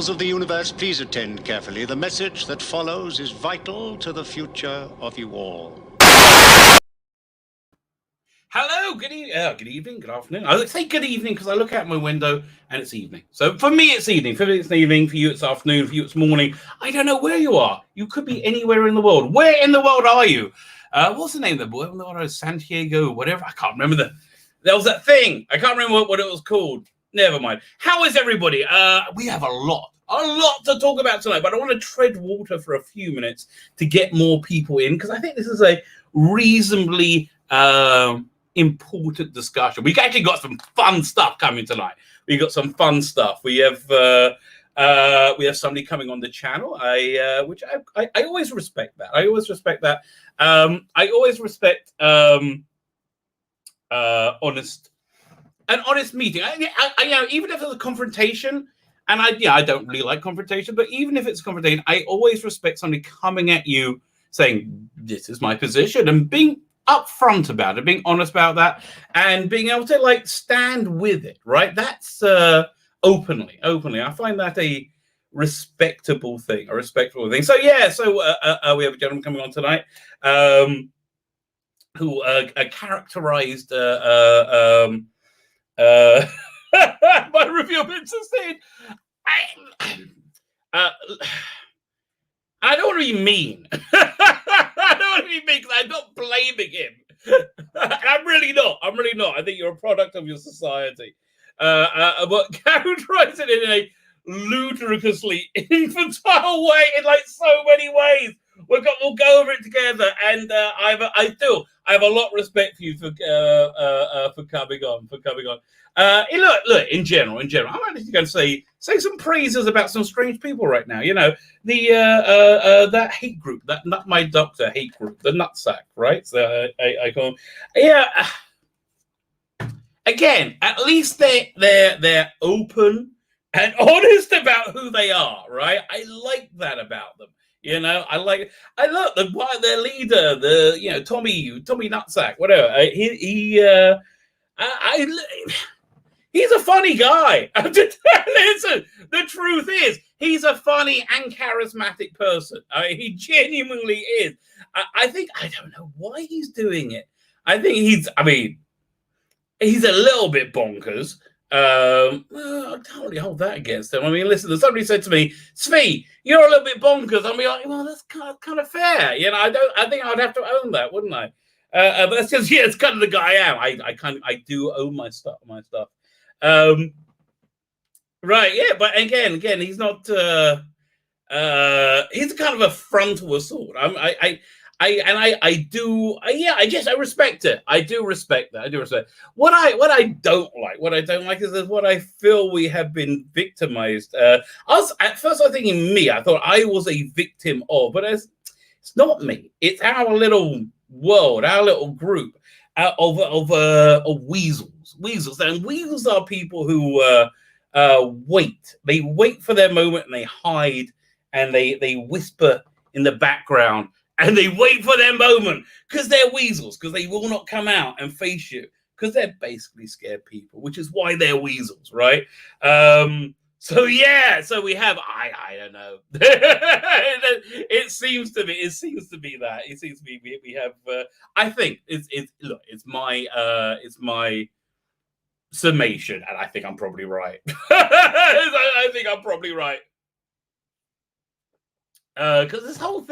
Peoples of the universe, please attend carefully. The message that follows is vital to the future of you all. Hello, good evening, good afternoon. I would say good evening because I look out my window and it's evening. So for me, it's evening. For me, it's evening. For you, it's afternoon. For you, it's morning. I don't know where you are. You could be anywhere in the world. Where in the world are you? What's the name of the boy? Santiago, whatever. I can't remember there was that thing. I can't remember what it was called. Never mind. How is everybody? We have a lot to talk about tonight, but I want to tread water for a few minutes to get more people in because I think this is a reasonably important discussion. We actually got some fun stuff coming tonight. We got some fun stuff. We have somebody coming on the channel. I always respect that. I always respect that. I always respect honest meeting. I even if it's a confrontation, and I don't really like confrontation, but even if it's a confrontation, I always respect somebody coming at you saying, this is my position, and being upfront about it, being honest about that, and being able to stand with it, right? That's openly. I find that a respectable thing. So we have a gentleman coming on tonight who characterized my review of Insane. I don't want to be mean. I don't want to be mean because I'm not blaming him. I'm really not. I think you're a product of your society. But characterize it in a ludicrously infantile way in so many ways. We'll go over it together, and I have a lot of respect for you for coming on. Look. In general, I'm actually going to say some praises about some strange people right now. You know, that hate group, that Not My Doctor hate group, the Nutsack, right? So I call them. Yeah. Again, at least they're open and honest about who they are, right? I like that about them. You know, I love their leader, Tommy Nutsack, whatever. He's a funny guy. Listen, the truth is, he's a funny and charismatic person. He genuinely is. I don't know why he's doing it. I think he's a little bit bonkers. I can't really hold that against him. I mean, listen, somebody said to me, Svi, you're a little bit bonkers. I'll be like, well, that's kind of fair. You know, I think I'd have to own that, wouldn't I? But that's just, it's kind of the guy I am. I do own my stuff. Right, yeah, but again, he's not, he's kind of a frontal assault. I respect it. I do respect that. What I don't like is what I feel we have been victimized. At first I was thinking me. I thought I was a victim of, but it's not me. It's our little world, our little group of weasels. And weasels are people who wait. They wait for their moment and they hide and they whisper in the background. And they wait for their moment because they're weasels, because they will not come out and face you because they're basically scared people, which is why they're weasels, right? So we have, I don't know. It seems to be that. It seems to be we have. I think it's my summation, and I think I'm probably right. I think I'm probably right. Because this whole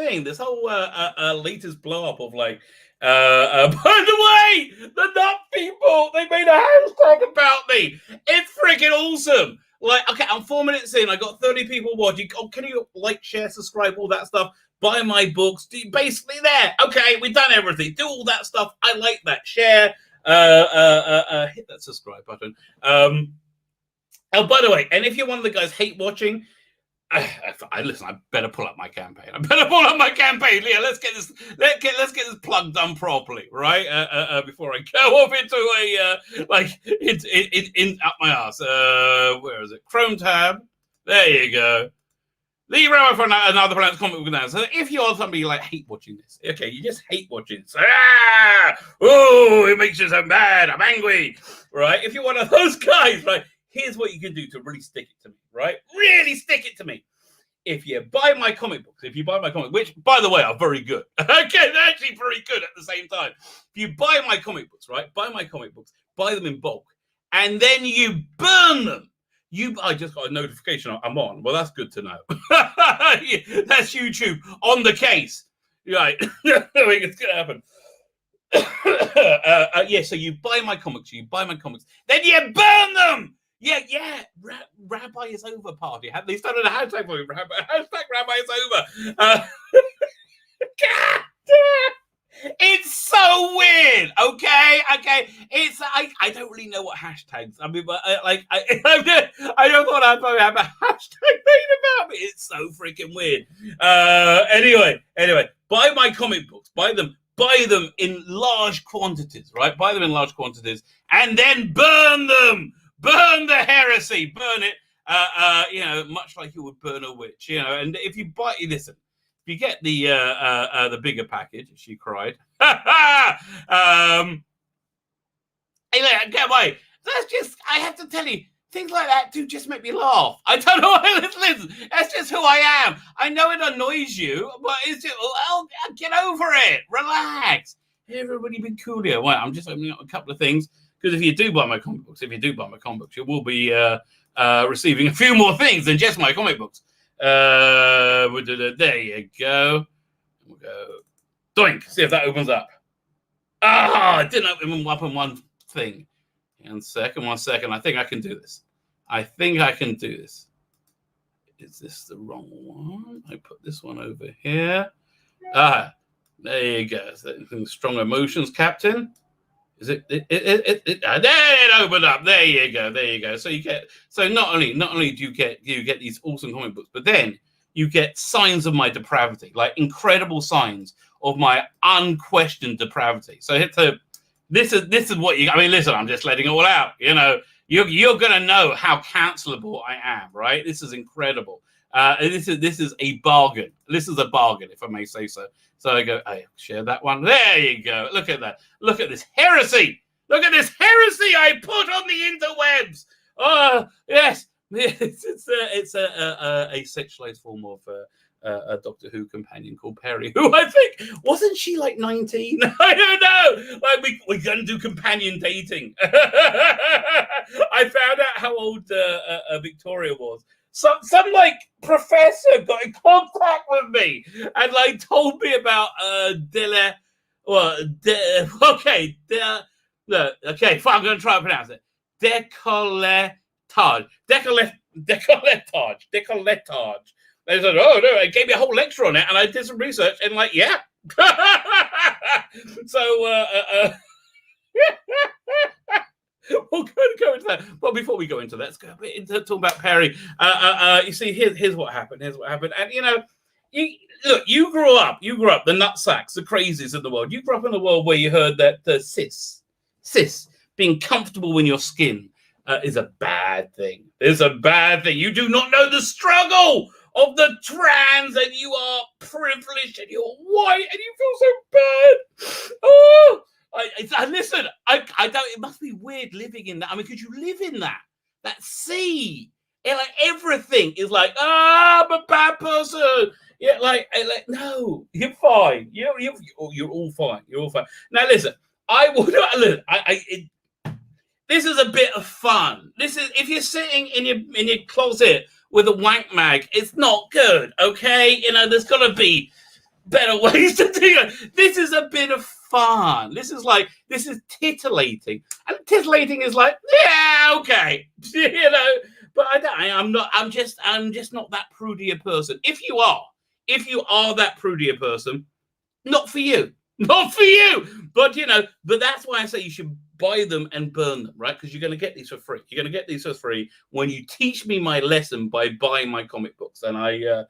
latest blow up of by the way, the nut people, they made a hashtag about me. It's freaking awesome. Okay, I'm 4 minutes in. I got 30 people watching. Oh, can you share, subscribe, all that stuff? Buy my books. Basically there. Okay, we've done everything. Do all that stuff. I like that. Share. Hit that subscribe button. Oh, by the way, and if you're one of the guys hate watching, listen, I better pull up my campaign. Yeah, let's get this plug done properly, right? Before I go off into in up my ass. Where is it? Chrome tab. There you go. The Rabbi for another planet's comic book now. So if you're somebody hate watching this, okay, you just hate watching this. It makes you so mad. I'm angry, right? If you're one of those guys, right? Here's what you can do to really stick it to me. right? Really stick it to me. If you buy my comic books, which, by the way, are very good. Okay, they're actually very good at the same time. If you buy my comic books, right? Buy my comic books, buy them in bulk, and then you burn them. I just got a notification I'm on. Well, that's good to know. That's YouTube on the case. Right. It's going to happen. So you buy my comics, then you burn them. Yeah. Rabbi is over party. They started a hashtag for me. Hashtag Rabbi is over. God damn. It's so weird. Okay. It's I don't really know what hashtags. I mean, but I don't thought I'd probably have a hashtag made about me. It's so freaking weird. Anyway, buy my comic books. Buy them in large quantities, right? Buy them in large quantities, and then burn them. Burn the heresy. Burn it. Much like you would burn a witch. And if you listen. If you get the bigger package, she cried. Hey, get away. That's just, I have to tell you, things like that do just make me laugh. I don't know. Listen, that's just who I am. I know it annoys you, but it's just, get over it. Relax. Hey, everybody be cool here. Well, I'm just opening up a couple of things, because if you do buy my comic books, you will be receiving a few more things than just my comic books. There you go. We'll go doink. See if that opens up. It didn't open up in one thing. One second. I think I can do this. Is this the wrong one? I put this one over here. There you go. Strong emotions, Captain. Is it? There it opened up. There you go. So not only do you get these awesome comic books, but then you get signs of my depravity, like incredible signs of my unquestioned depravity. So this is what you. I mean, listen, I'm just letting it all out. You're gonna know how cancelable I am, right? This is incredible. This is a bargain. This is a bargain, if I may say so. So I share that one. There you go. Look at that. Look at this heresy. I put on the interwebs. Oh, yes. It's a sexualized form of a Doctor Who companion called Perry, who I think, wasn't she like 19? I don't know. Like we're going to do companion dating. I found out how old Victoria was. Some like professor got in contact with me and like told me about fine, I'm gonna try to pronounce it. Decolletage. They said, oh no, it gave me a whole lecture on it, and I did some research and like, yeah. So we'll go into that. Well, before we go into that, let's go a bit into talking about Perry. You see, here's what happened. And you grew up the nutsacks, the crazies of the world. You grew up in a world where you heard that cis being comfortable in your skin is a bad thing. It's a bad thing. You do not know the struggle of the trans, and you are privileged, and you're white, and you feel so bad. Oh. Listen, I don't. It must be weird living in that. I mean, could you live in that sea? And like everything is like, I'm a bad person. Yeah, like no, you're fine. You're all fine. You're all fine. Now listen, this is a bit of fun. This is if you're sitting in your closet with a wank mag, it's not good. Okay, there's got to be better ways to do it. This is a bit of fun. This is titillating, and titillating is like, yeah, okay, But I'm just not that prudy a person. If you are that prudy a person, not for you. But but that's why I say you should buy them and burn them, right? Because you're going to get these for free. You're going to get these for free when you teach me my lesson by buying my comic books, and I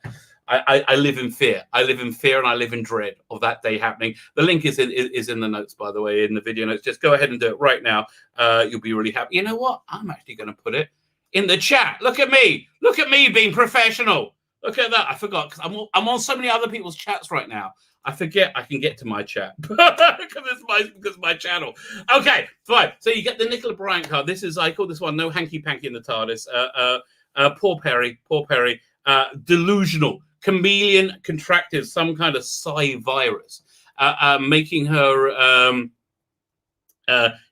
live in fear. I live in fear and I live in dread of that day happening. The link is in the notes, by the way, in the video notes. Just go ahead and do it right now. You'll be really happy. You know what? I'm actually going to put it in the chat. Look at me being professional. Look at that. I forgot because I'm on so many other people's chats right now. I forget I can get to my chat because it's my channel. Okay, fine. So you get the Nicola Bryant card. I call this one No Hanky Panky in the TARDIS. Poor Perry. Delusional. Chameleon contracted some kind of psi virus, making her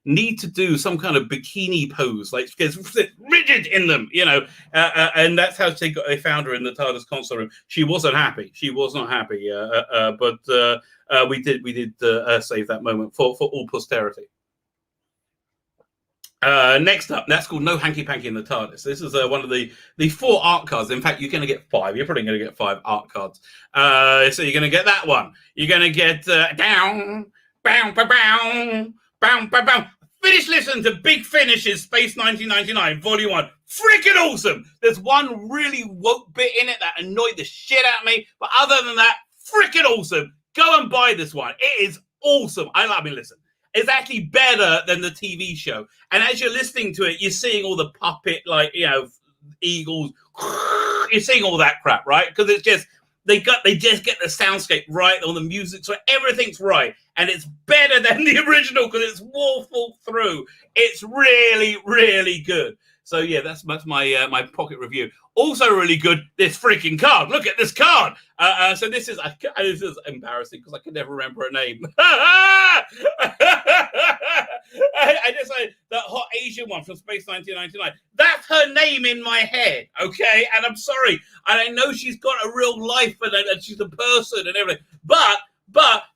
need to do some kind of bikini pose, like gets rigid in them, and that's how they found her in the TARDIS console room. She wasn't happy. She was not happy, but we did save that moment for all posterity. Next up, that's called No Hanky Panky in the TARDIS. This is one of the 4 art cards. In fact, you're going to get 5. You're probably going to get 5 art cards. So you're going to get that one. You're going to get down, bow, bow, bow, bow, bow, bow. Finish listening to Big Finish's Space 1999, Volume 1. Freaking awesome. There's one really woke bit in it that annoyed the shit out of me. But other than that, freaking awesome. Go and buy this one. It is awesome. Listen. It's actually better than the TV show. And as you're listening to it, you're seeing all the puppet, eagles. You're seeing all that crap, right? Because it's just, they just get the soundscape right, all the music's right, everything's right. And it's better than the original because it's all thought through. It's really, really good. So yeah, that's my pocket review. Also really good, this freaking card. Look at this card. So this is embarrassing because I can never remember her name. I just say that hot Asian one from Space 1999. That's her name in my head, okay? And I'm sorry. And I know she's got a real life and she's a person and everything. But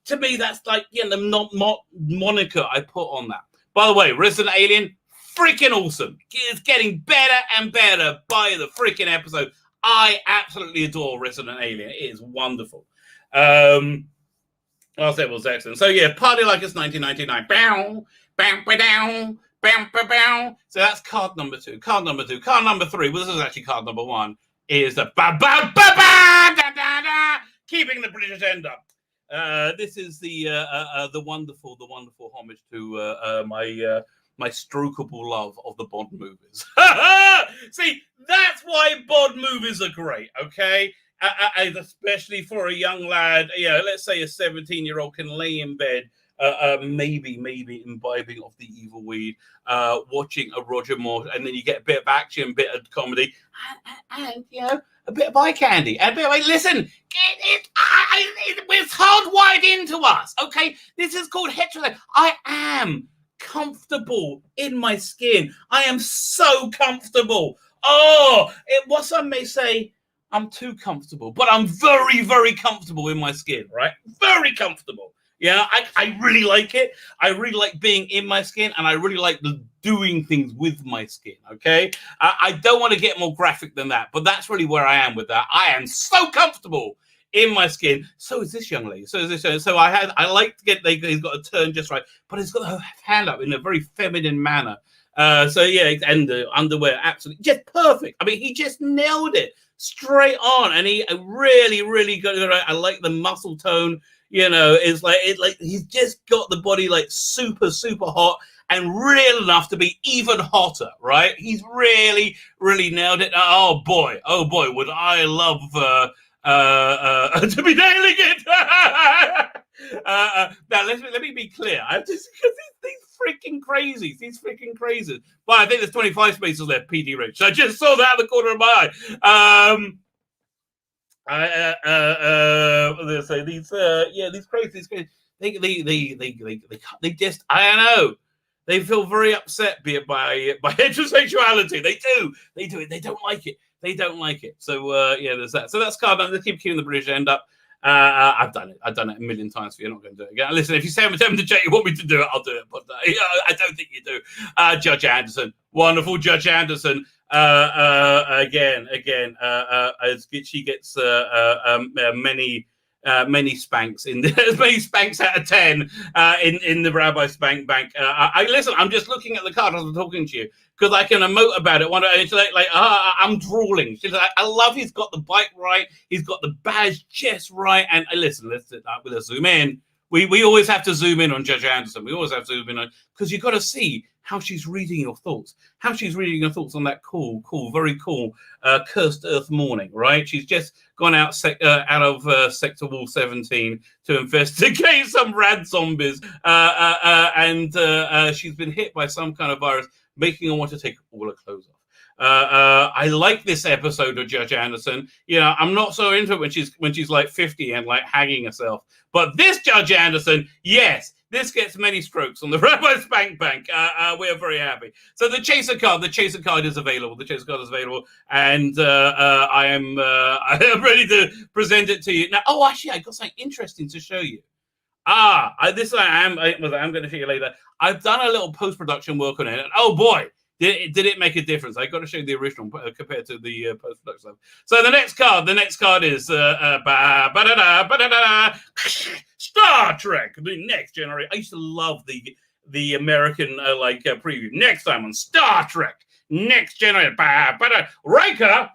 to me, that's like the moniker I put on that. By the way, Resident Alien. Freaking awesome. It's getting better and better by the freaking episode. I absolutely adore Resident Alien. It is wonderful. I'll say it was excellent. So yeah, Party Like It's 1999. Bow, bow, bow, down, bow, bow, bow. So that's card number 2. Card number 3. Well, this is actually card number 1. Is the ba ba ba ba da da da, keeping the British end up. This is the wonderful homage to my strokeable love of the Bond movies. See, that's why Bond movies are great, okay? Especially for a young lad, let's say a 17-year-old can lay in bed, maybe imbibing of the evil weed, watching a Roger Moore, and then you get a bit of action, a bit of comedy, and a bit of eye candy. And a bit of, listen, it's hardwired into us, okay? This is called heterosexual. I am comfortable in my skin. I am so comfortable. What some may say, I'm too comfortable, but I'm very, very comfortable in my skin, right? Very comfortable. Yeah, I really like it. I really like being in my skin, and I really like doing things with my skin, okay? I don't want to get more graphic than that, but that's really where I am with that. I am so comfortable in my skin. So is this young lady. So I like to get, he's got to turn just right, but he's got her hand up in a very feminine manner. And the underwear, absolutely, just perfect. I mean, he just nailed it straight on, and he really, really got it right. I like the muscle tone, it's like he's just got the body like super, super hot and real enough to be even hotter, right? He's really, really nailed it. Oh boy, would I love to be nailing it. Now let me be clear. I'm just because these freaking crazies. But I think there's 25 spaces left. PD Rich. I just saw that out of the corner of my eye. Let's say these crazies. They just, I don't know. They feel very upset by heterosexuality. They do it. They don't like it. So there's that. So that's card. They keep keeping the British end up. I've done it a million times. So you're not going to do it again. Listen, if you say I'm to Jay, you want me to do it, I'll do it. But I don't think you do. Judge Anderson, wonderful Judge Anderson. Again. She gets many spanks many spanks out of 10 in the Rabbi Spank Bank. Listen, I'm just looking at the card as I'm talking to you because I can emote about it. It's like I'm drooling. She's like, I love he's got the bike right, he's got the badge just right. And listen, let's zoom in. We always have to zoom in on Judge Anderson. We always have to zoom in on, because you've got to see how she's reading your thoughts. How she's reading your thoughts on that very cool Cursed Earth morning, right? She's just gone out of Sector Wall 17 to investigate some rad zombies. And she's been hit by some kind of virus, making her want to take all her clothes off. I like this episode of Judge Anderson. You know, I'm not so into it when she's like 50 and like hanging herself. But this Judge Anderson, yes, this gets many strokes on the Rabbi Spank Bank. We're very happy. So the chaser card is available. The chaser card is available, and I am ready to present it to you now. Oh, actually, I got something interesting to show you. I'm going to show you later. I've done a little post-production work on it, and oh boy, did it make a difference. I got to show you the original compared to the post-production stuff. So the next card is Star Trek: The Next Generation. I used to love the American preview. Next time on Star Trek: Next Generation. Riker.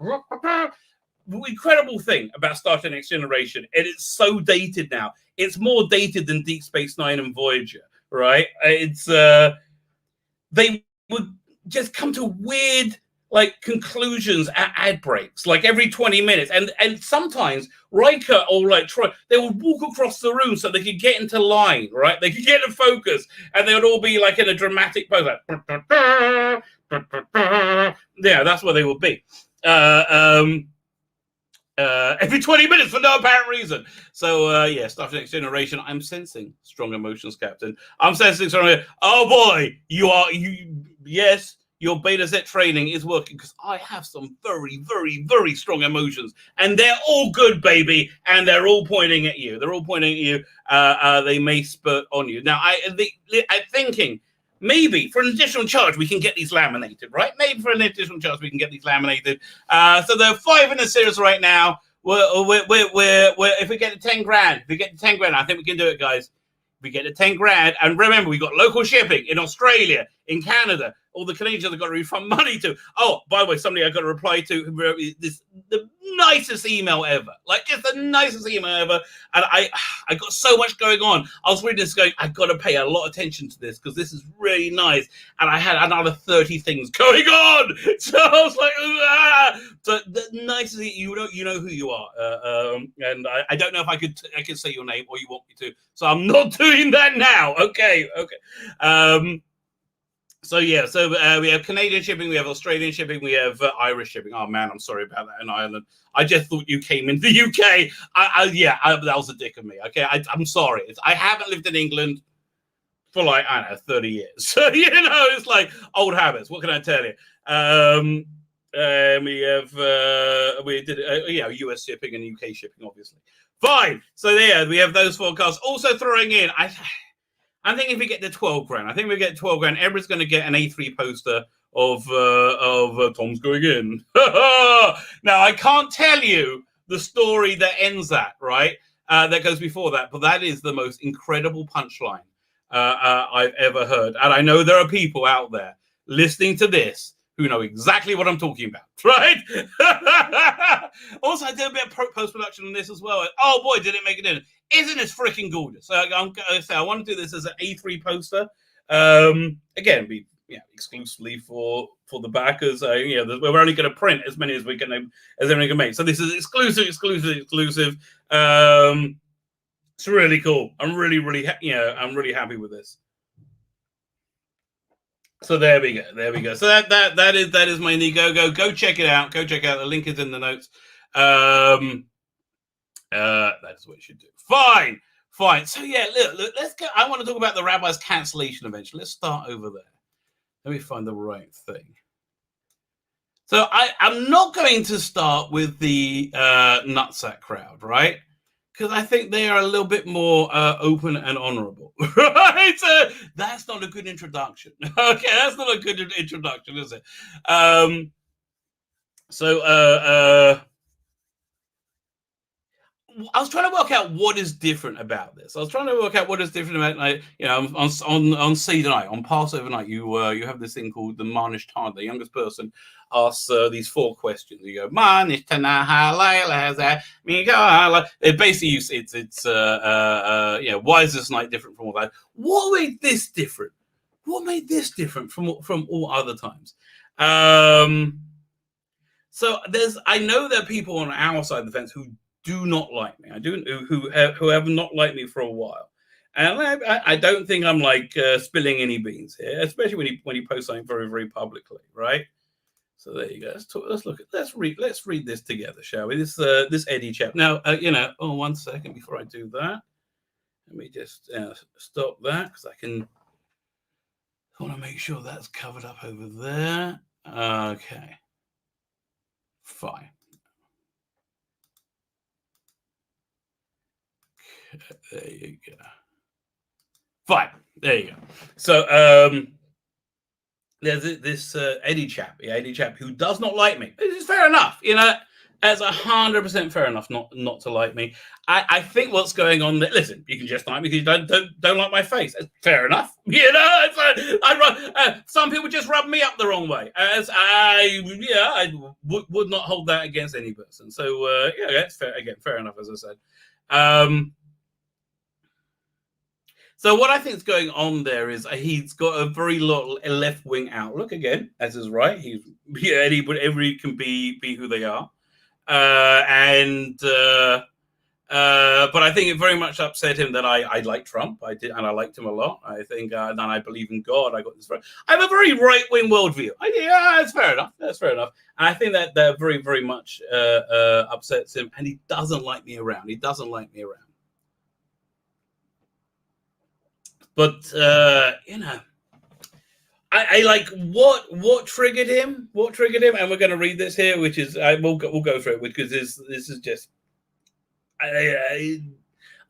The incredible thing about Star Trek Next Generation, and it's so dated now. It's more dated than Deep Space Nine and Voyager, right? It's they would just come to weird conclusions at ad breaks, like every 20 minutes, and sometimes Riker or Troy, they would walk across the room so they could get into line, right? They could get in focus, and they would all be like in a dramatic pose, like yeah, that's where they would be. Every 20 minutes for no apparent reason. So, Star Trek Next Generation, I'm sensing strong emotions, Captain. I'm sensing strong. Oh boy, yes, your Beta Z training is working because I have some very, very, very strong emotions, and they're all good, baby, and they're all pointing at you. They may spurt on you. Now, I'm thinking, maybe for an additional charge, we can get these laminated, right? Maybe for an additional charge, we can get these laminated. So there are 5 in the series right now. If we get to 10 grand, I think we can do it, guys. We get to 10 grand. And remember, we got local shipping in Australia, in Canada. All the Canadians have got to refund money to. Oh, by the way, somebody I got to reply to who wrote the nicest email ever. Like, just the nicest email ever. And I got so much going on. I was reading this going, I've got to pay a lot of attention to this because this is really nice. And I had another 30 things going on. So I was like, So the nicest, you know who you are. And I don't know if I could say your name or you want me to. So I'm not doing that now. Okay. We have Canadian shipping, we have Australian shipping, we have Irish shipping. Oh man, I'm sorry about that in Ireland. I just thought you came in the UK. That was a dick of me. Okay, I'm sorry. I haven't lived in England for 30 years. So it's like old habits. What can I tell you? We did US shipping and UK shipping, obviously. Fine. So we have those forecasts. Also throwing in, I think if we get to 12 grand, everyone's going to get an A3 poster of Tom's going in. Now, I can't tell you the story that ends that, right? That goes before that, but that is the most incredible punchline I've ever heard. And I know there are people out there listening to this who know exactly what I'm talking about, right? Also, I did a bit of post-production on this as well. Oh boy, did it make it in. Isn't this freaking gorgeous? So I want to do this as an A3 poster. Again, be exclusively for the backers. We're only going to print as many as we can make. So this is exclusive. It's really cool. I'm really happy with this. So there we go. So that is my Indiegogo. Go check it out. The link is in the notes. That's what you should do. Fine. So look, let's go. I want to talk about the Rabbi's cancellation eventually. Let's start over there. Let me find the right thing. So I'm not going to start with the nutsack crowd, right? Because I think they are a little bit more open and honorable, right? That's not a good introduction. Okay, that's not a good introduction, is it? I was trying to work out what is different about this. On Seder night, on Passover night, you have this thing called the Manish Tan. The youngest person asks these 4 questions. You go, Manish Tana Halayla. It basically it's why is this night different from all that? What made this different? From all other times? So I know there are people on our side of the fence who do not like me. Who have not liked me for a while, and I don't think I'm spilling any beans here, especially when you post something very, very publicly, right? So there you go. Let's read this together, shall we? This Eddie chap. Now, oh, 1 second before I do that. Let me just stop that because I want to make sure that's covered up over there. Okay. Fine. Okay, there you go. Fine. There you go. So, there's this Eddie chap who does not like me. This is fair enough, As 100% fair enough not to like me. I think what's going on there. Listen, you can just like me because you don't like my face. Fair enough, It's like, some people just rub me up the wrong way. As I would not hold that against any person. So it's fair again. Fair enough, as I said. So what I think is going on there is he's got a very left-wing outlook again, as is right. Everybody can be who they are, but I think it very much upset him that I like Trump. I did, and I liked him a lot. I think, and I believe in God. I have a very right-wing worldview. That's fair enough. That's fair enough. And I think that very, very much upsets him, and he doesn't like me around. But I like what triggered him. And we're going to read this here, which is we'll go through it because this is just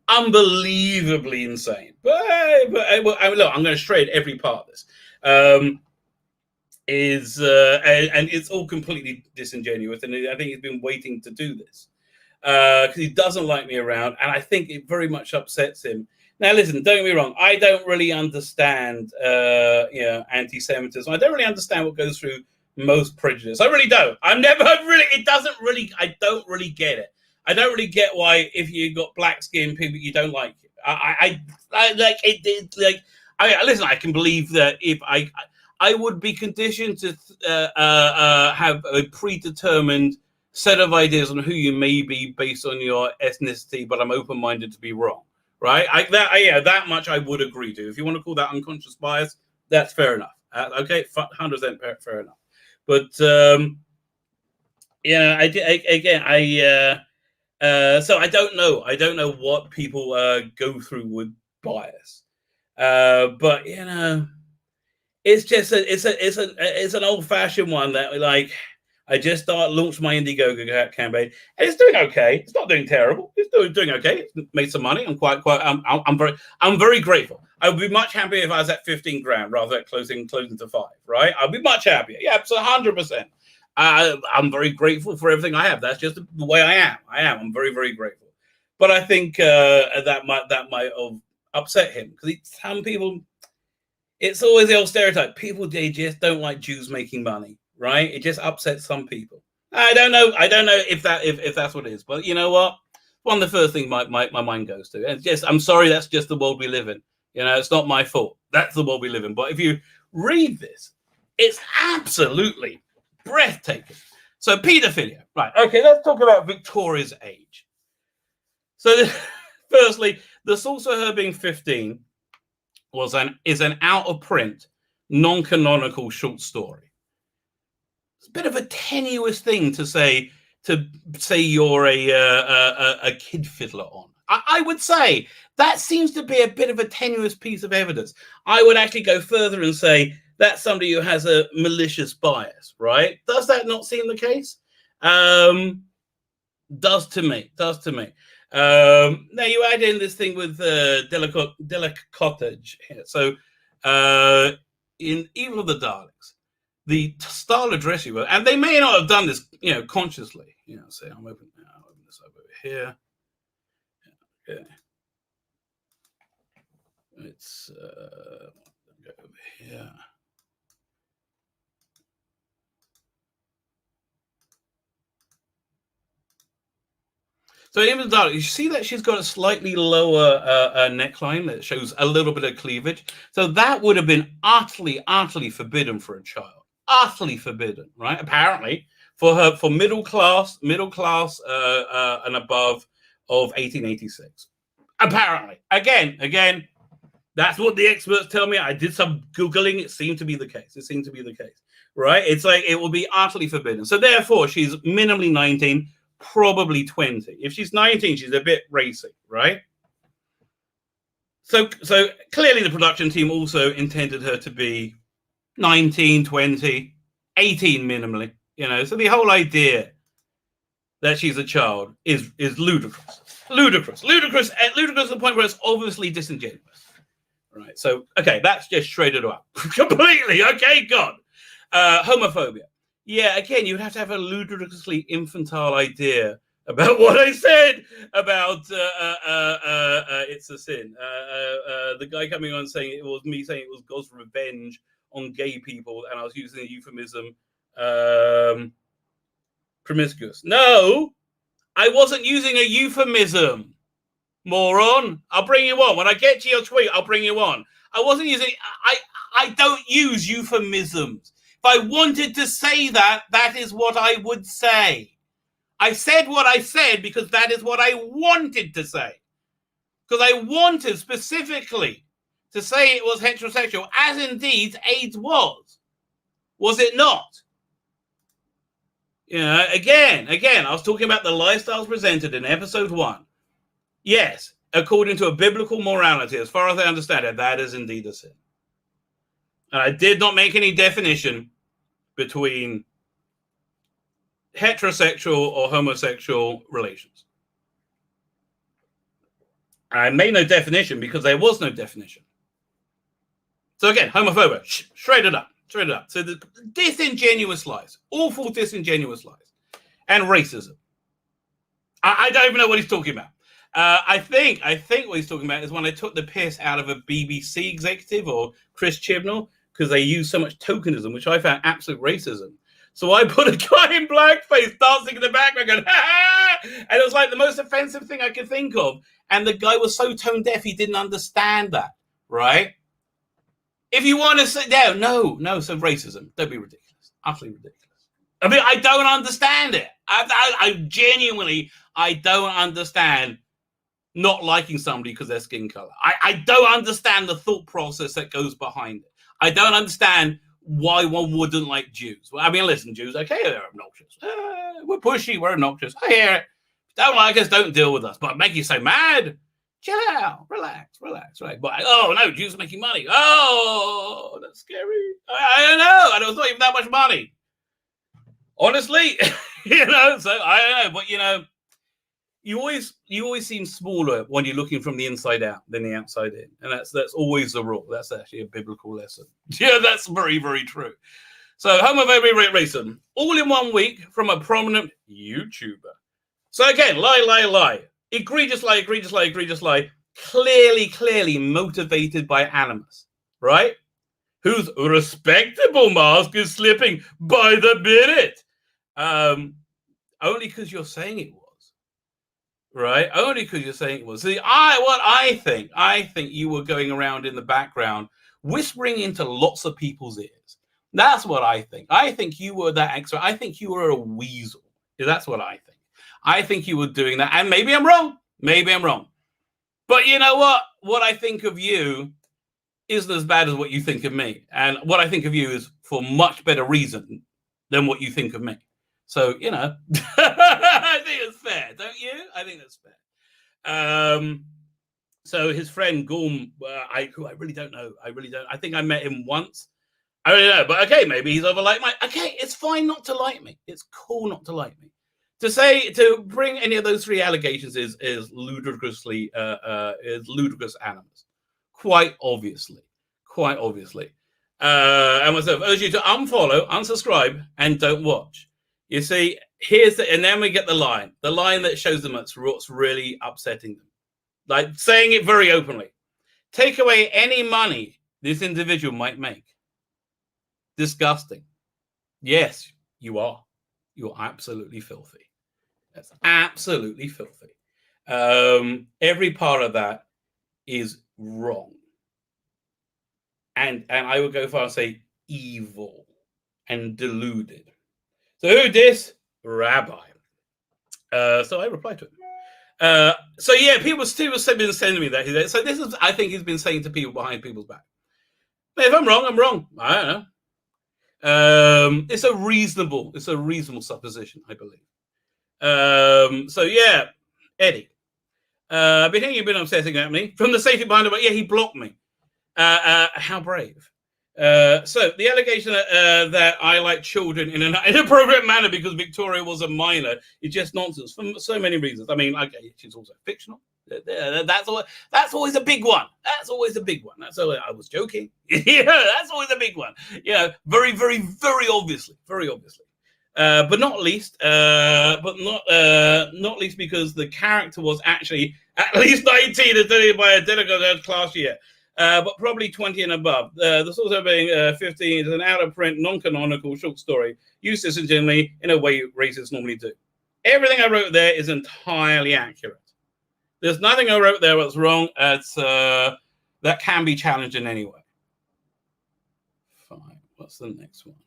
unbelievably insane. But look, I'm going to trade every part of this. And it's all completely disingenuous, and I think he's been waiting to do this because he doesn't like me around, and I think it very much upsets him. Now, listen, don't get me wrong. I don't really understand, anti-Semitism. I don't really understand what goes through most prejudice. I really don't. I don't really get it. I don't really get why, if you got black skin people, you don't like it. I like it. Listen, I can believe that if I would be conditioned to have a predetermined set of ideas on who you may be based on your ethnicity, but I'm open-minded to be wrong. Right, that much I would agree to. If you want to call that unconscious bias, that's fair enough. Okay, 100% fair enough. But so I don't know. I don't know what people go through with bias, but it's just it's an old-fashioned one that I just launched my Indiegogo campaign, and it's doing okay. It's not doing terrible. It's doing okay. It's made some money. I'm very grateful. I would be much happier if I was at 15 grand rather than closing to 5. Right? I'd be much happier. Yeah, it's 100%. I'm very grateful for everything I have. That's just the way I am. I'm very, very grateful. But I think that might have upset him because some people. It's always the old stereotype. People, they just don't like Jews making money. Right, it just upsets some people. I don't know if that's what it is, but you know what? One of the first things my mind goes to, and I'm sorry, that's just the world we live in. It's not my fault. That's the world we live in. But if you read this, it's absolutely breathtaking. So pedophilia, right? Okay, let's talk about Victoria's age. So, firstly, the source of her being 15 is an out of print, non-canonical short story. It's a bit of a tenuous thing to say you're a kid fiddler on. I would say that seems to be a bit of a tenuous piece of evidence. I would actually go further and say that's somebody who has a malicious bias, right? Does that not seem the case? Does to me. Now you add in this thing with delicatage here. So in Evil of the Daleks, the style of dress you were, and they may not have done this, consciously. Say I'm open now. I'll open this up over here. Okay. Let's go over here. So even though you see that she's got a slightly lower neckline that shows a little bit of cleavage, so that would have been utterly forbidden for a child. Utterly forbidden, right? Apparently, for middle class and above of 1886. Apparently, again, That's what the experts tell me. I did some Googling. It seemed to be the case. Right? It's like it will be utterly forbidden. So therefore, she's minimally 19, probably 20. If she's 19, she's a bit racy, right? So clearly the production team also intended her to be 19, 20, 18 minimally. So the whole idea that she's a child is ludicrous. Ludicrous to the point where it's obviously disingenuous. Right. So, okay, that's just shredded up completely. Okay, God. Homophobia. Yeah, again, you would have to have a ludicrously infantile idea about what I said about it's a sin. The guy coming on saying it was me saying it was God's revenge on gay people, and I was using a euphemism, promiscuous. No, I wasn't using a euphemism. Moron, I'll bring you on. When I get to your tweet, I'll bring you on. I wasn't using, I don't use euphemisms. If I wanted to say that, that is what I would say. I said what I said because that is what I wanted to say. Because I wanted specifically to say it was heterosexual, as indeed AIDS was. Was it not? Again, I was talking about the lifestyles presented in episode 1. Yes, according to a biblical morality, as far as I understand it, that is indeed a sin. And I did not make any definition between heterosexual or homosexual relations. I made no definition because there was no definition. So again, homophobia, shredded up. So the disingenuous lies, awful disingenuous lies, and racism. I don't even know what he's talking about. I think what he's talking about is when I took the piss out of a BBC executive or Chris Chibnall because they use so much tokenism, which I found absolute racism. So I put a guy in blackface dancing in the background going, ha! And it was like the most offensive thing I could think of. And the guy was so tone deaf, he didn't understand that, right? If you want to sit down, no, so racism. Don't be ridiculous. Utterly ridiculous. I mean, I don't understand it. I genuinely, I don't understand not liking somebody because their skin color. I don't understand the thought process that goes behind it. I don't understand why one wouldn't like Jews. Well, I mean, listen, Jews, okay, they're obnoxious. We're pushy, we're obnoxious. I hear it. Don't like us, don't deal with us. But make you so mad? Chill out, relax, right? But oh no, Jews are making money. Oh, that's scary. I don't know. And it was not even that much money. Honestly, so I don't know, but you always seem smaller when you're looking from the inside out than the outside in. And that's always the rule. That's actually a biblical lesson. Yeah, that's very, very true. So homophobia, racism, all in 1 week from a prominent YouTuber. So again, lie. Egregious lie. Clearly motivated by animus, right? Whose respectable mask is slipping by the minute. Only because you're saying it was, right? Only because you're saying it was. See, I think you were going around in the background whispering into lots of people's ears. That's what I think. I think you were that expert. I think you were a weasel. That's what I think. I think you were doing that. And maybe I'm wrong. But you know what? What I think of you isn't as bad as what you think of me. And what I think of you is for much better reason than what you think of me. So, I think it's fair, don't you? I think that's fair. So his friend Gorm, who I really don't know. I think I met him once. I don't know. But okay, maybe he's over like mine. Okay, it's fine not to like me. It's cool not to like me. To bring any of those 3 allegations is ludicrous animus. Quite obviously. And myself urge you to unfollow, unsubscribe, and don't watch. You see, and then we get the line that shows them what's really upsetting them. Like saying it very openly. Take away any money this individual might make. Disgusting. Yes, you are. You are absolutely filthy. That's absolutely filthy. Every part of that is wrong. And I would go far and say evil and deluded. So who dis? Rabbi. So I replied to him. So yeah, people have been sending me that. So this is, I think, he's been saying to people behind people's back. If I'm wrong, I'm wrong. I don't know. It's a reasonable supposition, I believe. So yeah, Eddie. I've been hearing you've been obsessing at me from the safety behind the way. Yeah, he blocked me. How brave. So the allegation that I like children in an inappropriate manner because Victoria was a minor is just nonsense for so many reasons. I mean, okay, she's also fictional. That's always a big one. That's always a big one. That's always, I was joking. Yeah, that's always a big one. Yeah, very, very, very obviously, but not least, not least because the character was actually at least 19 attended by a delegate class year. But probably 20 and above. There's also being 15 is an out-of-print, non-canonical short story used disingenuously in a way racists normally do. Everything I wrote there is entirely accurate. There's nothing I wrote there that's wrong. That can be challenged in any way. Fine. What's the next one?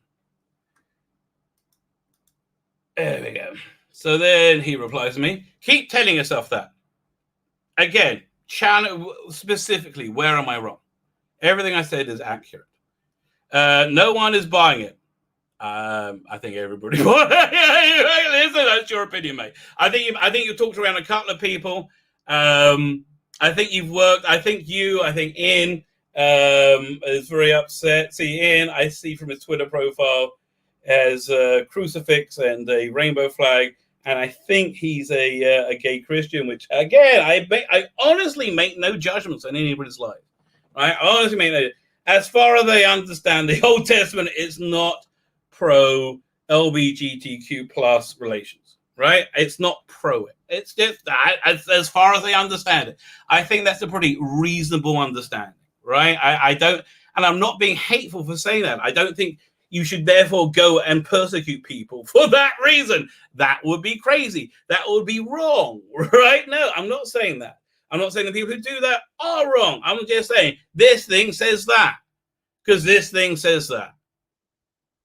There we go. So then he replies to me, keep telling yourself that. Again, specifically, where am I wrong? Everything I said is accurate. No one is buying it. I think everybody. Listen, that's your opinion, mate. I think you talked around a couple of people. I think you've worked. I think Ian is very upset. See, Ian, I see from his Twitter profile has a crucifix and a rainbow flag. And I think he's a gay Christian, which, again, I honestly make no judgments on anybody's life. Right? I honestly make no. As far as I understand, the Old Testament is not pro LGBTQ plus relations. Right? It's not pro it. It's just as far as I understand it. I think that's a pretty reasonable understanding. Right? I don't, and I'm not being hateful for saying that. I don't think you should therefore go and persecute people for that reason. That would be crazy. That would be wrong, right? No, I'm not saying that. I'm not saying the people who do that are wrong. I'm just saying this thing says that because this thing says that,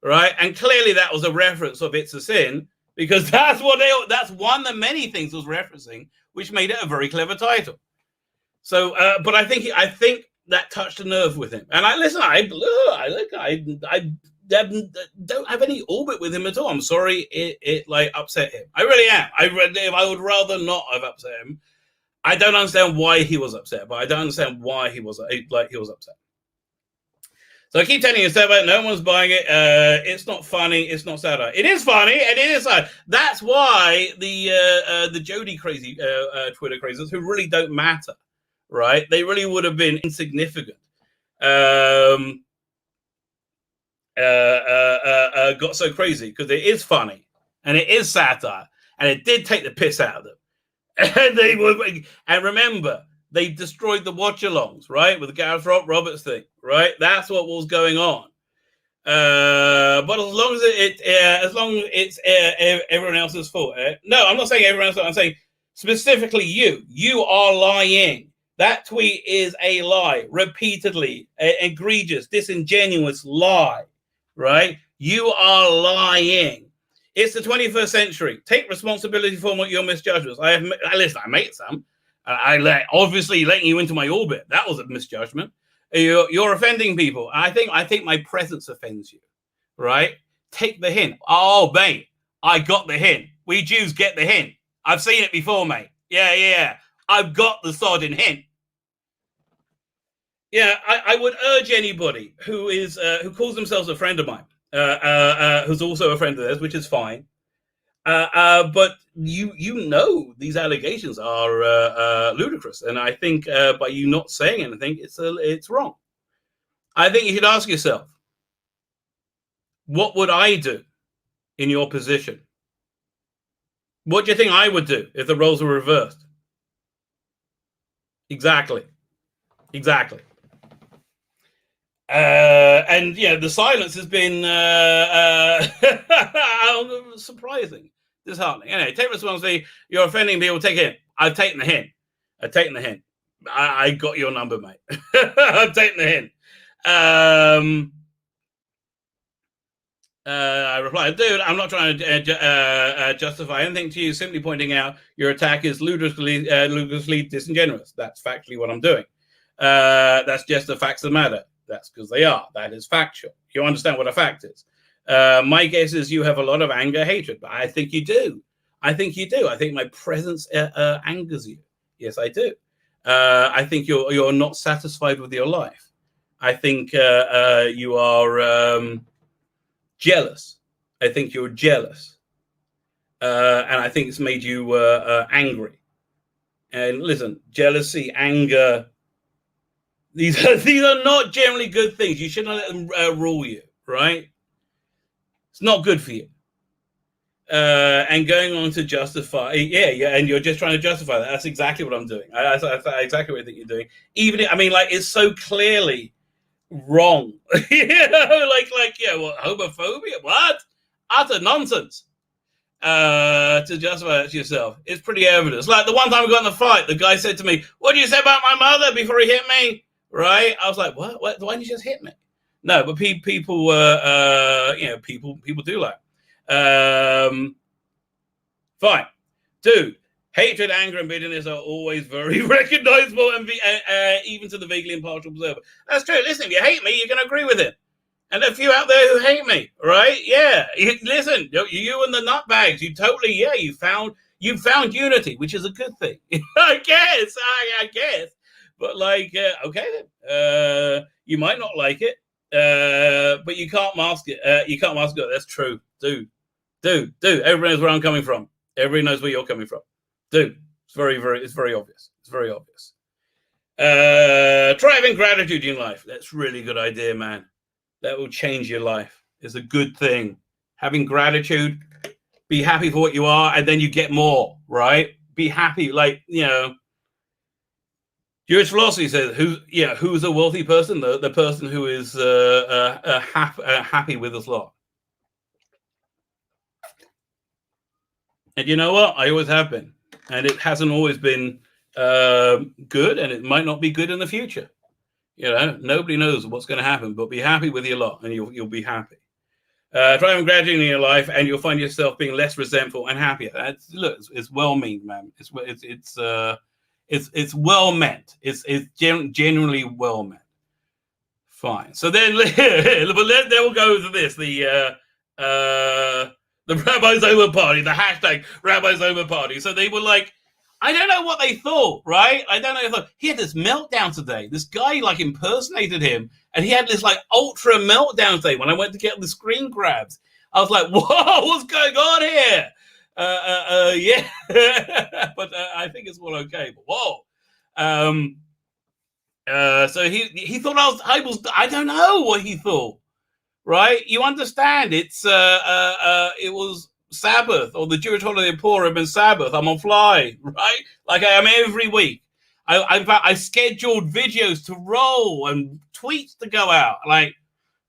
right? And clearly that was a reference of It's a Sin because that's one of many things it was referencing, which made it a very clever title. So, but I think that touched a nerve with him. And don't have any orbit with him at all. I'm sorry it like upset him. I really am. I would rather not have upset him. I don't understand why he was upset, but I don't understand why he was upset. So I keep telling you, about no one's buying it. It's not funny. It's not satire. It is funny and it is sad. That's why the Jody crazy Twitter crazies who really don't matter, right? They really would have been insignificant. Got so crazy because it is funny and it is satire and it did take the piss out of them. And remember, they destroyed the watch-alongs, right, with the Gareth Roberts thing, right? That's what was going on. But as long as it's everyone else's fault. No, I'm not saying everyone else. I'm saying specifically you are lying. That tweet is a lie, repeatedly, egregious, disingenuous lie. Right? You are lying. It's the 21st century. Take responsibility for your misjudgments. I made some. Obviously letting you into my orbit. That was a misjudgment. You're offending people. I think my presence offends you. Right? Take the hint. Oh, mate, I got the hint. We Jews get the hint. I've seen it before, mate. Yeah. I've got the sodding hint. Yeah, I would urge anybody who calls themselves a friend of mine, who's also a friend of theirs, which is fine. But you know these allegations are ludicrous, and I think by you not saying anything, it's wrong. I think you should ask yourself, what would I do in your position? What do you think I would do if the roles were reversed? Exactly. And the silence has been surprising, disheartening. Anyway, take responsibility. You're offending people. Take it. I've taken the hint. I got your number, mate. I've taken the hint. I replied, dude, I'm not trying to justify anything to you, simply pointing out your attack is ludicrously disingenuous. That's factually what I'm doing. That's just the facts of the matter. That's because they are. That is factual. You understand what a fact is. My guess is you have a lot of anger, hatred, but I think you do. I think you do. I think my presence angers you. Yes, I do. I think you're not satisfied with your life. I think you are jealous. I think you're jealous. And I think it's made you angry. And listen, jealousy, anger, these are not generally good things. You shouldn't let them rule you, right? It's not good for you. And going on to justify, yeah, and you're just trying to justify that. That's exactly what I'm doing. That's exactly what I think you're doing. Even, it's so clearly wrong. What homophobia? What? Utter nonsense. To justify it to yourself, it's pretty evident. Like the one time we got in the fight, the guy said to me, "What do you say about my mother?" Before he hit me, right? I was like, "What? Why didn't you just hit me?" No, but people, people do that. Fine, dude. Hatred, anger, and bitterness are always very recognizable, and even to the vaguely impartial observer. That's true. Listen, if you hate me, you're going to agree with it. And a few out there who hate me, right? Yeah. Listen, you and the nutbags, you found unity, which is a good thing. I guess. But okay then. You might not like it, but you can't mask it. That's true. Dude. Everybody knows where I'm coming from. Everybody knows where you're coming from. Dude, it's very obvious. It's very obvious. Try having gratitude in life. That's a really good idea, man. That will change your life. It's a good thing. Having gratitude, be happy for what you are, and then you get more, right? Be happy. Jewish philosophy says, who's a wealthy person? The person who is happy with his lot. And you know what? I always have been. And it hasn't always been good, and it might not be good in the future. Nobody knows what's going to happen, but be happy with your lot, and you'll be happy. Try having gratitude in your life, and you'll find yourself being less resentful and happier. It's well meant, man. It's well meant. It's genuinely well meant. Fine. So then we'll go to this. The Rabbis Over Party, the hashtag Rabbis Over Party. So they were like, I don't know what they thought, right? I don't know if he had this meltdown today. This guy impersonated him, and he had this ultra meltdown today. When I went to get the screen grabs, I was like, "Whoa, what's going on here?" Yeah, but I think it's all okay. But whoa, so he thought I was. I don't know what he thought, right? You understand? It was Sabbath, or the Jewish holiday of Purim and Sabbath. I'm on fly, right? Like I am every week. I scheduled videos to roll and tweets to go out. I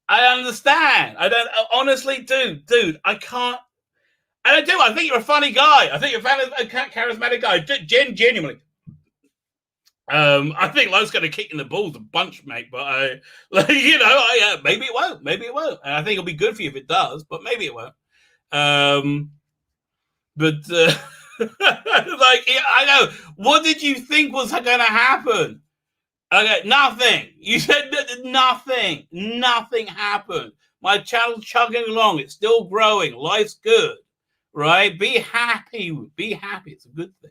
understand. I don't honestly, dude. I can't. And I do. I think you're a funny guy. I think you're a charismatic guy. Genuinely. I think Lowe's going to kick in the balls a bunch, mate. But maybe it won't. Maybe it won't. And I think it'll be good for you if it does. But maybe it won't. I know. What did you think was going to happen? Okay, nothing. You said nothing. Nothing happened. My channel's chugging along. It's still growing. Life's good, right? Be happy. Be happy. It's a good thing.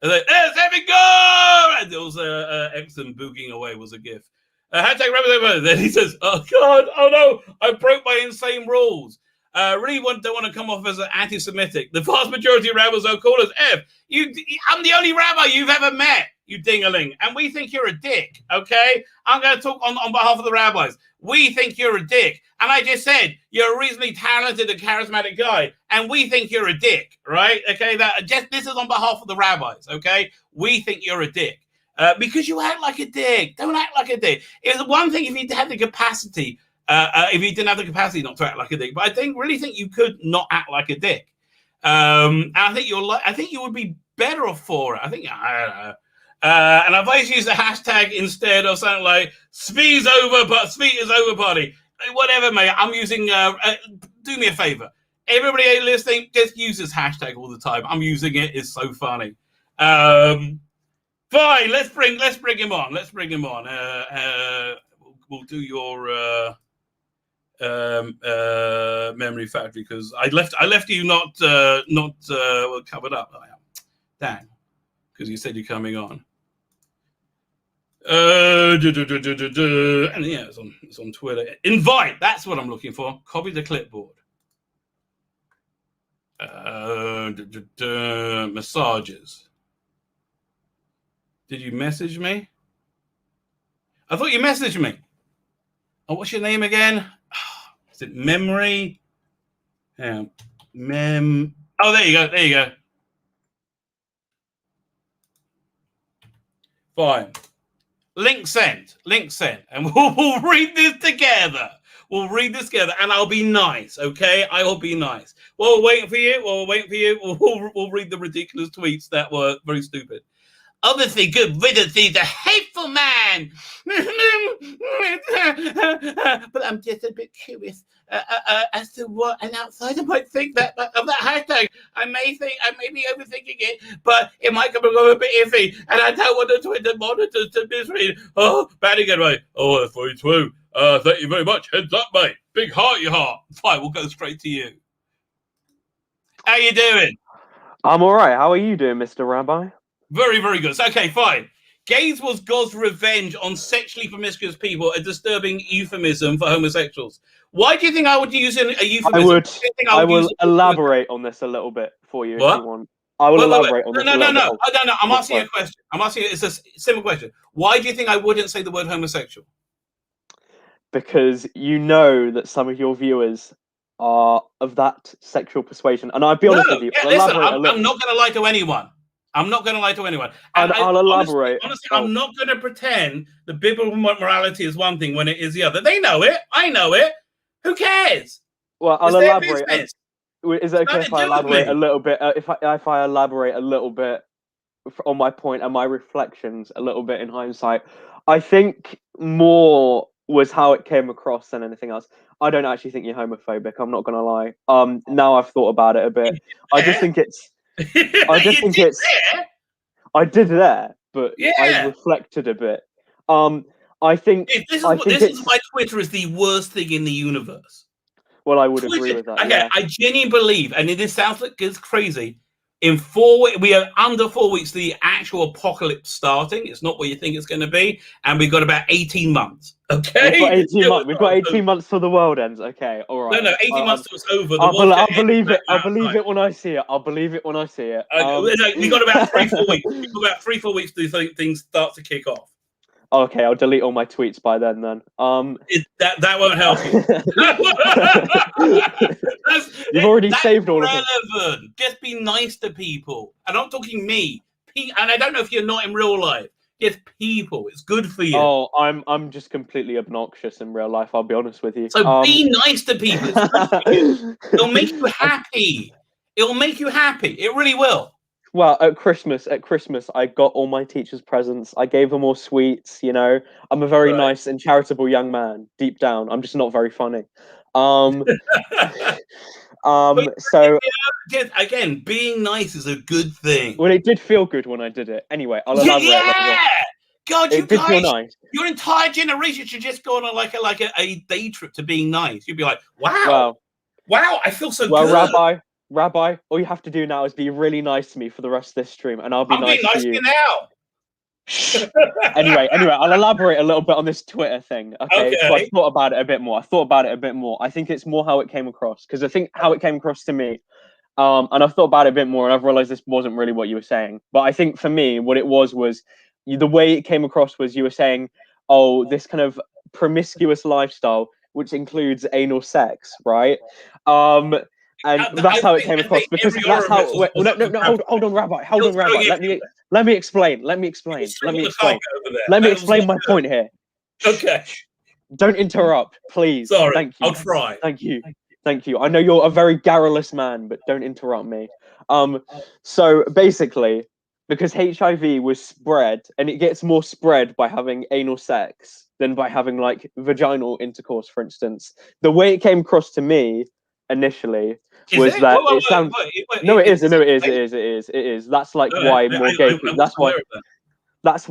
Let's have it go! And there was Exxon boogieing away was a gift. Hashtag Rabbis. Then he says, "Oh God, oh no, I broke my insane rules. Really don't want to come off as an anti-Semitic. The vast majority of rabbis don't call us F. I'm the only rabbi you've ever met, you dingaling, and we think you're a dick, okay? I'm going to talk on behalf of the rabbis. We think you're a dick. And I just said, you're a reasonably talented and charismatic guy, and we think you're a dick, right? Okay, this is on behalf of the rabbis, okay? We think you're a dick. Because you act like a dick. Don't act like a dick. It's one thing if you had the capacity, if you didn't have the capacity not to act like a dick, but I really think you could not act like a dick. And I think you would be better off for it. I don't know. And I've always used the hashtag instead of something like Svi is over party. Whatever, mate. I'm using do me a favor. Everybody listening, just use this hashtag all the time. I'm using it. It's so funny. Fine. Let's bring him on. Let's bring him on. We'll do your memory factory because I left you not covered up. I am. Dang, because you said you're coming on. And yeah, it's on Twitter. Invite. That's what I'm looking for. Copy the clipboard. Massages. Did you message me? I thought you messaged me. Oh, what's your name again? Is it Memory? Yeah. Oh, there you go. There you go. Fine. Link sent. And we'll read this together. We'll read this together, and I'll be nice, okay? I will be nice. We're waiting for you. We'll read the ridiculous tweets that were very stupid. Obviously, good riddance. He's a hateful man. But I'm just a bit curious as to what an outsider might think of that hashtag. I may be overthinking it, but it might come a bit iffy, and I don't want the Twitter monitors to misread. Oh, bad again, right? Oh, that's very true. Thank you very much. Heads up, mate. Big heart, your heart. Fine, we'll go straight to you. How you doing? I'm all right. How are you doing, Mr. Rabbi? Very, very good. So, okay, fine. Gays was God's revenge on sexually promiscuous people, a disturbing euphemism for homosexuals. Why do you think I would use a euphemism? I will elaborate on this a little bit for you what? If you want. I will elaborate on this. No. I'm asking you a question. It's a simple question. Why do you think I wouldn't say the word homosexual? Because you know that some of your viewers are of that sexual persuasion. And I'll be honest with you. Yeah, listen, I'm not going to lie to anyone. I'll elaborate. Honestly, I'm not going to pretend the biblical morality is one thing when it is the other. They know it. I know it. Who cares? Well, I'll elaborate. Is it okay if I elaborate a little bit? If I elaborate a little bit on my point and my reflections a little bit in hindsight, I think more was how it came across than anything else. I don't actually think you're homophobic. I'm not going to lie. Now I've thought about it a bit. I just think it's. I did there, but yeah. I reflected a bit. I think this is why Twitter is the worst thing in the universe. Well, I would agree with that. Okay, yeah. I genuinely believe, and this sounds like it's crazy. In 4 weeks, we are under 4 weeks to the actual apocalypse starting. It's not what you think it's going to be, and we've got about 18 months. Okay, we've got 18 months till the world ends. Okay, all right. No, 18 months till it's over. I'll believe it. I'll believe it when I see it. I'll believe it when I see it. We've got about 3-4 weeks. We've got about 3-4 weeks to things start to kick off. Okay, I'll delete all my tweets by then. That won't help you. You've already saved all of them. Just be nice to people. I'm not talking me. And I don't know if you're not in real life. Just people. It's good for you. Oh, I'm just completely obnoxious in real life. I'll be honest with you. So be nice to people. It's good for you. It'll make you happy. It'll make you happy. It really will. Well, at Christmas, I got all my teachers presents. I gave them all sweets. You know, I'm a very nice and charitable young man. Deep down, I'm just not very funny. So again, being nice is a good thing. Well, it did feel good when I did it. Anyway, I'll elaborate. Yeah, God, you guys, feel nice. Your entire generation should just go on like a day trip to being nice. You'd be like, wow, I feel so good. Well, Rabbi, all you have to do now is be really nice to me for the rest of this stream, and I'll be nice to you now. Anyway, I'll elaborate a little bit on this Twitter thing. Okay. So I thought about it a bit more. I think it's more how it came across, because I think how it came across to me, and I've thought about it a bit more, and I've realized this wasn't really what you were saying. But I think for me, what it was the way it came across was you were saying, oh, this kind of promiscuous lifestyle, which includes anal sex, right? And that's how it came across, because that's how. Hold on, Rabbi. Let me explain my point here. Okay. Don't interrupt, please. Sorry. Thank you. I'll try. Thank you. I know you're a very garrulous man, but don't interrupt me. So basically, because HIV was spread, and it gets more spread by having anal sex than by having like vaginal intercourse, for instance. The way it came across to me, initially Is it? that Wait, it sounds. wait, No, it is. it's- No, it is. That's like why more gay. That's why. That's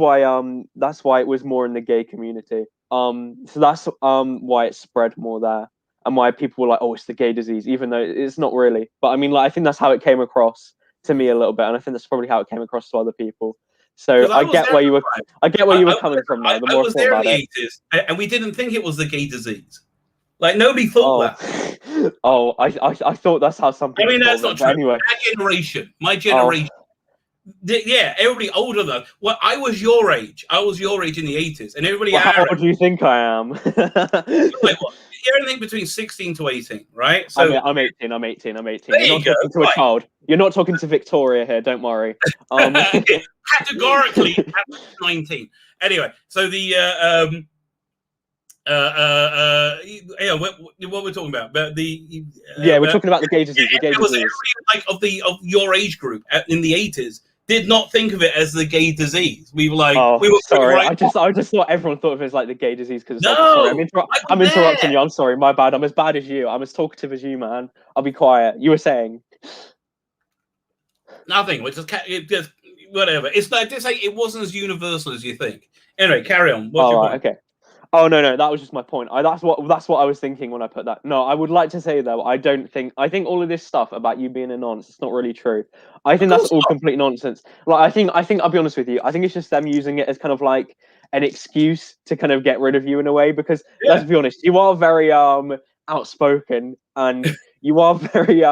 why it was more in the gay community. So that's why it spread more there, and why people were like, "Oh, it's the gay disease," even though it's not really. But I mean, like, I think that's how it came across to me a little bit, and I think that's probably how it came across to other people. So I get where you were. I get where you were coming from there. The more I was thought there in about the it. 80s, and we didn't think it was the gay disease. Like nobody thought that. Oh, I thought that's how some people. I mean, that's not true. Anyway, my generation. Yeah, everybody older than. Well, I was your age. I was your age in the 80s, and everybody. Well, how old do you think I am? You're anything between 16 to 18, right? So I'm 18. I'm 18. There You're not talking to a child. You're not talking to Victoria here. Don't worry. Categorically, 19. Anyway, so the yeah, what we're talking about? But we're talking about the gay disease. The gay disease. Like of your age group in the 80s. Did not think of it as the gay disease. We were like, sorry. Right, I just thought everyone thought of it as like the gay disease because. No, sorry, I'm interrupting you. I'm sorry. My bad. I'm as bad as you. I'm as talkative as you, man. I'll be quiet. You were saying nothing. Which is just whatever. It's like just like it wasn't as universal as you think. Anyway, carry on. What's your point? Okay. Oh no, that was just my point. That's what I was thinking when I put that. No, I would like to say though, I think all of this stuff about you being a nonce, it's not really true. I think that's all complete nonsense. Like I think I'll be honest with you. I think it's just them using it as kind of like an excuse to kind of get rid of you in a way because let's be honest, you are very outspoken and you are very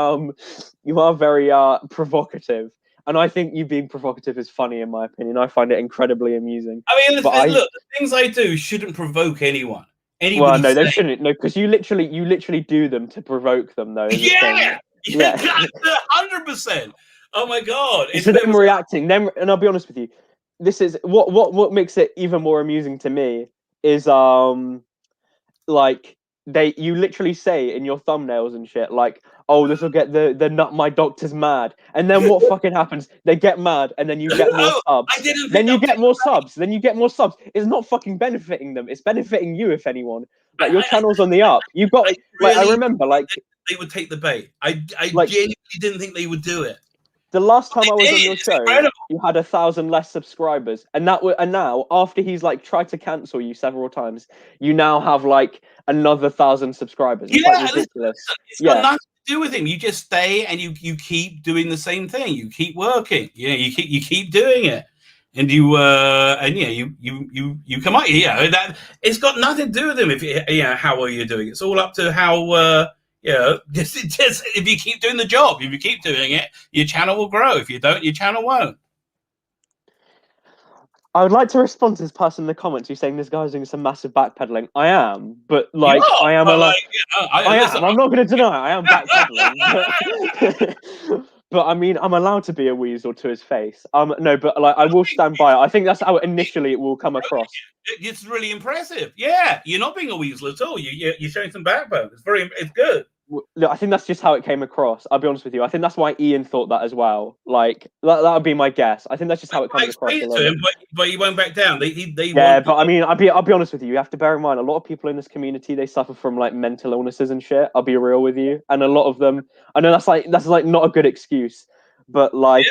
provocative. And I think you being provocative is funny, in my opinion. I find it incredibly amusing. I mean, look, the things I do shouldn't provoke anyone. Well, no, they shouldn't. No, because you literally do them to provoke them, though. Yeah, 100%. Oh my god! It's them reacting. Them, and I'll be honest with you. This is what makes it even more amusing to me is like you literally say in your thumbnails and shit like, oh, this will get the nut my doctor's mad, and then what fucking happens? They get mad, and then you get more subs. Then you get more subs. Then you get more subs. It's not fucking benefiting them. It's benefiting you, if anyone. Like your channel's on the up. You've got I remember like they would take the bait. I genuinely didn't think they would do it. The last time I was on your show, you had 1,000 less subscribers, and now after he's like tried to cancel you several times, you now have like another 1,000 subscribers. It's like ridiculous. It's got nothing to do with him. You just stay and you keep doing the same thing. You keep working. You keep doing it, and you come out. That it's got nothing to do with him. If how well you're doing, it's all up to how. Just if you keep doing the job, if you keep doing it, your channel will grow. If you don't, your channel won't. I would like to respond to this person in the comments who's saying this guy's doing some massive backpedaling. I am, but like I am. I'm not going to deny I am backpedaling. But I mean, I'm allowed to be a weasel to his face. No, but like I will stand by it. I think that's how initially it will come across. It's really impressive. Yeah, you're not being a weasel at all. You're showing some backbone. It's good. Look, I think that's just how it came across. I'll be honest with you. I think that's why Ian thought that as well. Like that would be my guess. I think that's just how it comes across. To him, but he won't back down. But I mean, I'll be honest with you. You have to bear in mind a lot of people in this community, they suffer from like mental illnesses and shit. I'll be real with you, and a lot of them. I know that's like not a good excuse, but like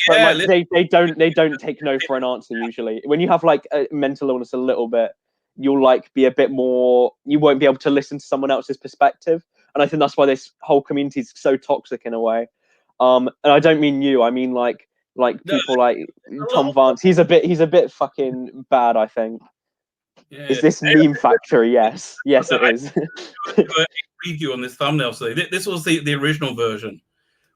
they don't take no for an answer usually. When you have like a mental illness a little bit, you'll like be a bit more. You won't be able to listen to someone else's perspective. And I think that's why this whole community is so toxic in a way. And I don't mean you. I mean like people like Tom Vance. He's a bit fucking bad. I think. Yeah, is this meme factory? Yes, it is. Preview on this thumbnail. So this was the original version.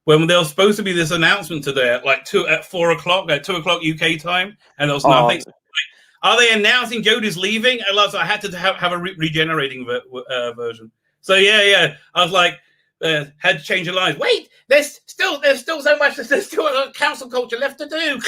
When there was supposed to be this announcement today at 4 o'clock, at 2 o'clock UK time, and there was nothing. Are they announcing Jody's leaving? And so I had to have a regenerating version. So yeah, I was like, had to change the lines. Wait, there's still so much. There's still a council culture left to do.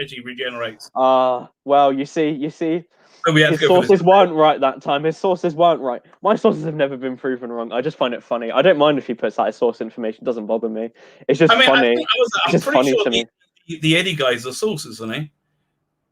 As he regenerates. Well, you see. So his sources weren't right that time. His sources weren't right. My sources have never been proven wrong. I just find it funny. I don't mind if he puts that as source information. It doesn't bother me. It's just funny. It's just funny to me. The Eddie guy's the sources, isn't he?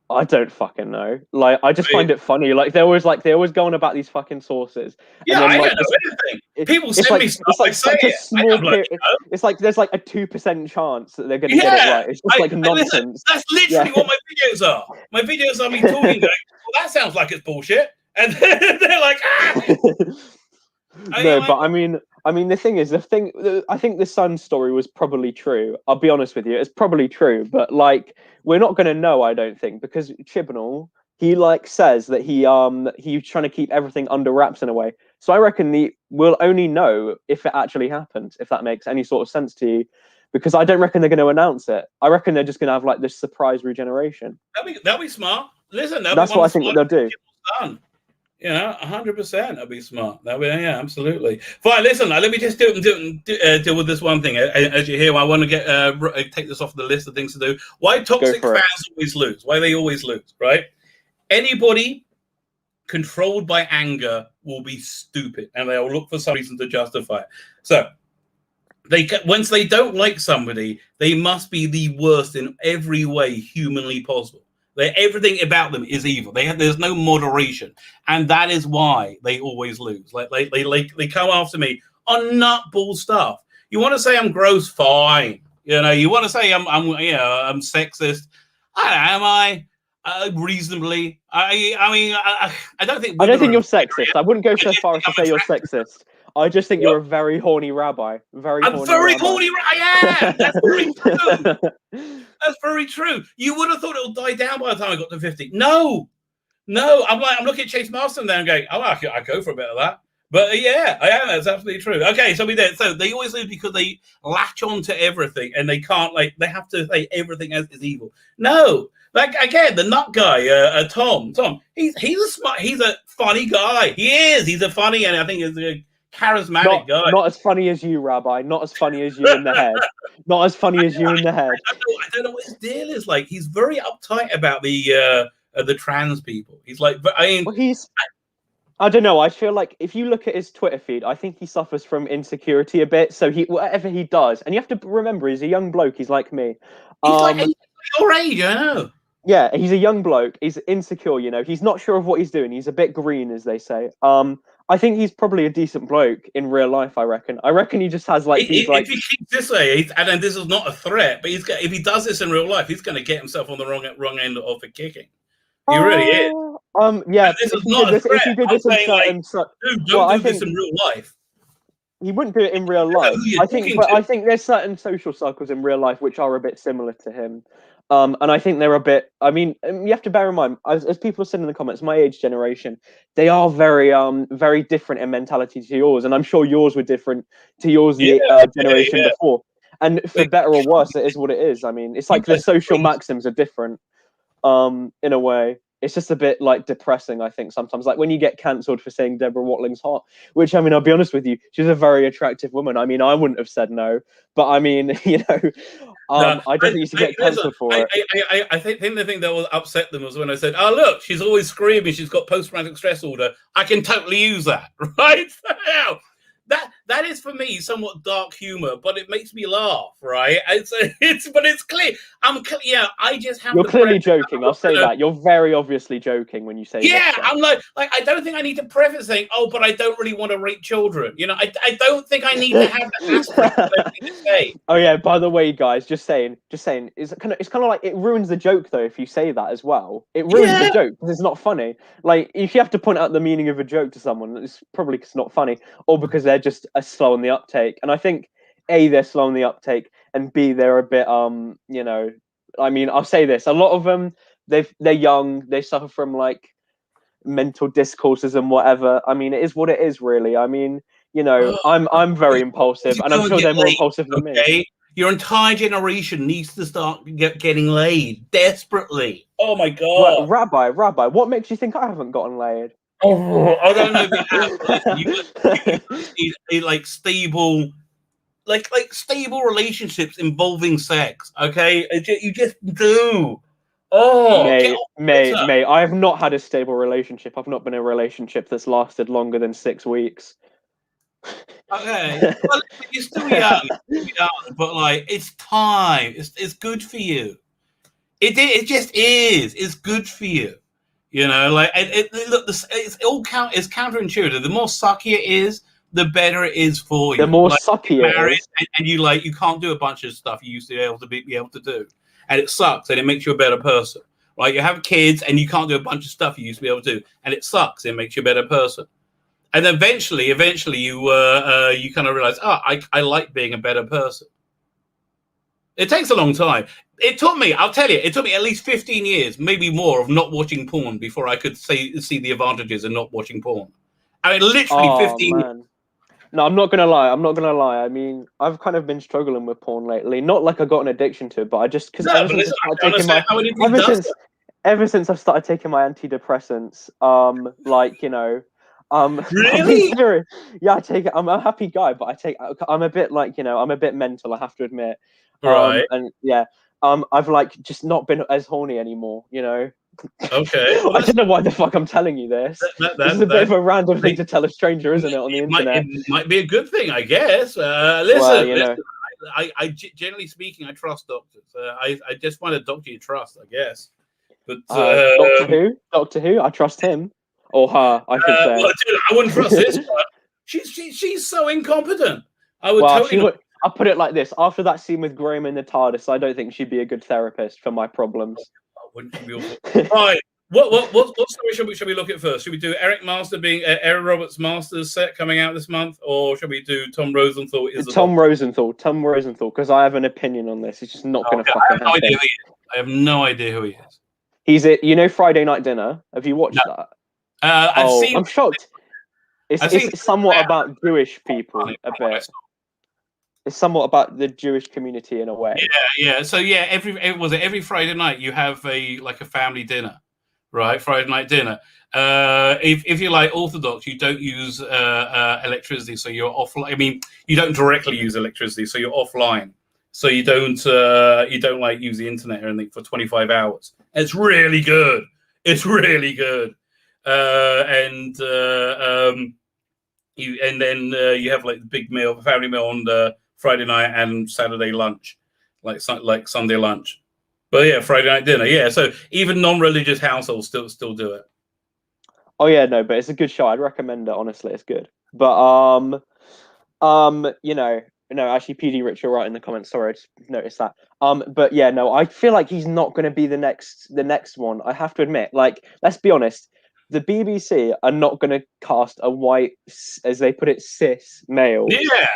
I don't fucking know. Like, I just find it funny. Like, they always go on about these fucking sources, Yeah, and then I like don't know anything. People it's send me like stuff. it's I like say such a it. I small don't bloody period. know. It's like there's like a 2% chance that they're going to get it Yeah, right. It's just like listen, nonsense. that's literally Yeah. what my videos are. My videos are me talking, going, well, that sounds like it's bullshit. And then they're like, ah! No, but I mean, the thing is, I think the Sun story was probably true. I'll be honest with you, it's probably true, but like, we're not going to know, I don't think, because Chibnall, he like says that he's trying to keep everything under wraps in a way. So I reckon we'll only know if it actually happens, if that makes any sort of sense to you, because I don't reckon they're going to announce it. I reckon they're just going to have like this surprise regeneration. That'll be smart. Listen, that'll That's be one what I of the think they'll do. done. You know, 100%. That'll be smart. Yeah, absolutely. Fine. Listen, let me just deal with this one thing. As you hear, I want to take this off the list of things to do. Why toxic fans always lose? Why they always lose? Right? Anybody controlled by anger will be stupid, and they'll look for some reason to justify it. So once they don't like somebody, they must be the worst in every way humanly possible. Everything about them is evil. There's no moderation, and that is why they always lose. They come after me on nutball stuff. You want to say I'm gross? Fine. You know. You want to say I'm sexist? Am I? Reasonably. I don't think. I don't think you're sexist. I wouldn't go so far as to say you're sexist. I just think you're a very horny rabbi. I'm very horny. I am. That's very true. That's very true. You would have thought it would die down by the time I got to 50. No. I'm looking at Chase Marston there and going, oh, I go for a bit of that. But yeah, I am. That's absolutely true. Okay, so so they always lose because they latch on to everything and they can't they have to say everything as is evil. No. Like again, the nut guy, Tom. He's a funny guy. He is. He's a funny, and I think he's a charismatic guy. Not as funny as you, Rabbi. Not as funny as you in the head. Not as funny as you in the head. I don't know what his deal is. Like he's very uptight about the trans people. He's like, I don't know. I feel like if you look at his Twitter feed, I think he suffers from insecurity a bit. So whatever he does, and you have to remember, he's a young bloke. He's like me. He's like your age, I know. Yeah, he's a young bloke. He's insecure, you know. He's not sure of what he's doing. He's a bit green, as they say. I think he's probably a decent bloke in real life. I reckon he just has like these if he keeps this way, and this is not a threat, but if he does this in real life, he's going to get himself on the wrong end of the kicking. He really is. Yeah. And this is not a threat. If you did this don't do this in real life. He wouldn't do it in real life. I think there's certain social circles in real life which are a bit similar to him. And I think they're a bit. I mean, you have to bear in mind, as people said in the comments, my age generation, they are very, very different in mentality to yours, and I'm sure yours were different to yours generation before. And for better or worse, it is what it is. I mean, it's like the social maxims are different, in a way. It's just a bit like depressing, I think, sometimes. Like when you get cancelled for saying Deborah Watling's hot, which I mean, I'll be honest with you, she's a very attractive woman. I mean, I wouldn't have said no, but I mean, you know, I don't think you should get cancelled for it. I think the thing that will upset them was when I said, "Oh, look, she's always screaming. She's got post-traumatic stress disorder. I can totally use that, right?" That is for me somewhat dark humor, but it makes me laugh, right? But it's clear. I just have. You're clearly joking. I'll say that. You're very obviously joking when you say. Yeah, I'm like I don't think I need to preface saying, "Oh, but I don't really want to rape children." You know, I don't think I need to have that aspect. Oh yeah. By the way, guys, just saying, it's kind of like it ruins the joke though if you say that as well. It ruins the joke because it's not funny. Like if you have to point out the meaning of a joke to someone, it's probably because it's not funny, or because they're just slow on the uptake. And I think A, they're slow on the uptake, and B, they're a bit you know, I mean, I'll say this, a lot of them, they're young, they suffer from like mental discourses and whatever. I mean, it is what it is, really. I mean, you know, I'm very impulsive, and I'm sure they're more impulsive than me. Your entire generation needs to start getting laid desperately. Oh my god. Rabbi, what makes you think I haven't gotten laid? Oh, I don't know if you have like stable, like stable relationships involving sex. Okay, you just do. Oh, mate, I have not had a stable relationship. I've not been in a relationship that's lasted longer than 6 weeks. Okay, well, you're still young, but like it's time. It's good for you. It just is. It's good for you. You know, like look, it's counterintuitive. The more sucky it is, the better it is for you. The more like, sucky it is, and you can't do a bunch of stuff you used to be able to do, and it sucks, and it makes you a better person. Right? You have kids, and you can't do a bunch of stuff you used to be able to do, and it sucks. It makes you a better person, and eventually, you kind of realize, I like being a better person. It takes a long time. It took me, I'll tell you, it took me at least 15 years, maybe more, of not watching porn before I could see the advantages of not watching porn. I mean, literally 15 years. No, I'm not going to lie. I mean, I've kind of been struggling with porn lately. Not like I got an addiction to it, but I just... because ever since I've started taking my antidepressants, really? Yeah, I take it. I'm a happy guy, but I'm a bit I'm a bit mental, I have to admit. Right. And yeah, I've just not been as horny anymore, Okay. Well, I don't know why the fuck I'm telling you this. This is a bit of a random thing to tell a stranger, isn't it, on the internet? It might be a good thing, I guess. I generally speaking, I trust doctors. I just find a doctor you trust, I guess. But Doctor Who, I trust him or her. I should say. Well, dude, I wouldn't trust this one. She's so incompetent. I would I'll put it like this: after that scene with Graham in the TARDIS, I don't think she'd be a good therapist for my problems. Wouldn't she be awful? Right. What story should we look at first? Should we do Eric Roberts' Masters set coming out this month, or should we do Tom Rosenthal? Tom Rosenthal, because I have an opinion on this. It's just not going to fucking happen. I have no idea who he is. He's it. Friday Night Dinner. Have you watched that? I'm shocked. It's somewhat about Jewish people a bit. It's somewhat about the Jewish community in a way. Yeah. So every Friday night you have a family dinner, right? Friday night dinner. If you're like Orthodox, you don't use electricity, so you're offline. I mean, you don't directly use electricity, so you're offline. So you don't use the internet or anything for 25 hours. It's really good. It's really good. You have the big meal, family meal on the Friday night and Saturday lunch, like Sunday lunch. But yeah, Friday night dinner. Yeah, so even non-religious households still do it. Oh yeah, no, but it's a good show. I'd recommend it. Honestly, it's good. But no, actually, PD Rich, you're right in the comments. Sorry, I just noticed that. But yeah, no, I feel like he's not going to be the next one. I have to admit, let's be honest. The BBC are not going to cast a white, as they put it, cis male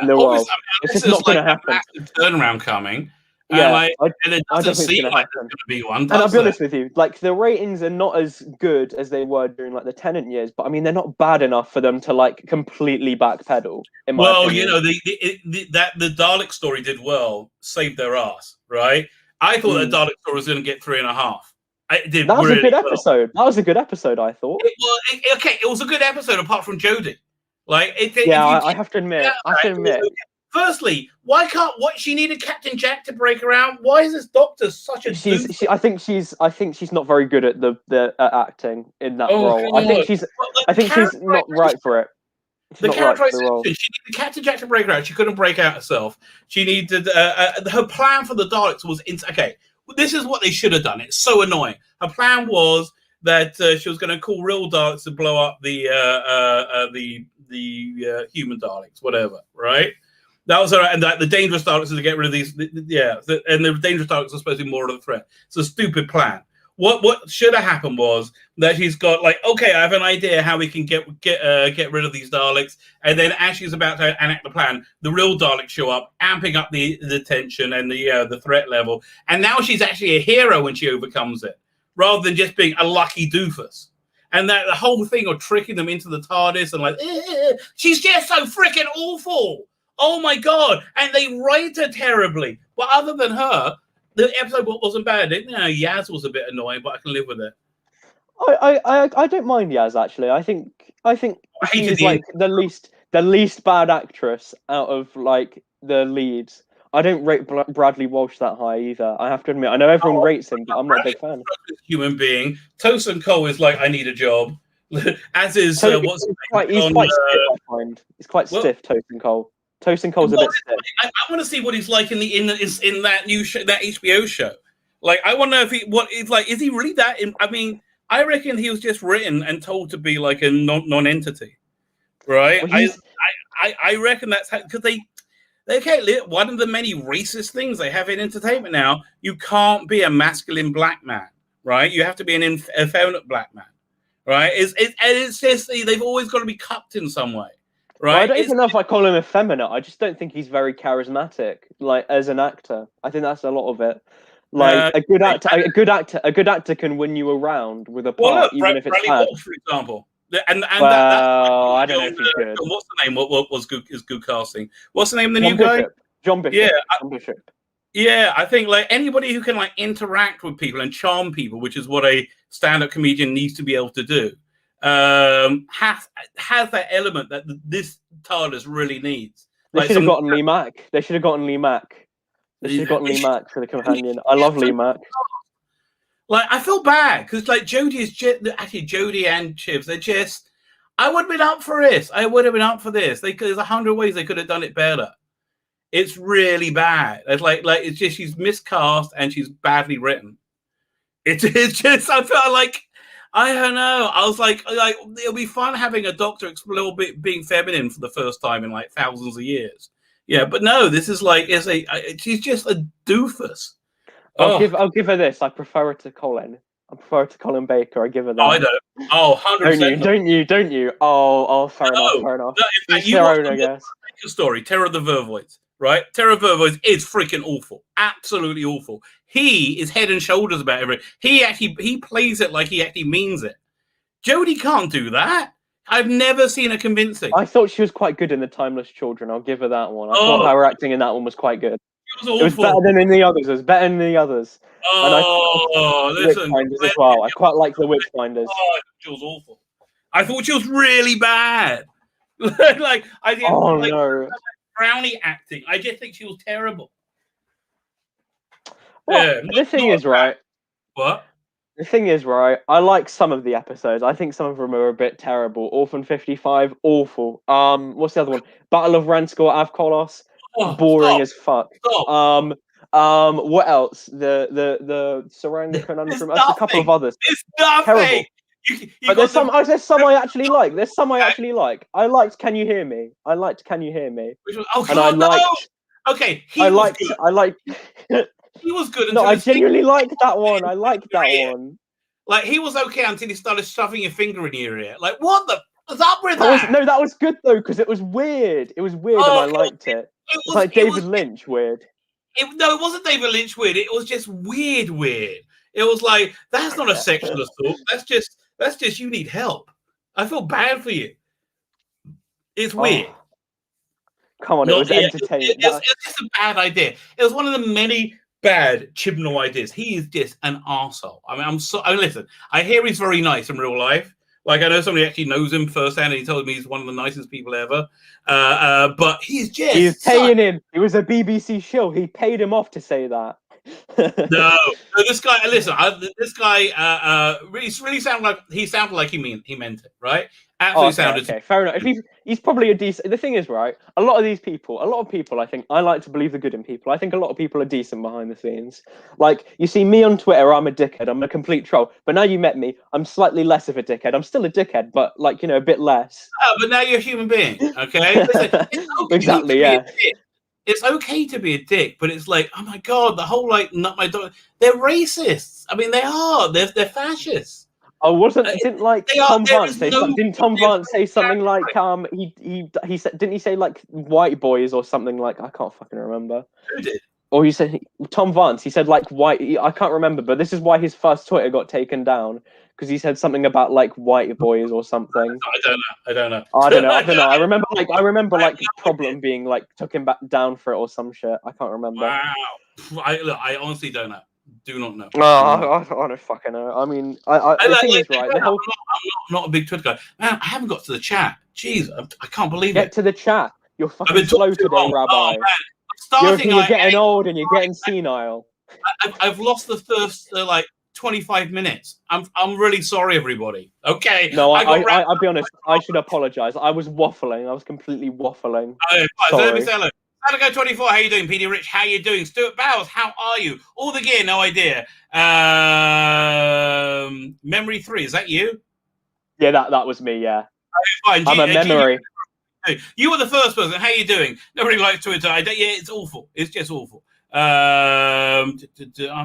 in the world. It's just not going to happen. Turnaround coming. Yeah, and it doesn't seem like there's going to be one. And I'll be honest with you, the ratings are not as good as they were during the Tennant years, but I mean they're not bad enough for them to completely backpedal. Well, the Dalek story did well, saved their ass, right? I thought that Dalek story was going to get 3.5. That was a good episode. That was a good episode, I thought. It was a good episode apart from Jodie. I have to admit. Firstly, she needed Captain Jack to break her out? Why is this doctor such a I think she's not very good at the acting in that role. God. I think she's not right for it. The characterization, she needed Captain Jack to break her out. She couldn't break out herself. She needed her plan for the Daleks was okay. This is what they should have done. It's so annoying. Her plan was that she was going to call real Daleks to blow up the human Daleks, whatever, right? That was her, and that the dangerous Daleks is to get rid of these. And the dangerous Daleks are supposed to be more of a threat. It's a stupid plan. What should have happened was that she's got okay, I have an idea how we can get rid of these Daleks, and then as she's about to enact the plan, the real Daleks show up, amping up the tension and the threat level, and now she's actually a hero when she overcomes it, rather than just being a lucky doofus. And that the whole thing of tricking them into the TARDIS and she's just so freaking awful. Oh my god! And they write her terribly, but other than her. The episode wasn't bad. Yaz was a bit annoying, but I can live with it. I don't mind Yaz actually. I think she's the least bad actress out of the leads. I don't rate Bradley Walsh that high either. I have to admit. I know everyone rates him, but I'm not a big fan. Human being. Tosin Cole is I need a job. As is he's quite stiff. I find he's quite stiff. Tosin Cole. Tosin Cole's a bit stiff. I want to see what he's like in that new show, that HBO show, Like, I want to know if is he really that? I mean, I reckon he was just written and told to be like a non-entity, right? Well, I reckon that's because they one of the many racist things they have in entertainment now. You can't be a masculine black man, right? You have to be an effeminate black man, right? It's just they've always got to be cupped in some way, right? Well, I don't even know if I call him effeminate. I just don't think he's very charismatic, like as an actor. I think that's a lot of it. Like a good actor can win you around with a part, even if it's bad. For example. I don't know if he's good. What's the name? What was good? Is good casting? What's the name of the new guy? John Bishop. Yeah, John Bishop. Yeah, I think like anybody who can like interact with people and charm people, which is what a stand-up comedian needs to be able to do, has that element that this TARDIS really needs. They should have gotten Lee Mack. They should have gotten Lee Mack for the companion. I love Lee Mack. Like, I feel bad because like Jodie and Chibs, they're just. I would have been up for this. There's 100 ways they could have done it better. It's really bad. It's like it's just she's miscast and she's badly written. It's just I felt like I don't know. I was like it'll be fun having a doctor explore being feminine for the first time in like thousands of years. Yeah, but no, this is like she's just a doofus. I'll give her this. I prefer her to Colin. I prefer her to Colin Baker. I give her that. Oh, I don't. Oh, 100%. Don't you? Oh, fair enough. No, you watch I guess. Story, Terror of the Vervoids, right? Terror of the Vervoids is freaking awful. Absolutely awful. He is head and shoulders about everything. He plays it like he actually means it. Jodie can't do that. I've never seen her convincing. I thought she was quite good in The Timeless Children. I'll give her that one. I thought her acting in that one was quite good. It was better than in the others. Listen. As well. I quite like the Witchfinders. Oh, she was awful. I thought she was really bad. Like I didn't. No. Brownie acting. I just think she was terrible. Well, the thing is, right? What? The thing is, right? I like some of the episodes. I think some of them are a bit terrible. Orphan 55, awful. What's the other one? Battle of Ranskor Avkolos. Boring as fuck. What else? The Sarang Conundrum. There's a couple of others. It's nothing. Terrible. But there's some I actually like. I liked Can You Hear Me? I liked Can You Hear Me? Okay. I liked. He was good. No, I genuinely liked that one. I liked that one. Like he was okay until he started shoving your finger in your ear. Like what the? What's up with that? That was good though because it was weird. It was weird and I liked it. It's like David Lynch weird. No, it wasn't David Lynch weird. It was just weird. It was like that's not a sexual assault. That's just you need help. I feel bad for you. It's weird. Come on, it was entertaining. It's just a bad idea. It was one of the many bad Chibnall ideas. He is just an arsehole. I mean, listen, I hear he's very nice in real life. Like, I know somebody actually knows him firsthand, and he told me he's one of the nicest people ever. But he's just... He's paying him. It was a BBC show. He paid him off to say that. No, this guy, listen, this guy really sounded like he meant it, right? Absolutely sounded. Okay, fair enough. If he's probably a decent. The thing is, right? A lot of people, I think, I like to believe the good in people. I think a lot of people are decent behind the scenes. Like, you see me on Twitter, I'm a dickhead. I'm a complete troll. But now you met me, I'm slightly less of a dickhead. I'm still a dickhead, but like, a bit less. Oh, but now you're a human being, okay? Listen, it's exactly, yeah. It's okay to be a dick, but it's like, oh my god, the whole like, not my dog. They're racists. I mean, they are. They're fascists. Oh, didn't Tom Vance say something like he said, didn't he say like white boys or something like, I can't fucking remember. Who did? Or he said Tom Vance. He said like white. I can't remember, but this is why his first Twitter got taken down because he said something about like white boys or something. I don't know. I remember like Problem being like took him back down for it or some shit. I can't remember. Wow. I honestly don't know. Do not know. No, I don't fucking know. I mean, the thing is, right? I'm not a big Twitter guy. Man, I haven't got to the chat. Jeez, I can't believe it. Get to the chat. You're fucking slow today, Rabbi. You're getting old and you're getting senile. I've lost the first 25 minutes. I'm really sorry, everybody. Okay. No, I'll be honest. I should apologize. I was waffling. I was completely waffling. Let me say hello. Go 24. How you doing, PD Rich? How you doing, Stuart Bowles? How are you? All the gear, no idea. Memory 3, is that you? Yeah, that was me. Yeah, fine. I'm a memory. You were the first person. How you doing? Nobody likes Twitter. Yeah, it's awful. It's just awful. Oh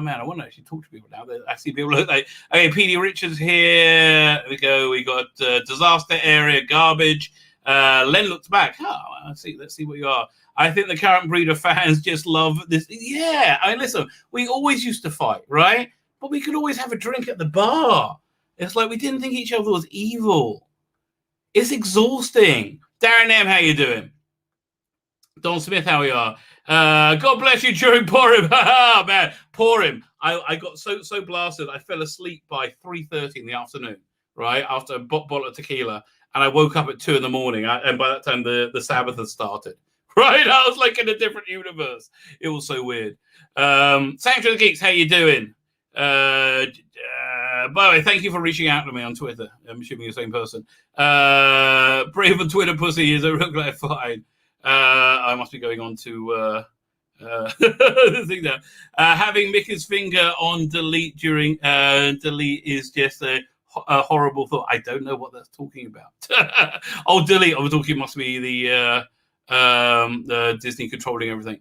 man, I want to actually talk to people now. I see people look like, okay, PD Richards here. There we go. We got disaster area, garbage. Len looks back. Oh, let's see what you are. I think the current breed of fans just love this. Yeah, I mean, listen, we always used to fight, right? But we could always have a drink at the bar. It's like we didn't think each other was evil. It's exhausting. Darren M, how you doing? Don Smith, how we are? God bless you during Purim. Man, Purim. I got so blasted. I fell asleep by 3:30 in the afternoon, right? After a bottle of tequila. And I woke up at 2 in the morning. And by that time, the Sabbath had started. Right? I was like in a different universe. It was so weird. Sanctuary of the Geeks, how you doing? By the way, thank you for reaching out to me on Twitter. I'm assuming you're the same person. Brave and Twitter pussy is a real glad fine. I must be going on to the thing there. Having Mickey's finger on delete during delete is just a horrible thought. I don't know what that's talking about. Oh, delete. I was talking must be the Disney controlling everything.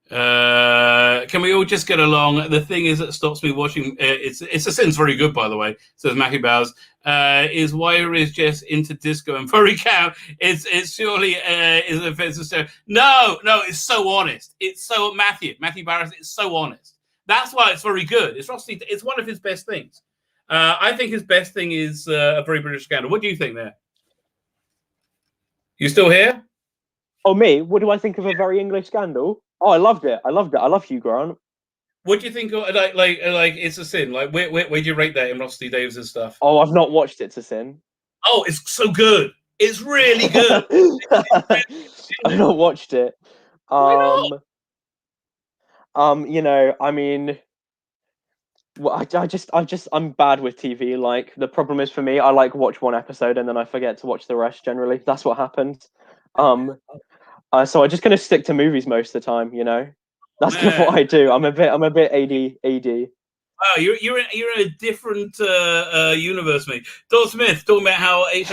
Can we all just get along? The thing is that stops me watching. It's a sin's very good, by the way. Says Matthew Bowers. Is why is just into disco and furry cow? It's surely is an offensive stare. No, it's so honest. It's so Matthew Bowers. It's so honest. That's why it's very good. It's one of his best things. I think his best thing is A Very British Scandal. What do you think there? You still here? Oh, me? What do I think of A Very English Scandal? Oh, I loved it. I love Hugh Grant. What do you think of like It's a Sin? Like where do you rate that in Rusty Davis' stuff? Oh, I've not watched It's a Sin. Oh, it's so good. It's really good. I've not watched it. Why not? You know, I mean, well, I'm bad with TV. Like the problem is for me, I like watch one episode and then I forget to watch the rest. Generally, that's what happens. So I'm just gonna stick to movies most of the time. You know, that's kind of what I do. I'm a bit AD. Wow, you're in a different universe, mate. Don Smith talking about how a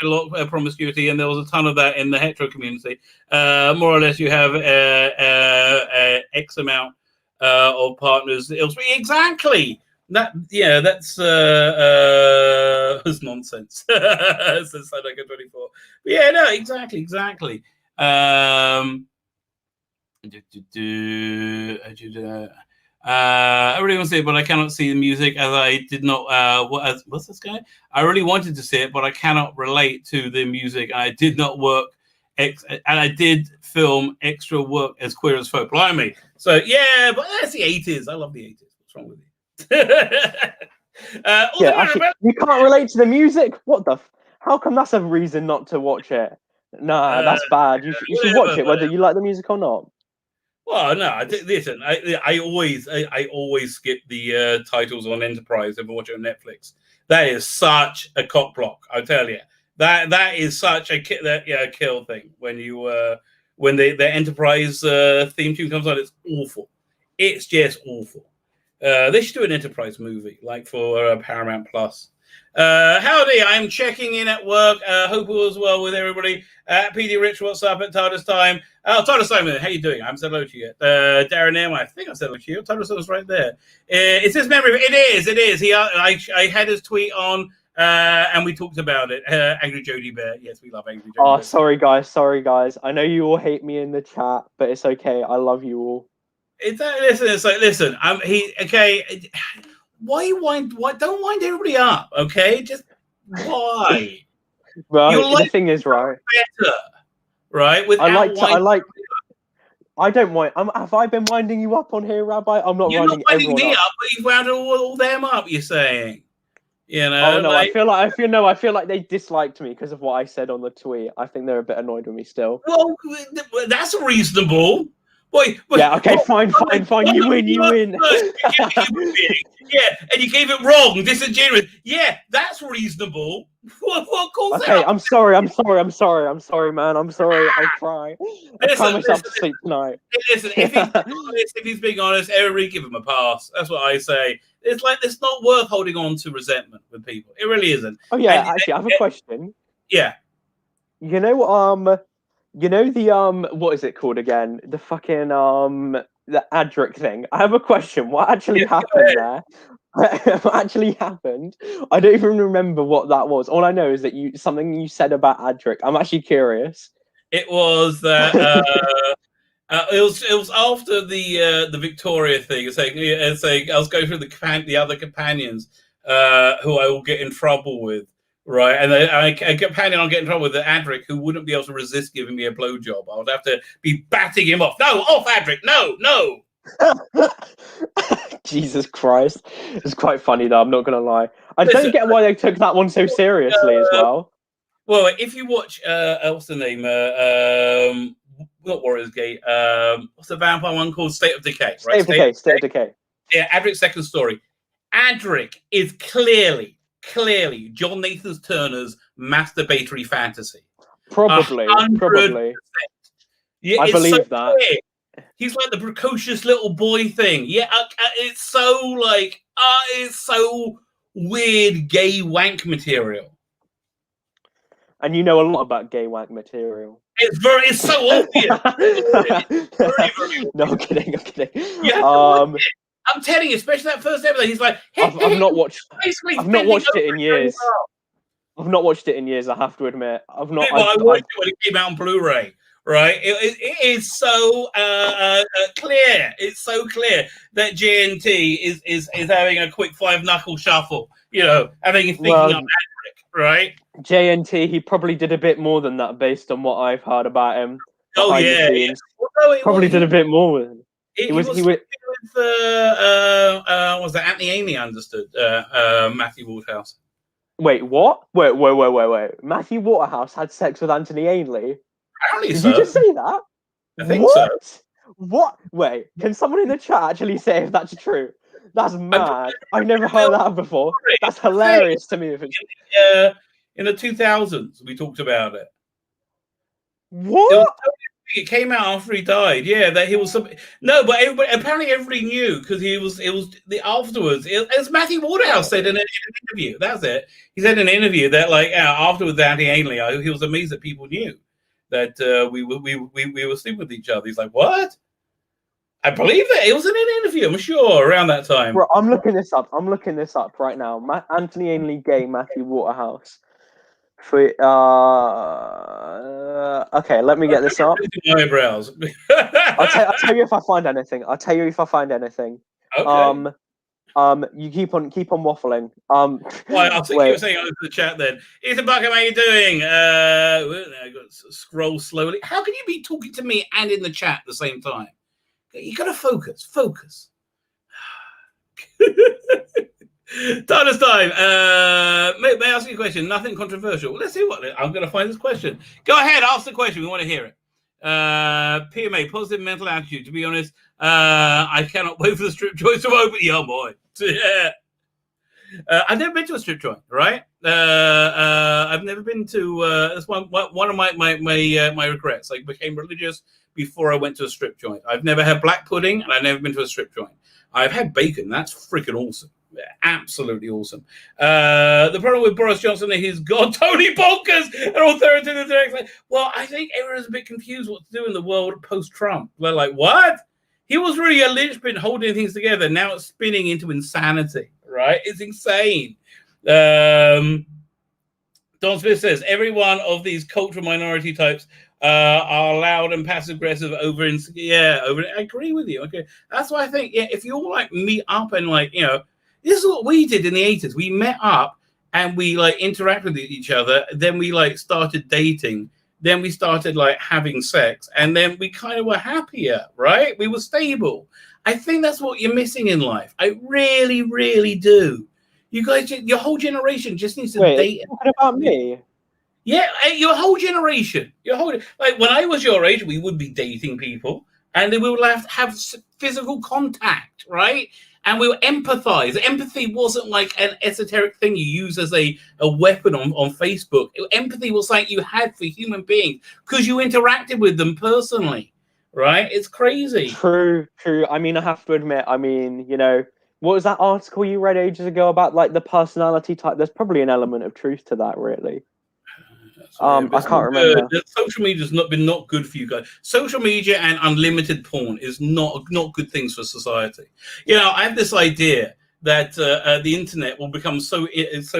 lot of promiscuity, and there was a ton of that in the hetero community. More or less, you have X amount of partners. Exactly. That's nonsense. Says Sadaka 24. Yeah, no, exactly. I really want to see it, but I cannot see the music as I did not. What's this guy? I really wanted to see it, but I cannot relate to the music. I did not work, and I did film extra work as queer as folk. Blimey. So yeah, but that's the 80s. I love the 80s. What's wrong with you? Actually, you can't relate to the music. What the? How come that's a reason not to watch it? Nah, that's bad. You should watch it whether you like the music or not. Well, no. Listen, I always skip the titles on Enterprise if I watch it on Netflix. That is such a cock block. I tell you, that is such a kill thing when you when the Enterprise theme tune comes on. It's awful. It's just awful. They should do an Enterprise movie like for Paramount Plus. Howdy, I'm checking in at work. Hope all is well with everybody. PD Rich, what's up at TARDIS time? Oh, TARDIS time, how you doing? I haven't said hello to you yet. Darren M, I think I said hello to you. TARDIS was right there. Is this memory? It is. I had his tweet on, and we talked about it. Angry Jody Bear. Yes, we love Angry Jody Bear. Oh, sorry guys. I know you all hate me in the chat, but it's okay. I love you all. Listen. Okay. Why don't wind everybody up, okay? Just why? Well, the thing is, right? Better, right? I don't mind. Have I been winding you up on here, Rabbi? I'm not. You're winding not winding me up, but you've wound all them up. You're saying, you know? Oh no, I feel like they disliked me because of what I said on the tweet. I think they're a bit annoyed with me still. Well, that's reasonable. Yeah, okay, fine. You win. Yeah, and you gave it wrong, disingenuous. Yeah, that's reasonable. What calls Okay, out? I'm sorry, man. I'm sorry. I'll cry. I'll cry myself to sleep tonight. Listen, if he's being honest, everybody give him a pass. That's what I say. It's like it's not worth holding on to resentment with people. It really isn't. Oh yeah, actually, I have a question. Yeah. You know, the what is it called again? The fucking the Adric thing. I have a question. What actually happened there? What actually happened? I don't even remember what that was. All I know is that something you said about Adric. I'm actually curious. It was that it was after the Victoria thing. It's like I was going through the other companions who I will get in trouble with. Right, and a companion I'll get in trouble with, Adric, who wouldn't be able to resist giving me a blowjob. I would have to be batting him off. No, off, Adric. No. Jesus Christ, it's quite funny though. I'm not gonna lie. I don't get why they took that one so seriously as well. Well, if you watch, what's the name? Not Warriors Gate. What's the vampire one called? State of Decay. Right? State of Decay. Yeah, Adric's second story. Adric is clearly John Nathan Turner's masturbatory fantasy. Probably. Yeah, I believe that. Clear. He's like the precocious little boy thing. Yeah, it's so weird gay wank material. And you know a lot about gay wank material. It's so obvious. It's very no, I'm kidding. Yeah, I'm telling you, especially that first episode, he's like, I've not watched it in years. I've not watched it in years, I have to admit. I watched it when it came out on Blu-ray, right? It is so clear. It's so clear that JNT is having a quick 5-knuckle shuffle, and then you're thinking of Adric, right? JNT, he probably did a bit more than that based on what I've heard about him. Oh, yeah. Probably did a bit more with him. He was with was that Anthony Amy? I understood Matthew Waterhouse. Wait, what? Wait. Matthew Waterhouse had sex with Anthony Ainley? Apparently Did you just say that? I think so. What? Wait, can someone in the chat actually say if that's true? That's mad. I've never heard that before. That's hilarious to me. If it's... in the 2000s, we talked about it. What? It came out after he died. Yeah, that he was but apparently everybody knew because it was the afterwards. As Matthew Waterhouse said in an interview, that's it. He said in an interview that afterwards, Anthony Ainley, he was amazed that people knew that we were sleeping with each other. He's like, what? I believe it. It was in an interview, I'm sure, around that time. Bro, I'm looking this up right now. Anthony Ainley gay Matthew Waterhouse. Okay, let me get this up. Eyebrows. I'll tell you if I find anything. Okay. You keep on waffling. Well, I'll take you saying over the chat then. Ethan Buckham, how you doing? I got to scroll slowly. How can you be talking to me and in the chat at the same time? You got to focus. Time. May I ask you a question? Nothing controversial. Let's see what I'm going to find this question. Go ahead, ask the question. We want to hear it. PMA, positive mental attitude. To be honest, I cannot wait for the strip joint to open. Yeah, boy. Yeah. I've never been to a strip joint, right? I've never been to. That's one of my regrets. I became religious before I went to a strip joint. I've never had black pudding, and I've never been to a strip joint. I've had bacon. That's freaking awesome. Absolutely awesome. The problem with Boris Johnson is he's gone totally bonkers and authoritarian direction. Well, I think everyone's a bit confused what to do in the world post-Trump. They're like, what? He was really a linchpin holding things together. Now it's spinning into insanity, right? It's insane. Don Smith says, every one of these cultural minority types are loud and passive-aggressive over. I agree with you. Okay, that's why I think, if you all meet up and this is what we did in the 80s. We met up and we interacted with each other. Then we started dating. Then we started having sex. And then we kind of were happier, right? We were stable. I think that's what you're missing in life. I really, really do. You guys, your whole generation just needs to date. What about me? Yeah, your whole generation. When I was your age, we would be dating people. and then we would have physical contact, right? And we would empathize. Empathy wasn't like an esoteric thing you use as a weapon on Facebook. Empathy was something you had for human beings because you interacted with them personally, right? It's crazy. True. I mean, I have to admit, you know, what was that article you read ages ago about like the personality type? There's probably an element of truth to that, really. I can't remember. Social media has been not good for you guys. Social media and unlimited porn is not good things for society. You know, I have this idea that the internet will become so dense,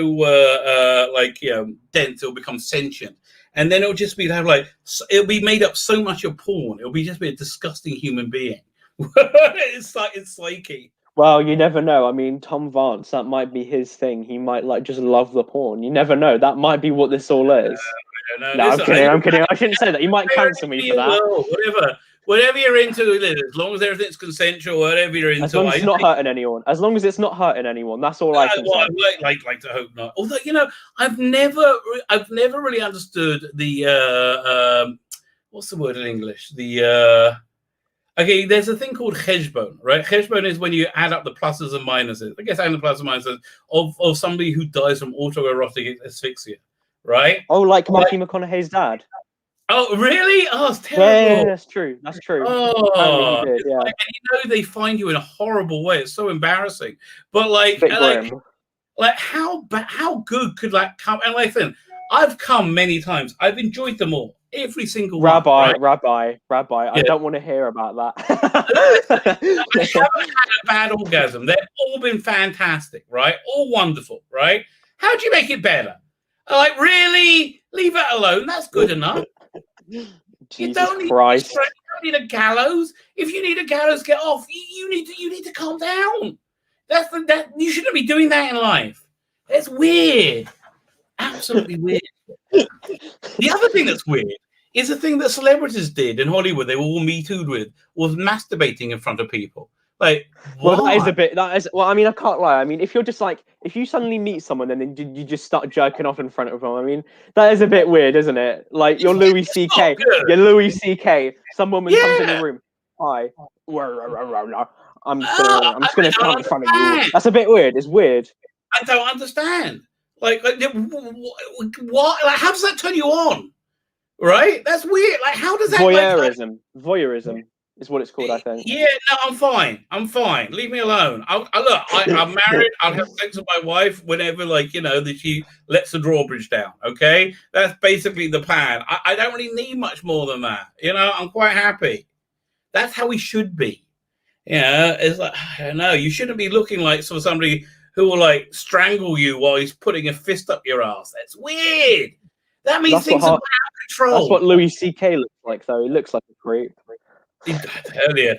it'll become sentient, and then it'll just be it'll be made up so much of porn. It'll be a disgusting human being. It's flaky. Well, you never know. I mean, Tom Vance, that might be his thing. He might just love the porn. You never know. That might be what this all is. No, I'm kidding. I shouldn't say that. You might cancel me for that. Whatever you're into, as long as everything's consensual, whatever you're into. As long as it's not hurting anyone. As long as it's not hurting anyone. That's all I can say. I like to hope not. Although, you know, I've never really understood the what's the word in English? Okay, there's a thing called cheshbon, right? Cheshbon is when you add up the pluses and minuses. I guess adding the pluses and minuses of somebody who dies from autoerotic asphyxia, right? Oh, like Matthew McConaughey's dad. Oh, really? Oh, it's terrible. Yeah, that's true. That's true. Oh, did, yeah. And you know they find you in a horrible way. It's so embarrassing. But how good could that come? And listen, I've come many times. I've enjoyed them all. Every single Rabbi, one, right? Rabbi. Yeah. I don't want to hear about that. I haven't had a bad orgasm. They've all been fantastic, right? All wonderful, right? How do you make it better? Really? Leave it alone. That's good enough. You don't need a gallows. If you need a gallows, get off. You need to calm down. That you shouldn't be doing that in life. It's weird. Absolutely weird. The other thing that's weird is the thing that celebrities did in Hollywood. They were all Me Too'd with was masturbating in front of people. Like, well, that is a bit. That is. Well, I mean, I can't lie. I mean, if you're just if you suddenly meet someone and then you just start jerking off in front of them, I mean, that is a bit weird, isn't it? Like you're Louis C.K. You're Louis C.K. Some woman comes in the room. Hi. I'm just gonna stand in front of you. That's a bit weird. It's weird. I don't understand. Like what? Like, how does that turn you on? Right? That's weird. Like, how does that? Voyeurism is what it's called, I think. Yeah, no, I'm fine. Leave me alone. I'm married. I'll have sex with my wife whenever, that she lets the drawbridge down. Okay, that's basically the plan. I don't really need much more than that. You know, I'm quite happy. That's how we should be. Yeah, it's like, I don't know. You shouldn't be looking like somebody who will strangle you while he's putting a fist up your ass. That's weird. That means things are out of control. That's what Louis C.K. looks like, though. He looks like a creep. Earlier,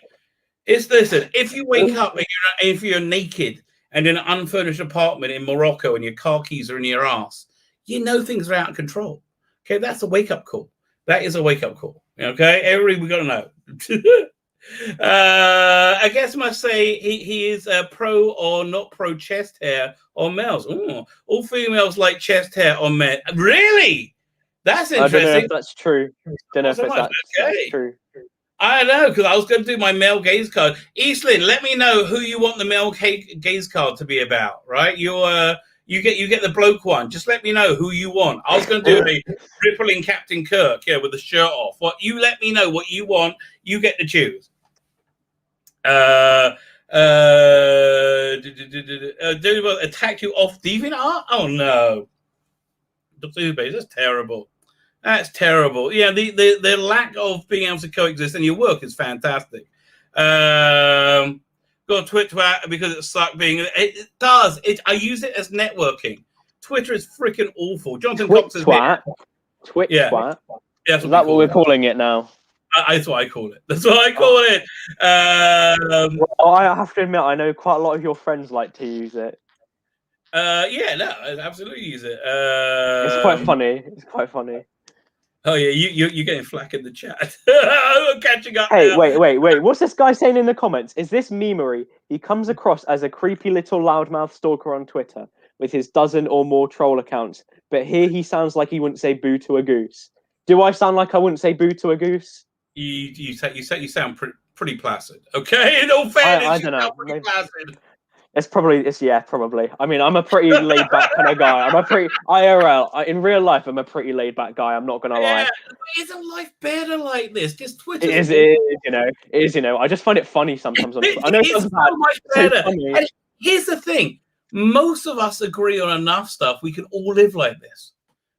listen. If you wake up and if you're naked and in an unfurnished apartment in Morocco and your car keys are in your ass, you know things are out of control. Okay, that's a wake up call. That is a wake up call. Okay, everybody, we got to know. I guess I must say he is pro or not pro chest hair on males. Ooh, all females like chest hair on men. Really? That's interesting. I don't know if that's true. Don't know if that's true. I don't know, because I was going to do my male gaze card. Eastlyn, let me know who you want the male gaze card to be about. Right? You get the bloke one. Just let me know who you want. I was going to do a rippling Captain Kirk, with the shirt off. What you let me know what you want. You get to choose. Attack you off DeviantArt? Oh no, that's terrible. That's terrible. Yeah, the lack of being able to coexist in your work is fantastic. Got Twitter because it sucks being. It does. I use it as networking. Twitter is freaking awful. Jonathan Cox is twat. Twat. Yeah. Is that what we're calling it now? That's what I call it. That's what I call it. Well, I have to admit, I know quite a lot of your friends like to use it. Yeah, no, I absolutely use it. It's quite funny. It's quite funny. Oh yeah, you're getting flack in the chat. I'm catching up. Hey, wait. What's this guy saying in the comments? Is this memery? He comes across as a creepy little loudmouth stalker on Twitter with his dozen or more troll accounts, but here he sounds like he wouldn't say boo to a goose. Do I sound like I wouldn't say boo to a goose? You sound pretty placid. Okay, in all fairness, I don't know. Pretty placid. It's probably. I mean, I'm a pretty laid back kind of guy. I'm a pretty IRL. In real life, I'm a pretty laid back guy. I'm not gonna lie. Isn't life better like this? Just Twitter. It is, you know. I just find it funny sometimes. I know it's so much better. And here's the thing: most of us agree on enough stuff. We can all live like this,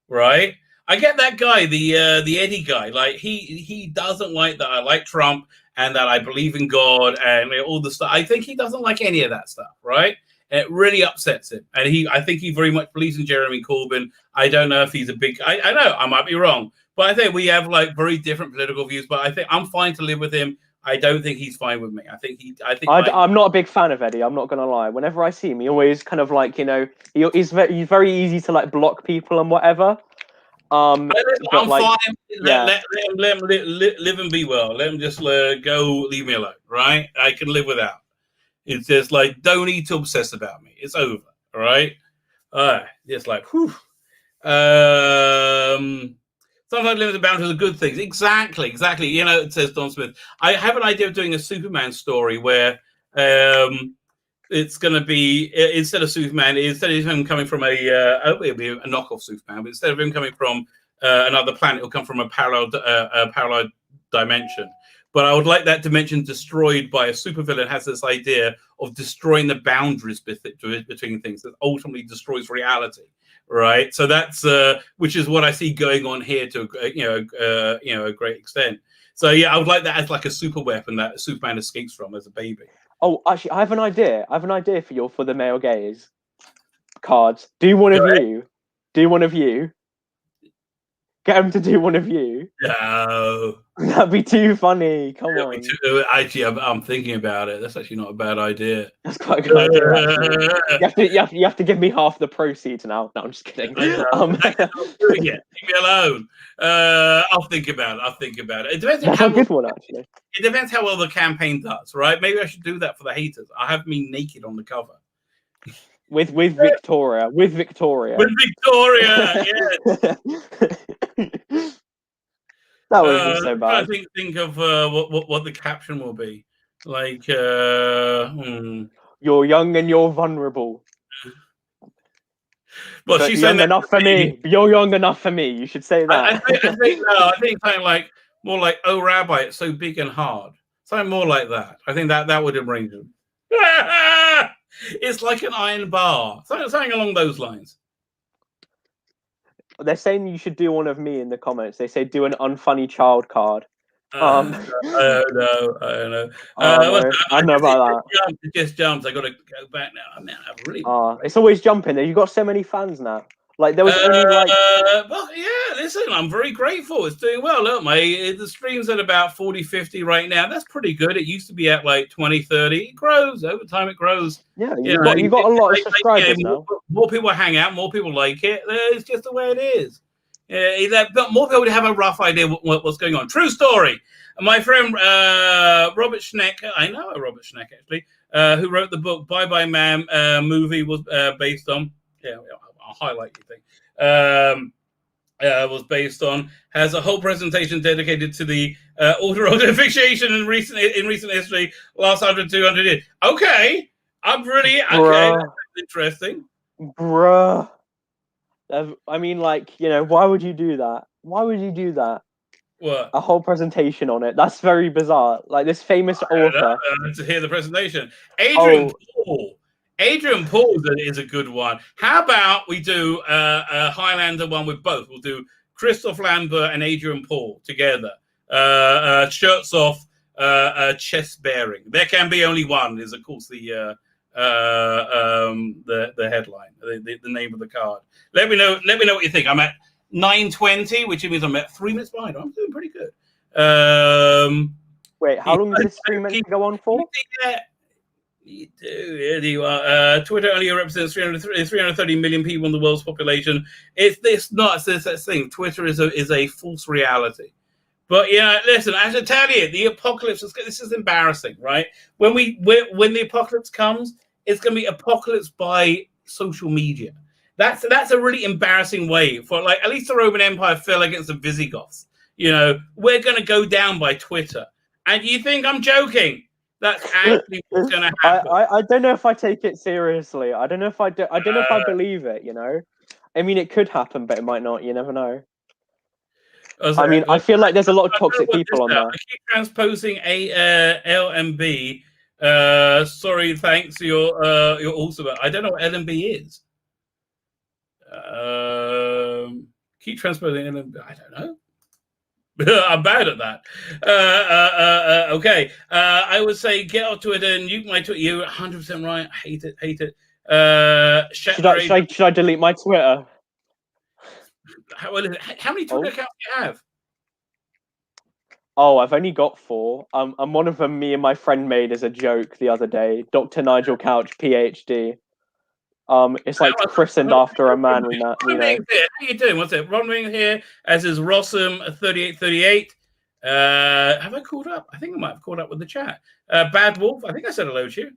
right? I get that guy, the Eddie guy. Like he doesn't like that I like Trump and that I believe in God and all the stuff. I think he doesn't like any of that stuff, right? And it really upsets him. And I think he very much believes in Jeremy Corbyn. I don't know if he's a big. I know I might be wrong, but I think we have like very different political views. But I think I'm fine to live with him. I don't think he's fine with me. I'm not a big fan of Eddie. I'm not gonna lie. Whenever I see him, he always kind of like, he's very easy to like block people and whatever. I'm fine. Let him live and be well. Let him just go. Leave me alone. Right? I can live without. It's just like, don't need to obsess about me. It's over. All right. Just like, whew. Sometimes limited boundaries are good things. Exactly. You know, it says Don Smith. I have an idea of doing a Superman story where it's going to be, instead of him coming from it'll be a knockoff Superman, but instead of him coming from another planet, it'll come from a parallel dimension. But I would like that dimension destroyed by a supervillain has this idea of destroying the boundaries between things that ultimately destroys reality. Right, so that's which is what I see going on here to a great extent. So yeah, I would like that as like a super weapon that Superman escapes from as a baby. Oh, actually, I have an idea. For the male gays cards. Do one of you. Get him to do one of you. No. That'd be too funny. Come on. Actually, I'm thinking about it. That's actually not a bad idea. That's quite a good idea. You have to give me half the proceeds now. No, I'm just kidding. I'm doing it. Leave me alone. I'll think about it. It depends That's a good one, actually. It depends how well the campaign does, right? Maybe I should do that for the haters. I'll have me naked on the cover. With Victoria. Yes. That wouldn't be so bad. I think of what the caption will be. Like, you're young and you're vulnerable. Well, she's young enough for me. You're young enough for me. You should say that. I think something like more like, "Oh, Rabbi, it's so big and hard." Something more like that. I think that would arrange them. It's like an iron bar. Something along those lines. They're saying you should do one of me in the comments. They say do an unfunny child card. I don't know. I know about that. It just jumps. I got to go back now. Man, I've really. It's always jumping. You've got so many fans now. Like there was only like. Well, yeah. Listen, I'm very grateful. It's doing well. Look, the stream's at about 40, 50 right now. That's pretty good. It used to be at like 20, 30. It grows over time. It grows. Yeah, you've got a lot of subscribers now. More people hang out. More people like it. It's just the way it is. But more people have a rough idea what's going on. True story. My friend Robert Schneck, I know Robert Schneck actually, who wrote the book Bye Bye Ma'am movie was based on. Yeah, I'll highlight your thing. Was based on, has a whole presentation dedicated to the order of asphyxiation in recent history, last 100, 200 years. Okay, okay, that's interesting. Bruh. I mean, like, why would you do that? What? A whole presentation on it. That's very bizarre. Like this famous author. To hear the presentation. Adrian Paul. Adrian Paul is a good one. How about we do a Highlander one with both? We'll do Christoph Lambert and Adrian Paul together. Shirts off, chest bearing. There can be only one. Is of course the headline, the name of the card. Let me know what you think. I'm at 9:20, which means I'm at 3 minutes behind. I'm doing pretty good. Wait, how long does this 3 minutes go on for? You do. You are. Twitter only represents 330 million people in the world's population. It's not that thing. Twitter is a false reality. But yeah, listen, I have to tell you, the apocalypse. This is embarrassing, right? When the apocalypse comes, it's going to be apocalypse by social media. That's a really embarrassing way for, like, at least the Roman Empire fell against the Visigoths. We're going to go down by Twitter. And you think I'm joking? That's actually what's going to happen. I don't know if I take it seriously. I don't know if I do. I don't know if I believe it. You know, I mean, it could happen, but it might not. You never know. I mean, I feel like there's a lot of toxic people on there. I keep transposing L and B. Sorry, thanks. You're also. I don't know what L and B is. Keep transposing L and B. I don't know. I'm bad at that. Okay. I would say get off Twitter and nuke my Twitter. You're 100% right. I hate it. Hate it. Should I delete my Twitter? How many Twitter accounts do you have? Oh, I've only got 4. And one of them me and my friend made as a joke the other day. Dr. Nigel Couch, PhD. It's like christened after a man we know. How you doing? What's it? Ron Ring here, as is Rossum 3838. Have I called up? I think I might have called up with the chat. Bad Wolf, I think I said hello to you.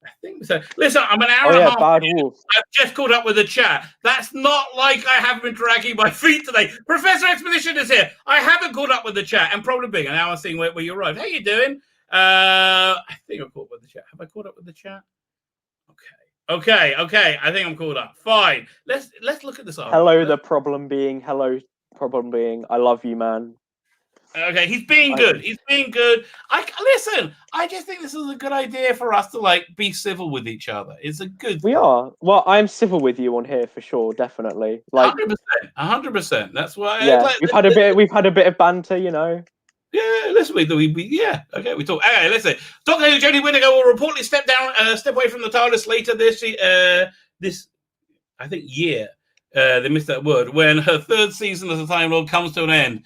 I think so. Listen, I'm an hour and a half. Bad Wolf. I've just called up with the chat. That's not like I haven't been dragging my feet today. Professor Expedition is here. I haven't called up with the chat, and probably being an hour seeing where you arrived. How you doing? I think I've called up with the chat. Have I called up with the chat? Okay. I think I'm called up. Fine. Let's look at this article. Hello, the problem being. Hello, problem being. I love you, man. Okay, he's being good. He's being good. Listen. I just think this is a good idea for us to be civil with each other. It's a good. We are. Well, I'm civil with you on here for sure. Definitely. 100%. That's why. Yeah, we've had a bit of banter, you know. Yeah, listen, we talk. Okay, listen. Doctor Who Jodie Whittaker will reportedly step away from the TARDIS later this I think year. They missed that word. When her 3rd season as a Time Lord comes to an end.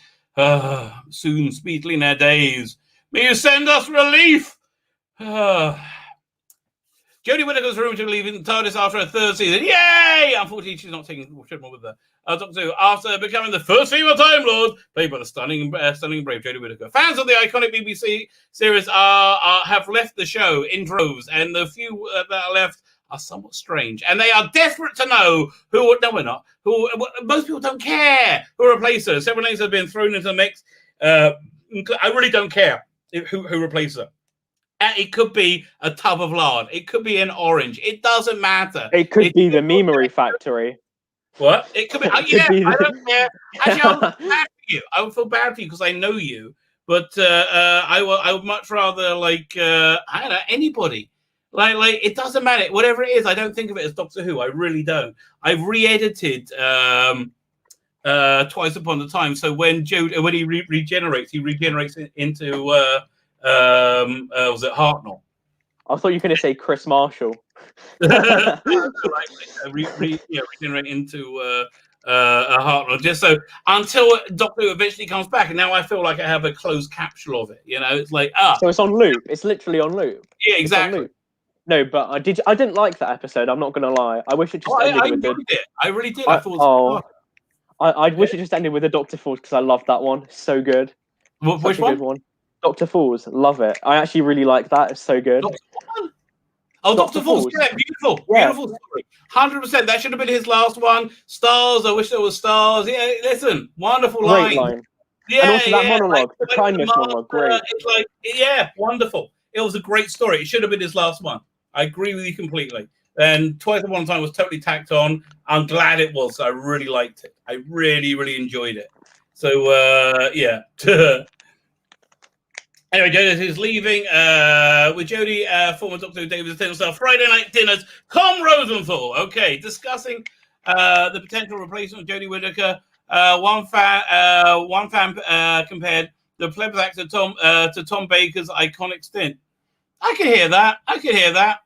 Soon, speedily in our days. May you send us relief. Jodie Whittaker's rumored to leave in TARDIS after her 3rd season. Yay! Unfortunately, she's not taking treatment with the Doctor Who after becoming the first female Time Lord, played by the stunning brave Jodie Whittaker. Fans of the iconic BBC series have left the show in droves, and the few that are left are somewhat strange, and they are desperate to know who. No, we're not. Who? Most people don't care who replaces her. Several names have been thrown into the mix. I really don't care who replaces her. It could be a tub of lard. It could be an orange. It doesn't matter. It could be the Memery Factory. What? It could be. I don't care. Actually, I would feel bad for you. I would feel bad for you because I know you. But I would much rather I don't know, anybody. Like it doesn't matter. Whatever it is, I don't think of it as Doctor Who. I really don't. I've re-edited Twice Upon a Time. So when he regenerates into was it Hartnell? I thought you were going to say Chris Marshall. Regenerate into Hartnell, just so until Doctor Who eventually comes back, and now I feel like I have a closed capsule of it. You know, it's like so it's on loop. It's literally on loop. Yeah, exactly. No, but I didn't like that episode. I'm not going to lie. I wish it just ended with it. I really did. I wish it just ended with a Dr. Falls because I loved that one. So good. Which one? Good one. Dr. Falls. Love it. I actually really like that. It's so good. Dr. Falls. Yeah, beautiful. Yeah. Beautiful story. 100%. That should have been his last one. Stars. I wish there was stars. Yeah, listen. Wonderful Great line. Yeah, and also that monologue, the kindness monologue. Great. It's wonderful. It was a great story. It should have been his last one. I agree with you completely. And Twice Upon a Time was totally tacked on. I'm glad it was. I really liked it. I really, really enjoyed it. So, yeah. Anyway, Jodie is leaving with Jodie, former Doctor David Tennant, Friday Night Dinners, Tom Rosenthal. Okay, discussing the potential replacement of Jodie Whittaker. One fan compared the plebs actor to Tom Baker's iconic stint. I can hear that.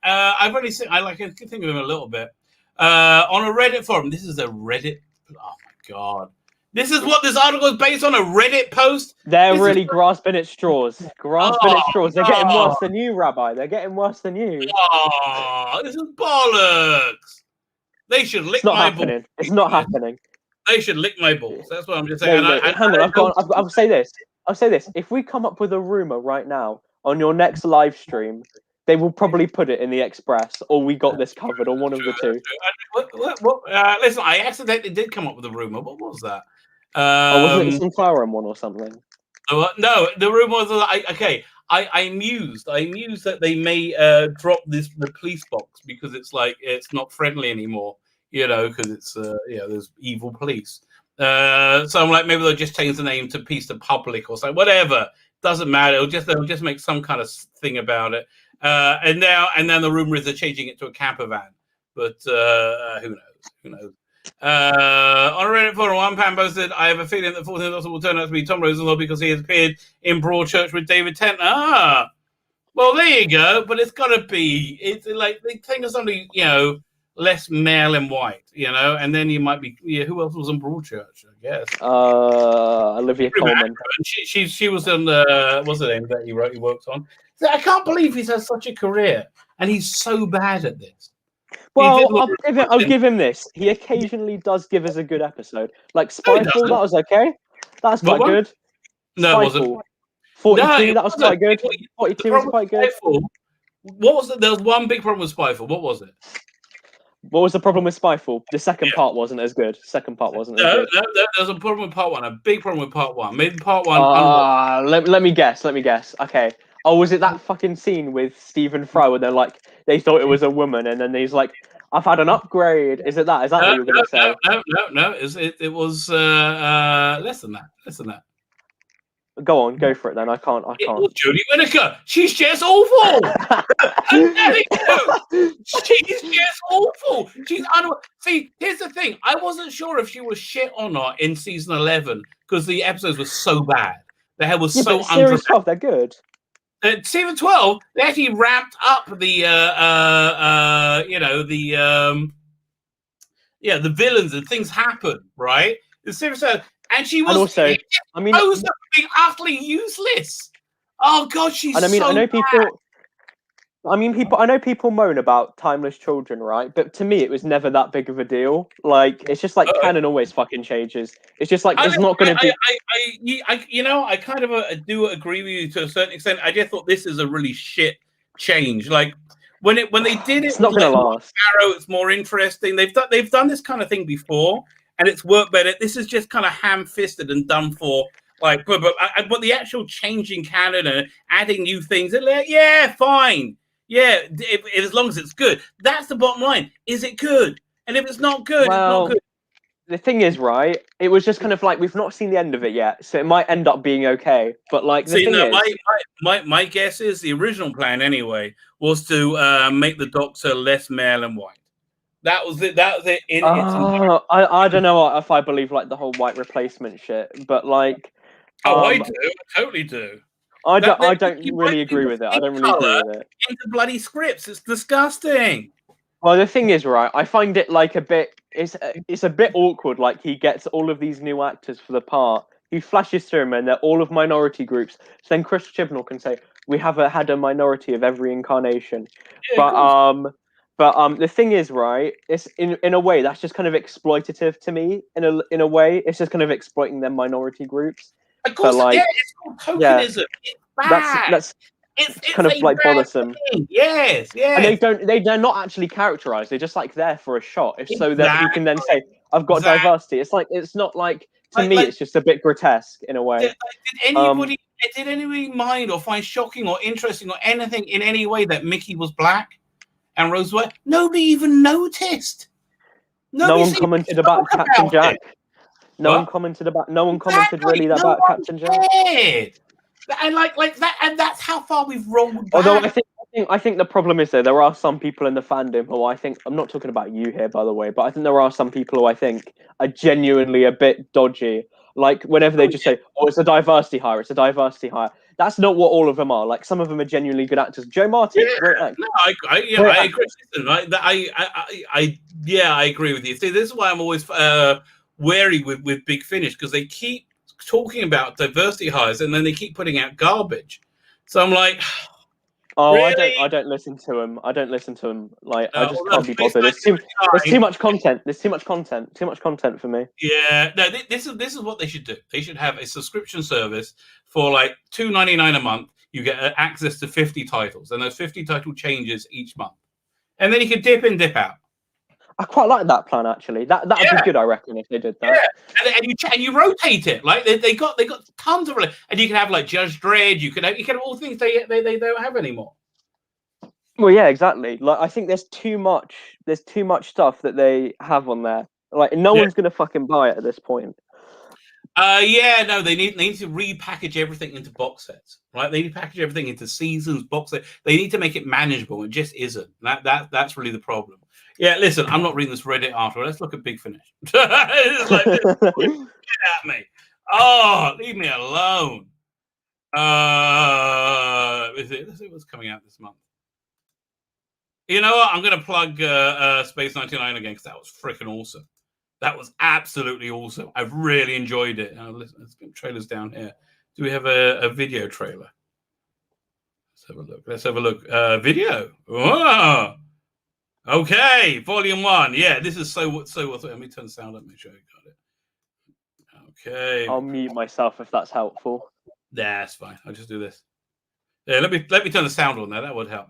I've only seen. I can think of him a little bit on a Reddit forum. This is a Reddit. Oh my god. This is what this article is based on, a Reddit post. They're really grasping at straws. They're getting worse than you, Rabbi. They're getting worse than you. Oh, this is bollocks. They should lick my balls. It's not happening. They should lick my balls. That's what I'm just saying. Hang on. I'll say this. If we come up with a rumor right now on your next live stream, they will probably put it in the Express, or We Got This Covered, or one of the two. Listen, I accidentally did come up with a rumor. What was that? Wasn't it some Claren one or something? No, the rumor was I mused that they may drop the police box because it's like it's not friendly anymore, because it's there's evil police. So I'm like, maybe they'll just change the name to Peace the Public or something. Whatever, doesn't matter. They'll just make some kind of thing about it. And then the rumor is they're changing it to a camper van, but who knows? On Reddit for one, Pam posted, I have a feeling that 14th Doctor will turn out to be Tom Rosenthal because he has appeared in Broadchurch with David Tennant. Well, there you go. But it's got to be. It's like they think of something, less male and white, and then you might be. Yeah, who else was on Broadchurch? I guess. Olivia Colman. She was on what's the name that he worked on? I can't believe he's had such a career and he's so bad at this. Well, I'll give him this. He occasionally does give us a good episode. Like Spyfall, that was okay. That's quite good. No, Spyfall. it wasn't. 42, that was quite good. 42 was quite good. What was it? There was one big problem with Spyfall. What was it? What was the problem with Spyfall? The second part wasn't as good. Second part wasn't as good. No, there's a problem with part one. A big problem with part one. Maybe part one. Let me guess. Okay. Oh, was it that fucking scene with Stephen Fry where they're like, they thought it was a woman, and then he's like, I've had an upgrade. Is it that? Is that what you were going to say? No. It was less than that. Go on, go for it then. I can't. It was Jodie Whittaker. She's just awful. I'm telling you, she's just awful. See, here's the thing. I wasn't sure if she was shit or not in season 11 because the episodes were so bad. The hell was so series 12, they're good. Season 12, they actually ramped up the the villains and things happen, right? The series 12, and she was also, supposed to be utterly useless. Oh god, she's and I know bad. I know people moan about Timeless Children, right? But to me, it was never that big of a deal. Like, it's just like canon always fucking changes. It's just like there's not going to be. I kind of do agree with you to a certain extent. I just thought this is a really shit change. Like when they did it, it's not going to last. Arrow, it's more interesting. They've done this kind of thing before, and it's worked better. This is just kind of ham-fisted and done for. Like, but the actual changing canon and adding new things, yeah, fine. Yeah, as long as it's good. That's the bottom line. Is it good? And if it's not good, it's not good. The thing is, right, it was just kind of like, we've not seen the end of it yet, so it might end up being okay. But like, my guess is the original plan anyway was to make the Doctor less male and white. That was it. I don't know if I believe like the whole white replacement shit, but like, I do. I totally do. I don't really agree with it. I don't really agree with it. Into bloody scripts, it's disgusting. Well, the thing is, right, I find it like a bit. It's a bit awkward. Like, he gets all of these new actors for the part. He flashes through them, and they're all of minority groups. So then Chris Chibnall can say, "We have had a minority of every incarnation." Yeah, but the thing is, right, it's in a way that's just kind of exploitative to me. In a way, it's just kind of exploiting their minority groups. Of course, it's called tokenism. It's bad. It's kind of like bothersome. Yes. And they're not actually characterized. They're just like there for a shot, so that you can then say, "I've got diversity." It's like, it's not like, to me, it's just a bit grotesque in a way. Did anybody mind or find shocking or interesting or anything in any way that Mickey was black and Rose was white? Nobody even noticed. No one commented about Captain Jack. No one commented really about Captain Jack. And like that, and that's how far we've rolled back. Although I think the problem is, though, there are some people in the fandom who I think, I'm not talking about you here, by the way, but I think there are some people who I think are genuinely a bit dodgy. Like, whenever they just say, "Oh, it's a diversity hire," That's not what all of them are. Like, some of them are genuinely good actors. Joe Martin, great actor. No, I agree. I agree with you. See, this is why I'm always wary with Big Finish, because they keep talking about diversity hires and then they keep putting out garbage. So I'm like, really? I don't listen to them. Like, I just can't be bothered. There's too much content. There's too much content for me. Yeah, no, this is what they should do. They should have a subscription service for like $2.99 a month. You get access to 50 titles, and those 50 title changes each month, and then you can dip in, dip out. I quite like that plan actually. That'd be good, I reckon, if they did that. Yeah, and you rotate it. Like they got tons of, and you can have like Judge Dredd. You can have all things they don't have anymore. Well, yeah, exactly. Like I think there's too much stuff that they have on there. Like no one's gonna fucking buy it at this point. No, they need to repackage everything into box sets, right? They need to package everything into seasons, box sets. They need to make it manageable. It just isn't. That's really the problem. Yeah, listen, I'm not reading this Reddit article. Let's look at Big Finish. It's like, get at me. Oh, leave me alone. Let's see what's coming out this month. You know what? I'm going to plug Space 99 again because that was freaking awesome. That was absolutely awesome. I've really enjoyed it. Let's get trailers down here. Do we have a video trailer? Let's have a look. Video. Oh. Okay, volume 1. Yeah, this is so. Let me turn the sound up. Make sure I got it. Okay. I'll mute myself if that's helpful. That's fine. I'll just do this. Yeah, let me turn the sound on there. That would help.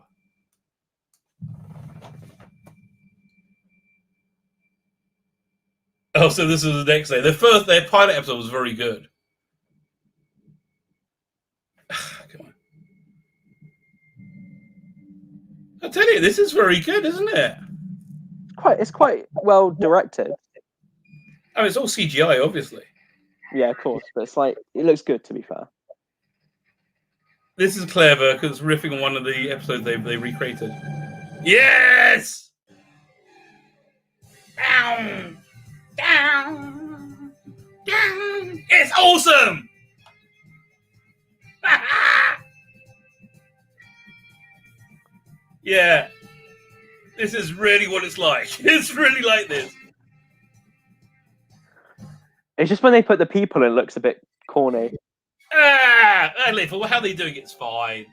Oh, so this is the next day. Their pilot episode was very good. Come on. I tell you, this is very good, isn't it? It's quite well directed. I mean, it's all CGI, obviously. Yeah, of course, but it's like it looks good, to be fair. This is clever because it's riffing on one of the episodes they recreated. Yes. Down. It's awesome. Yeah, this is really what it's like. It's really like this. It's just when they put the people in, it looks a bit corny. For how they're doing it's fine.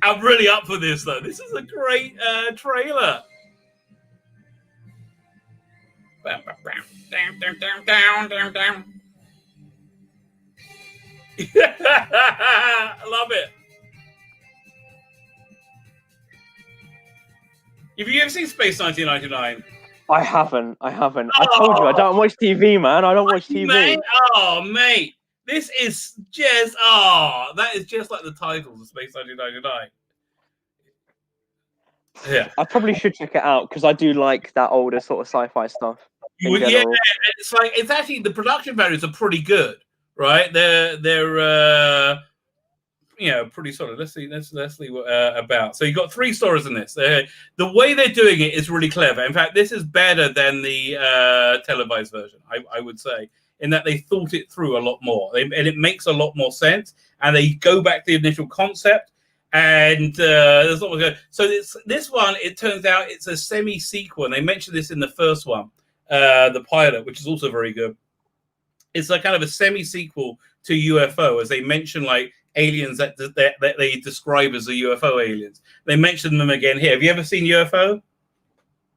I'm really up for this though. This is a great trailer. Down. I love it. Have you ever seen Space 1999? I haven't. I told you I don't watch TV, man. I don't watch TV. Mate. This is just that is just like the titles of Space 1999. Yeah. I probably should check it out because I do like that older sort of sci-fi stuff. Yeah, it's actually the production values are pretty good, right? They're pretty solid. Let's see what about. So you've got 3 stories in this. The way they're doing it is really clever. In fact, this is better than the televised version, I would say, in that they thought it through a lot more. And it makes a lot more sense. And they go back to the initial concept. And there's not much. So this one, it turns out it's a semi-sequel. And they mentioned this in the first one, the pilot, which is also very good. It's like kind of a semi-sequel to UFO, as they mention like aliens that they describe as the UFO aliens. They mention them again here. Have you ever seen UFO?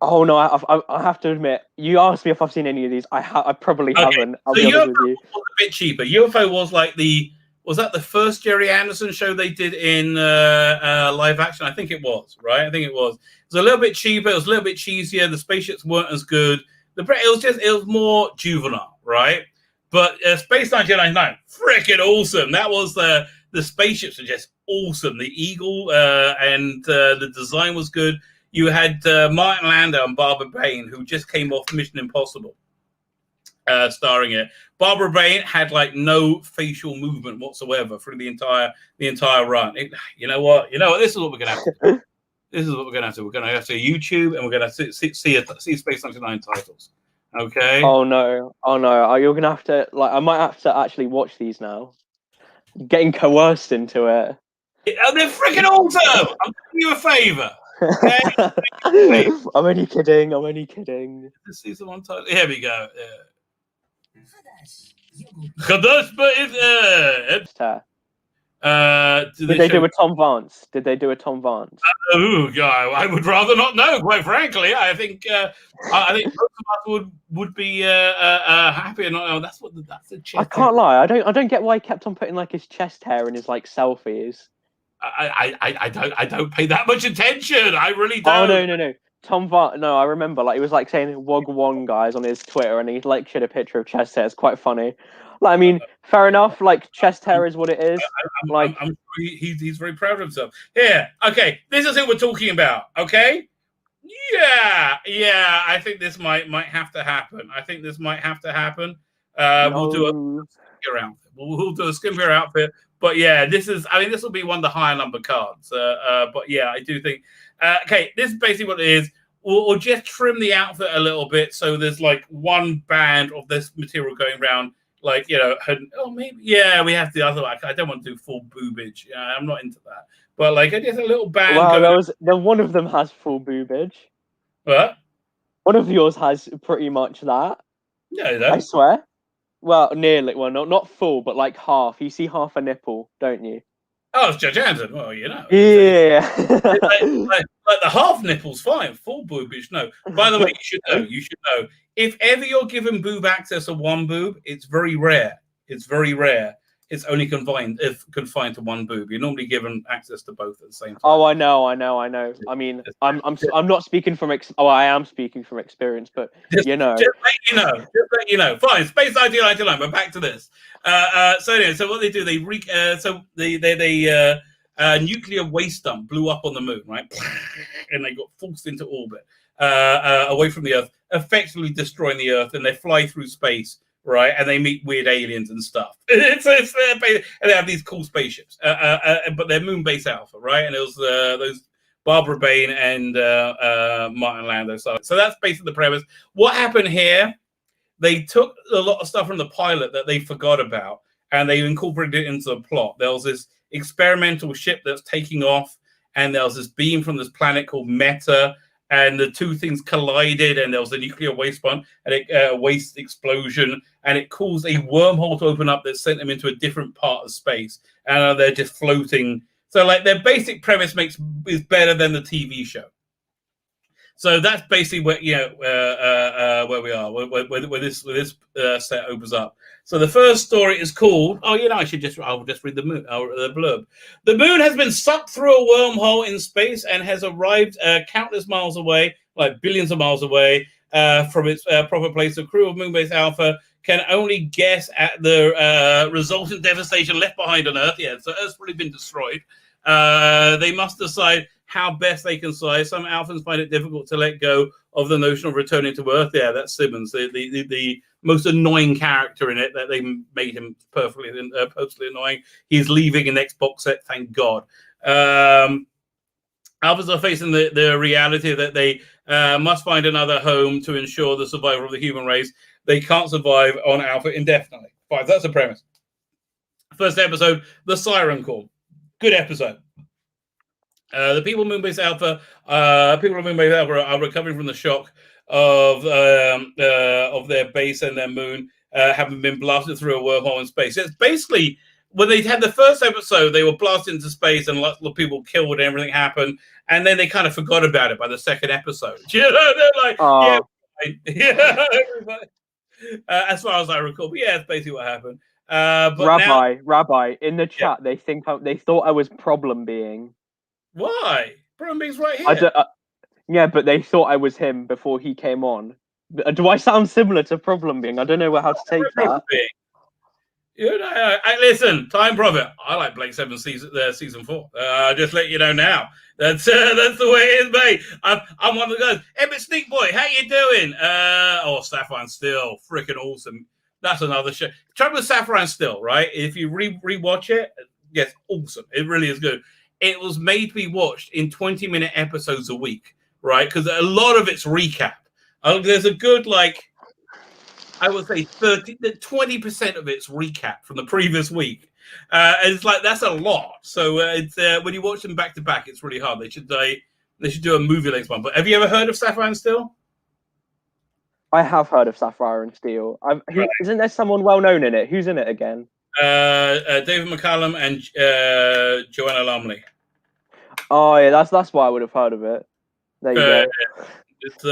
Oh no, I have to admit, you asked me if I've seen any of these. I probably haven't. I'll be honest with you. Was a bit cheaper. UFO was like was that the first Jerry Anderson show they did in live action? I think it was, right? I think it was. It was a little bit cheaper. It was a little bit cheesier. The spaceships weren't as good. It was more juvenile, right? But Space 1999, freaking awesome. That was the spaceships are just awesome. The Eagle and the design was good. You had Martin Landau and Barbara Bain, who just came off Mission Impossible, starring it. Barbara Bain had like no facial movement whatsoever through the entire run. You know what? This is what we're gonna have to do. This is what we're gonna have to do. We're gonna have to YouTube, and we're gonna see Space 99 titles. Okay. Oh no! You're gonna have to I might have to actually watch these now. I'm getting coerced into it. They're freaking awesome! I'm doing you a favor. Okay? I'm only kidding. Let's see some on title. Here we go. Khadash, but did they do a Tom Vance? Oh, God, I would rather not know. Quite frankly, I think most of us would be happy and not know. That's the chest. I can't lie. I don't get why he kept on putting like his chest hair in his like selfies. I don't pay that much attention. I really don't. Oh no. No, I remember, like, he was like saying "wog guys" on his Twitter, and he like shared a picture of chest hair. It's quite funny. Like, I mean, fair enough. Like, chest hair is what it is. Like, I'm sure he's very proud of himself. Here, okay, this is who we're talking about. Okay, yeah. I think this might have to happen. We'll do a skimpier outfit. We'll do a skimpier outfit. But yeah, this will be one of the higher number cards. But yeah, I do think. Okay, this is basically what it is. We'll just trim the outfit a little bit so there's like one band of this material going around. Like, you know, maybe, yeah, we have the other. I don't want to do full boobage. I'm not into that. But like, just a little band. Well, one of them has full boobage. What? One of yours has pretty much that. No, I swear. Well, nearly. Well, not full, but like half. You see half a nipple, don't you? Oh, it's Judge Dredd. Well, you know. Yeah. like the half nipple's fine. Full boobage, no. By the way, you should know. If ever you're given boob access to one boob, it's very rare. It's only confined to one boob. You're normally given access to both at the same time. Oh, I know. I mean, I'm not speaking from I am speaking from experience, but you know. Just let you know. Fine. Space 1999. But back to this. So anyway, so what they do, they nuclear waste dump blew up on the moon, right? And they got forced into orbit away from the Earth, effectively destroying the Earth, and they fly through space. Right, and they meet weird aliens and stuff. And they have these cool spaceships, but they're Moonbase Alpha, right? And it was those Barbara Bain and Martin Landau. So that's basically the premise. What happened here? They took a lot of stuff from the pilot that they forgot about, and they incorporated it into the plot. There was this experimental ship that's taking off, and there was this beam from this planet called Meta. And the two things collided, and there was a nuclear waste bomb and a waste explosion, and it caused a wormhole to open up that sent them into a different part of space, and they're just floating. So, like, their basic premise is better than the TV show. So that's basically where where we are, where this set opens up. So the first story is called. I'll just read the blurb. The moon has been sucked through a wormhole in space and has arrived countless miles away, like billions of miles away from its proper place. The crew of Moonbase Alpha can only guess at the resultant devastation left behind on Earth. Yeah, so Earth's really been destroyed. They must decide how best they can survive. Some Alphans find it difficult to let go of the notion of returning to Earth. Yeah, that's Simmons, the most annoying character in it. That they made him perfectly annoying. He's leaving a next box set, thank God. Alphans are facing the reality that they must find another home to ensure the survival of the human race. They can't survive on Alpha indefinitely. Fine, that's the premise. First episode, The Siren Call. Good episode. The people of Moonbase Alpha are recovering from the shock of their base and their moon having been blasted through a wormhole in space. It's basically when they had the first episode, they were blasted into space and lots of people killed and everything happened, and then they kind of forgot about it by the second episode. You know, they're like, everybody. As far as I recall, but yeah, that's basically what happened. But Rabbi, in the chat, they thought I was problem being. Why? Problem being's right here. Yeah, but they thought I was him before he came on. Do I sound similar to problem being? I don't know how to take that. You know, listen, Time Prophet. I like Blake 7 season 4. Just let you know now. That's the way it is, mate. I'm one of the guys. Emmett Sneak Boy, how you doing? Sapphire Still, freaking awesome. That's another show. Trouble with Sapphire Still, right? If you rewatch it, yes, awesome. It really is good. It was made to be watched in 20-minute episodes a week, right? Because a lot of it's recap. There's a good, I would say 20% of it's recap from the previous week. And it's like, that's a lot. So it's when you watch them back to back, it's really hard. They should do a movie-length one. But have you ever heard of Sapphire and Steel? I have heard of Sapphire and Steel. Isn't there someone well-known in it? Who's in it again? David McCallum and Joanna Lumley. Oh yeah, that's why I would have heard of it. There you go. It's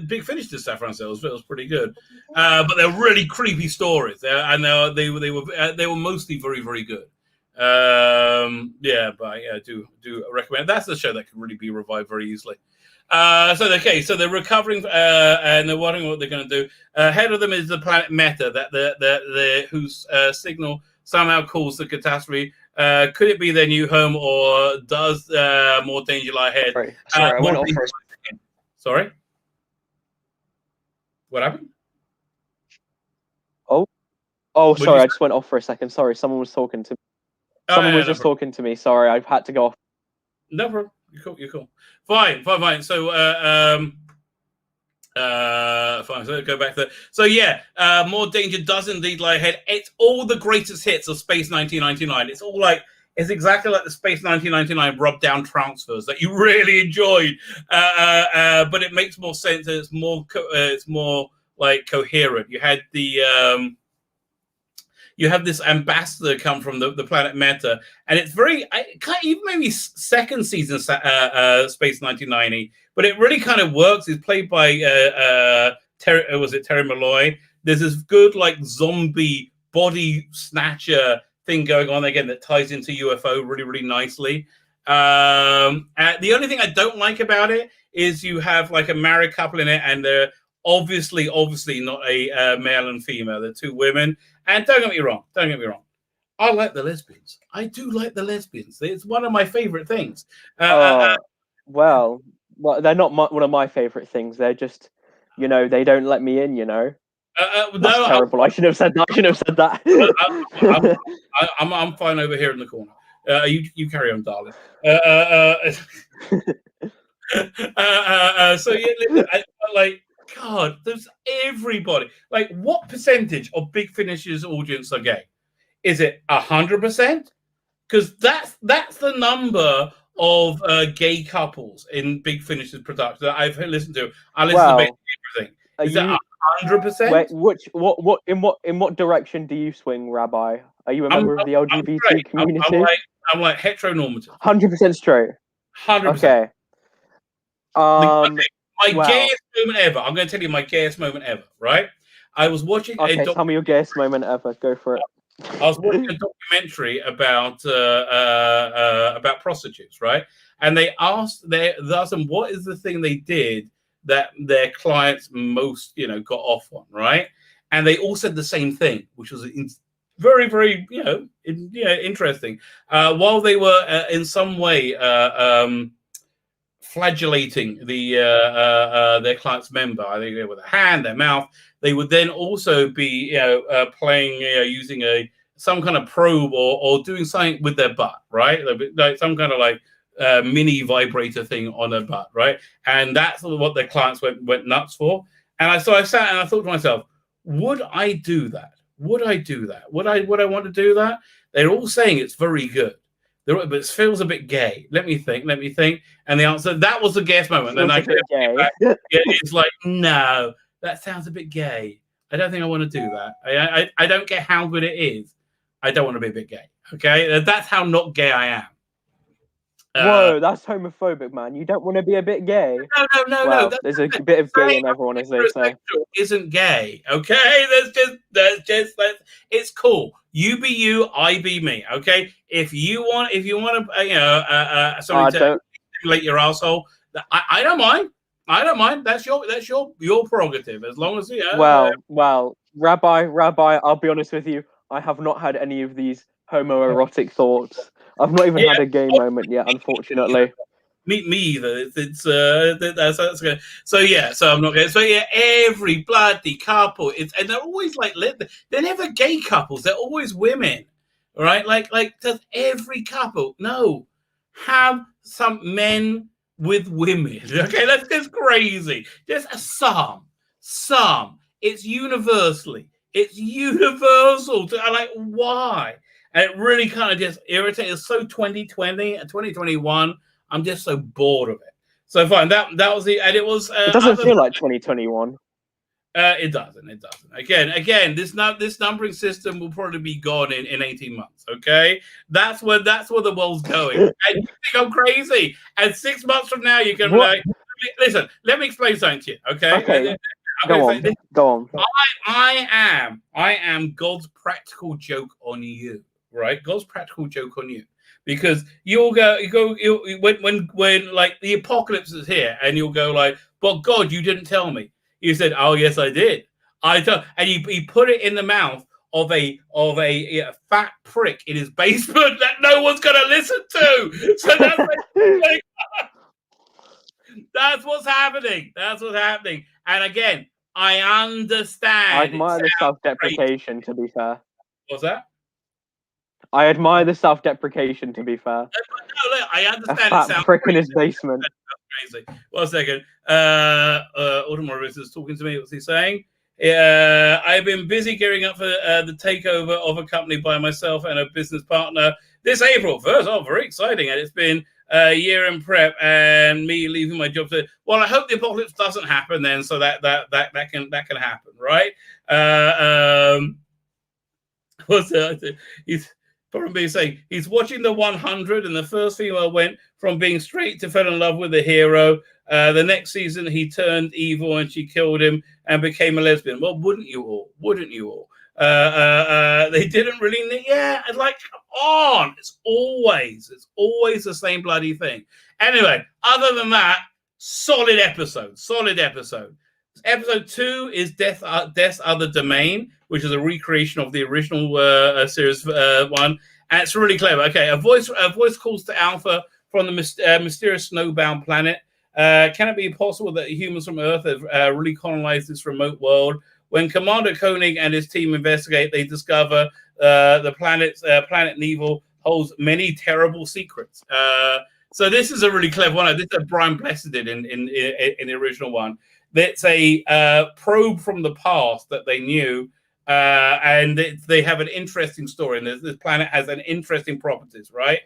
Big Finish to Saffron Cells. It was pretty good, but they're really creepy stories. They were mostly very, very good. Yeah, but yeah, do recommend. That's a show that could really be revived very easily. So they're recovering, and they're wondering what they're going to do. Ahead of them is the planet Meta, whose signal somehow caused the catastrophe. Could it be their new home, or does more danger lie ahead? Sorry, I went off for a second. Sorry, what happened? Oh, sorry, I just went off for a second. Sorry, someone was talking to me. Someone was just talking to me. Sorry, I've had to go off. No problem. You're cool. Fine. So, fine. So go back to that. So yeah, More Danger does indeed lie ahead. It's all the greatest hits of Space 1999. It's exactly like the Space 1999 rub down transfers that you really enjoyed, but it makes more sense. And it's more like coherent. You have this ambassador come from the planet Meta, and it's very even maybe second season Space 1990, but it really kind of works. It's played by Terry Malloy. There's this good like zombie body snatcher thing going on again that ties into UFO really, really nicely. The only thing I don't like about it is you have like a married couple in it, and they're obviously not a male and female. They're two women. And don't get me wrong. I like the lesbians. I do like the lesbians. It's one of my favorite things. Well, they're not one of my favorite things. They're just, they don't let me in. That's terrible. I shouldn't have said that. I'm fine over here in the corner. You carry on, darling. So yeah, God, there's everybody. Like, what percentage of Big Finish's audience are gay? Is it 100%? Because that's the number of gay couples in Big Finish's production that I've listened to. I listen to basically everything. Is that 100%? Wait, in what direction do you swing, Rabbi? Are you a member of the LGBT community? I'm like heteronormative. 100% straight. 100%. Okay. Gayest moment ever. I'm going to tell you my gayest moment ever, right? I was watching tell me your gayest moment ever. Go for it. I was watching a documentary about prostitutes, right? And they asked them what is the thing they did that their clients most, got off on, right? And they all said the same thing, which was very, very, interesting. While they were in some way flagellating their client's member, I think with a hand, their mouth, they would then also be playing using some kind of probe or doing something with their butt, right? Like some kind of mini vibrator thing on their butt, right? And that's what their clients went nuts for. And so I sat and I thought to myself, would I do that? Would I want to do that? They're all saying it's very good. But it feels a bit gay. Let me think. And the answer, that was the gayest moment. And it's like, no, that sounds a bit gay. I don't think I want to do that. I don't get how good it is. I don't want to be a bit gay. Okay? That's how not gay I am. Whoa, that's homophobic, man. You don't want to be a bit gay. No. There's a bit of gay in everyone, as they say. Isn't gay, okay? It's cool. You be you, I be me, okay? If you want to, somebody to stimulate your asshole, I don't mind. That's your prerogative, as long as Well, Rabbi, I'll be honest with you. I have not had any of these homoerotic thoughts. I've not even had a gay moment yet, unfortunately. Me either. That's good. So I'm not gay. So yeah, every bloody couple, and they're always like, they're never gay couples. They're always women, right? Like does every couple? No, have some men with women. Okay, that's just crazy. Just some. It's universal. Why? And it really kind of just irritates. It's so 2020 and 2021. I'm just so bored of it. So fine, that was the, and it was. It doesn't feel like 2021. It doesn't. Again, this numbering system will probably be gone in 18 months. Okay, that's where the world's going. And you think I'm crazy? And 6 months from now, you can be like, listen. Let me explain something to you. Okay. Go on. I am God's practical joke on you. right? God's practical joke on you. Because when like the apocalypse is here, and you'll go like, but God, you didn't tell me. You said, oh yes, I did. I told, and he put it in the mouth of a fat prick in his basement that no one's gonna listen to. So that's like, that's what's happening. That's what's happening. And again, I understand. I admire the self-deprecation, to be fair. What's that? I admire the self-deprecation, to be fair. No, look, I understand. A fat prick in his basement. That's crazy. 1 second. Autumn Morris is talking to me. What's he saying? I've been busy gearing up for the takeover of a company by myself and a business partner this April 1st. Oh, very exciting. And it's been a year in prep and me leaving my job. Well, I hope the apocalypse doesn't happen then, so that can happen, right? What's that? He's probably saying he's watching the 100, and the first female went from being straight to fell in love with the hero. The next season, he turned evil and she killed him and became a lesbian. Well, wouldn't you all? Wouldn't you all? They didn't really. Yeah, like, come on. It's always the same bloody thing. Anyway, other than that, solid episode. Episode 2 is Death's Other Domain, which is a recreation of the original series one, and it's really clever. Okay, a voice calls to Alpha from the mysterious snowbound planet. Can it be possible that humans from Earth have really colonized this remote world? When Commander Koenig and his team investigate, they discover the planet Neville holds many terrible secrets. So this is a really clever one. This is Brian Blessed did in the original one. It's a probe from the past that they knew, and they have an interesting story. And this planet has an interesting properties, right?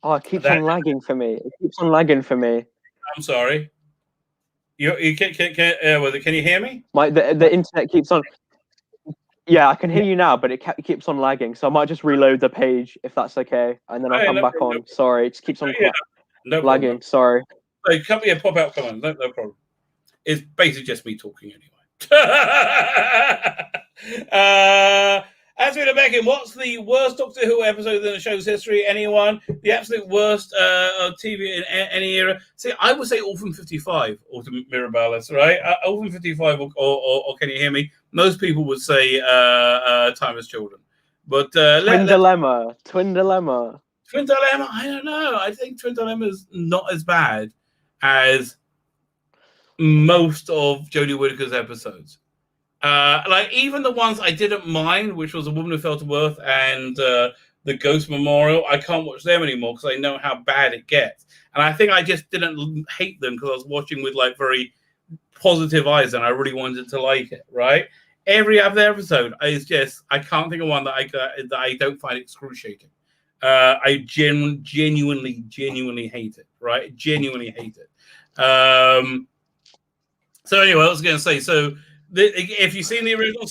It keeps on lagging for me. I'm sorry. You can you hear me? The internet keeps on. Yeah, I can hear you now, but it keeps on lagging. So I might just reload the page if that's okay, and then I'll come back on. Sorry, it just keeps on lagging. Sorry. Pop out. Come on, no problem. It's basically just me talking anyway. As for the Beckham, what's the worst Doctor Who episode in the show's history? Anyone? The absolute worst of TV in any era? See, I would say Orphan 55 or Mirabilis, right? Orphan 55 or Can You Hear Me? Most people would say Time as Children. But Twin Dilemma. Twin Dilemma, I don't know. I think Twin Dilemma is not as bad as most of Jodie Whittaker's episodes. Like even the ones I didn't mind, which was A Woman Who Fell to Earth and the Ghost Memorial, I can't watch them anymore because I know how bad it gets. And I think I just didn't hate them because I was watching with like very positive eyes and I really wanted to like it, right? Every other episode is just, I can't think of one that I don't find excruciating. I genuinely hate it, right? Genuinely hate it. So anyway, I was going to say, so if you've seen the original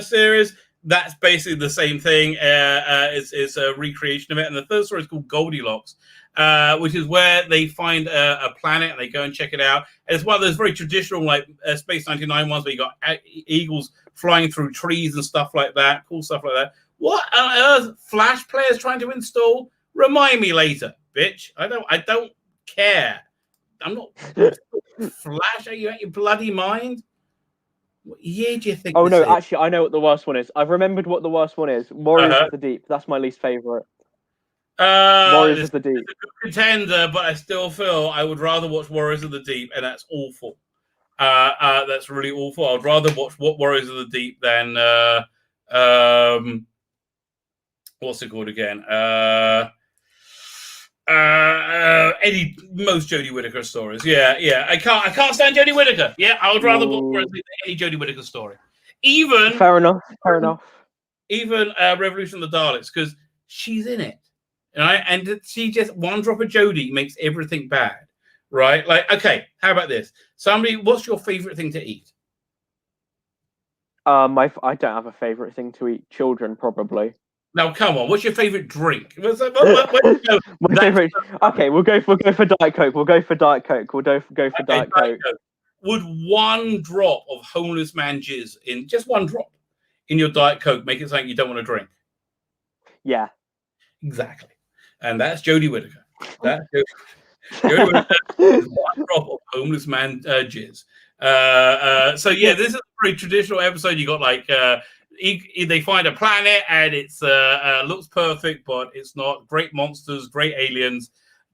series, that's basically the same thing. It's a recreation of it. And the third story is called Goldilocks, which is where they find a planet and they go and check it out. And it's one of those very traditional, like Space 99 ones where you got eagles flying through trees and stuff like that. Cool stuff like that. What on earth Flash players trying to install? Remind me later, bitch. I don't care. I'm not Flash. Are you out your bloody mind? What year do you think? Oh no, actually, I know what the worst one is. I've remembered what the worst one is. Warriors of the Deep. That's my least favorite. Warriors of the Deep. It's a good contender, but I still feel I would rather watch Warriors of the Deep, and that's awful. That's really awful. I'd rather watch Warriors of the Deep than what's it called again? Most Jodie Whittaker stories. Yeah. I can't stand Jodie Whittaker. Yeah, I would rather watch any Jodie Whittaker story. Even fair enough. Even Revolution of the Daleks, because she's in it, right? And she just one drop of Jodie makes everything bad, right? Like, okay, how about this? Somebody, what's your favorite thing to eat? I don't have a favorite thing to eat. Children, probably. Now, come on. What's your favorite drink? My favorite. Okay, we'll go for Diet Coke. We'll go for Diet Coke. Diet Coke. Would one drop of homeless man jizz in just one drop in your Diet Coke make it something you don't want to drink? Yeah. Exactly. And that's Jodie Whittaker. That's Jodie Whittaker is one drop of homeless man jizz. So yeah, this is a very traditional episode. You got like they find a planet and it's looks perfect, but it's not. Great monsters, great aliens,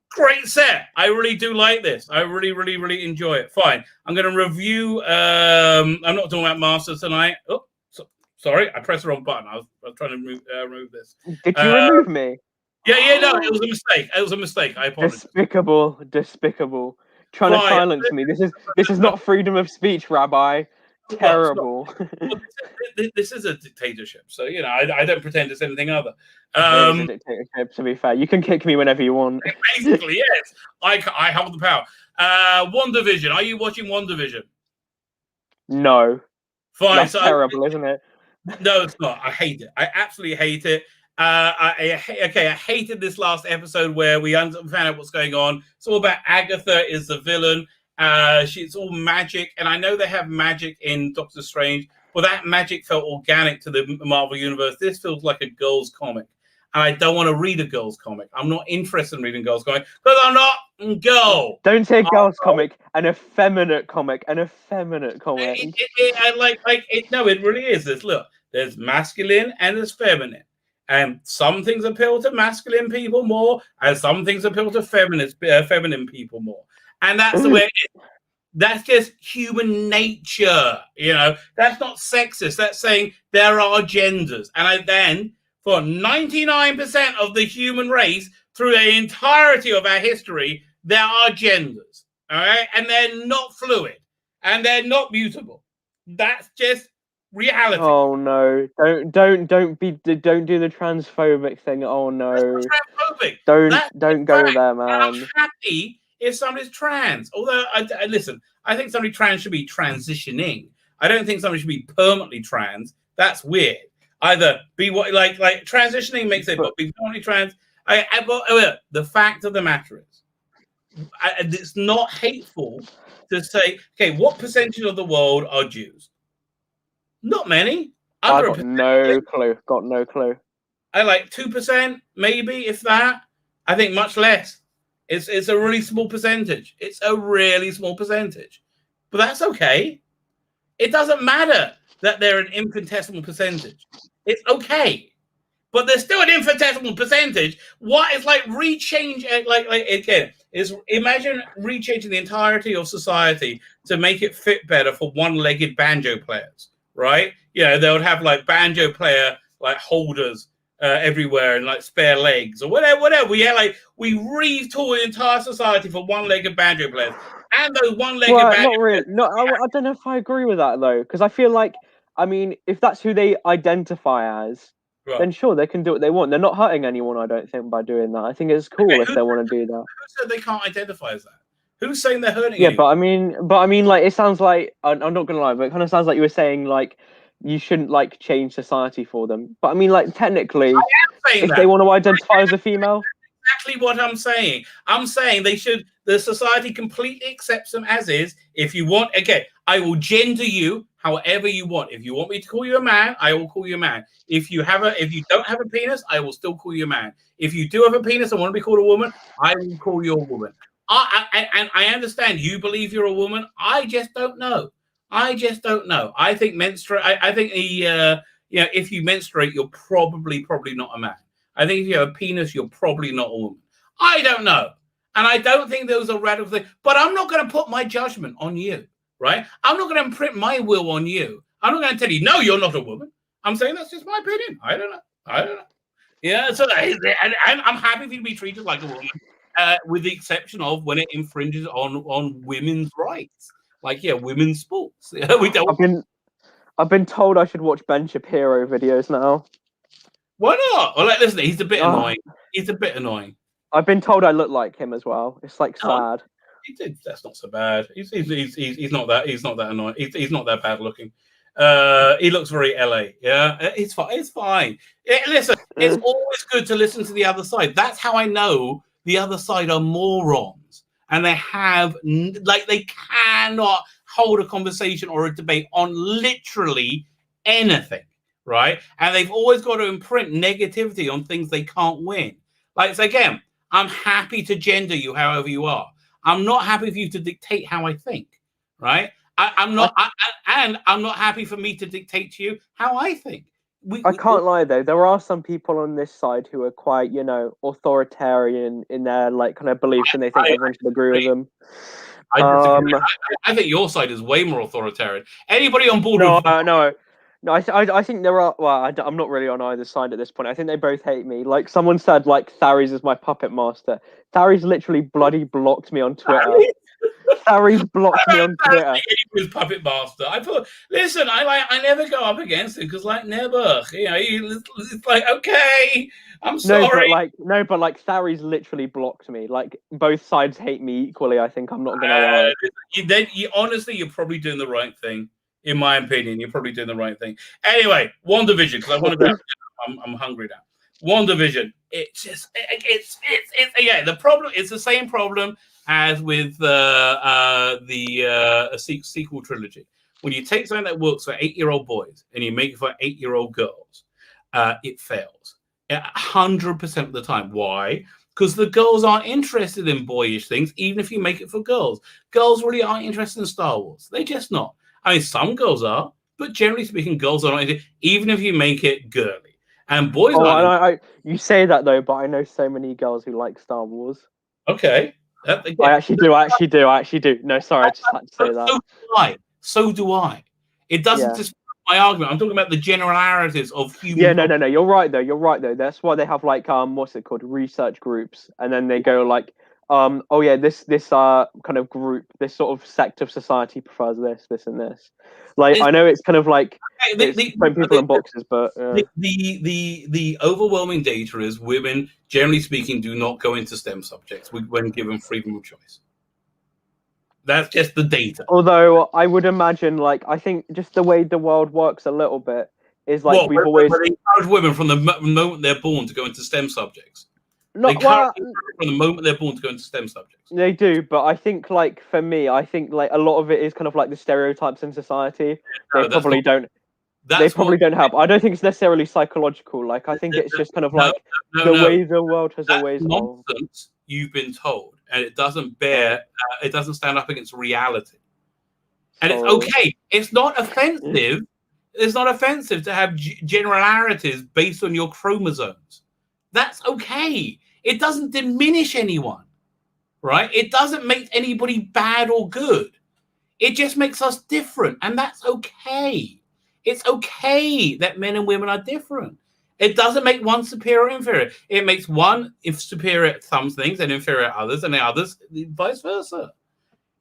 great set. I really do like this. I really, really, really enjoy it. Fine. I'm going to review. I'm not talking about Masters tonight. Oh, sorry, I pressed the wrong button. I was trying to remove this. Did you remove me? Yeah, no, it was a mistake. It was a mistake. I apologize. Despicable. Trying to silence me. This is not freedom of speech, Rabbi. Terrible. This is a dictatorship, so you know I don't pretend it's anything other. It is a dictatorship, to be fair. You can kick me whenever you want. Basically, yes. I hold the power. WandaVision. Are you watching WandaVision? No. Fine. That's terrible, isn't it? No, it's not. I hate it. I absolutely hate it. I hated this last episode where we found out what's going on. It's all about Agatha is the villain. It's all magic, and I know they have magic in Doctor Strange, but that magic felt organic to the Marvel Universe. This feels like a girl's comic, and I don't want to read a girl's comic. I'm not interested in reading girls' comic because I'm not a girl. Don't say girls' comic, an effeminate comic, an effeminate comic. It really is. There's masculine and there's feminine. And some things appeal to masculine people more, and some things appeal to feminine people more. And that's the way it is. That's just human nature, you know. That's not sexist. That's saying there are genders. And then for 99% of the human race, through the entirety of our history, there are genders, all right? And they're not fluid, and they're not mutable. That's just reality. Oh no! Don't do the transphobic thing. Oh no! Transphobic. Don't go there, man. I'm happy if somebody's trans. Although listen, I think somebody trans should be transitioning. I don't think somebody should be permanently trans. That's weird. Either be what like transitioning makes it, but be permanently trans. The fact of the matter is, it's not hateful to say, okay, what percentage of the world are Jews? Not many. I got no clue. Got no clue. I like 2%, maybe, if that. I think much less. It's a really small percentage. It's a really small percentage. But that's okay. It doesn't matter that they're an infinitesimal percentage. It's okay. But there's still an infinitesimal percentage. What is like rechange, like again, is imagine rechanging the entirety of society to make it fit better for one-legged banjo players. Right? You know, they would have like banjo player like holders everywhere and like spare legs or whatever. We retool the entire society for one-legged banjo players. And those one-legged banjo not really. No, I don't know if I agree with that though, because I feel like, I mean, if that's who they identify as, right, then sure, they can do what they want. They're not hurting anyone, I don't think, by doing that. I think it's cool if they want to do that. Who said they can't identify as that? Who's saying they're hurting? Yeah, but I mean, like, it sounds like I'm not gonna lie, but it kind of sounds like you were saying like you shouldn't like change society for them. But I mean, like, technically, if they want to identify as a female, exactly what I'm saying. I'm saying the society completely accepts them as is. If you want, again, I will gender you however you want. If you want me to call you a man, I will call you a man. If you don't have a penis, I will still call you a man. If you do have a penis and want to be called a woman, I will call you a woman. I understand you believe you're a woman. I just don't know. I think if you menstruate, you're probably not a man. I think if you have a penis, you're probably not a woman. I don't know. And I don't think those are radical things. But I'm not going to put my judgment on you, right? I'm not going to imprint my will on you. I'm not going to tell you, no, you're not a woman. I'm saying that's just my opinion. I don't know. Yeah, so I'm happy for you to be treated like a woman. With the exception of when it infringes on women's rights, like women's sports. We don't. I've been told I should watch Ben Shapiro videos now. Why not? Well, listen, he's a bit annoying. He's a bit annoying. I've been told I look like him as well. It's like sad. That's not so bad. He's not that. He's not that annoying. He's not that bad looking. He looks very LA. Yeah, it's fine. It's fine. Listen, it's always good to listen to the other side. That's how I know the other side are morons, and they cannot hold a conversation or a debate on literally anything, right? And they've always got to imprint negativity on things they can't win. Like, so again, I'm happy to gender you however you are. I'm not happy for you to dictate how I think, right? I'm not happy for me to dictate to you how I think. I can't lie though. There are some people on this side who are quite, authoritarian in their like kind of beliefs, and they think everyone should agree with them. I think your side is way more authoritarian. Anybody on board? No. I think there are. Well, I'm not really on either side at this point. I think they both hate me. Like someone said, like Tharies is my puppet master. Tharies literally bloody blocked me on Twitter. Tharies blocked me on Twitter. He was puppet master. I thought, listen, I never go up against him because like never, it's like okay, I'm sorry. But Tharies literally blocked me. Like both sides hate me equally. I think I'm not gonna lie. Honestly, you're probably doing the right thing. In my opinion, you're probably doing the right thing. Anyway, WandaVision, because I want to go. I'm hungry now. WandaVision. It's just the problem. It's the same problem as with the sequel trilogy. When you take something that works for 8-year-old boys and you make it for 8-year-old girls, it fails 100% of the time. Why? Because the girls aren't interested in boyish things, even if you make it for girls. Girls really aren't interested in Star Wars. They're just not. I mean, some girls are, but generally speaking, girls are not, even if you make it girly. And boys aren't. You say that though, but I know so many girls who like Star Wars. Okay. I actually do. No, sorry, I just had to say that. So do I. It doesn't just my argument. I'm talking about the generalities of human. Yeah, no. You're right though. That's why they have like what's it called, research groups, and then they go like, this kind of group, this sort of sect of society prefers this and this. Like I know it's kind of like putting people in boxes, but the overwhelming data is women, generally speaking, do not go into STEM subjects when given freedom of choice. That's just the data. Although I would imagine, like, I think just the way the world works a little bit is like we've always encouraged women from the moment they're born to go into STEM subjects. From the moment they're born to go into STEM subjects. They do, but I think, like, for me, I think like a lot of it is kind of like the stereotypes in society. They probably don't help. I don't think it's necessarily psychological. Like, I think it's just kind of like the way the world has always evolved. Nonsense you've been told, and it doesn't it doesn't stand up against reality. And it's okay. It's not offensive. It's not offensive to have generalities based on your chromosomes. That's okay. It doesn't diminish anyone, right? It doesn't make anybody bad or good. It just makes us different, and that's okay. It's okay that men and women are different. It doesn't make one superior or inferior. It makes one superior at some things and inferior at others, and the others vice versa.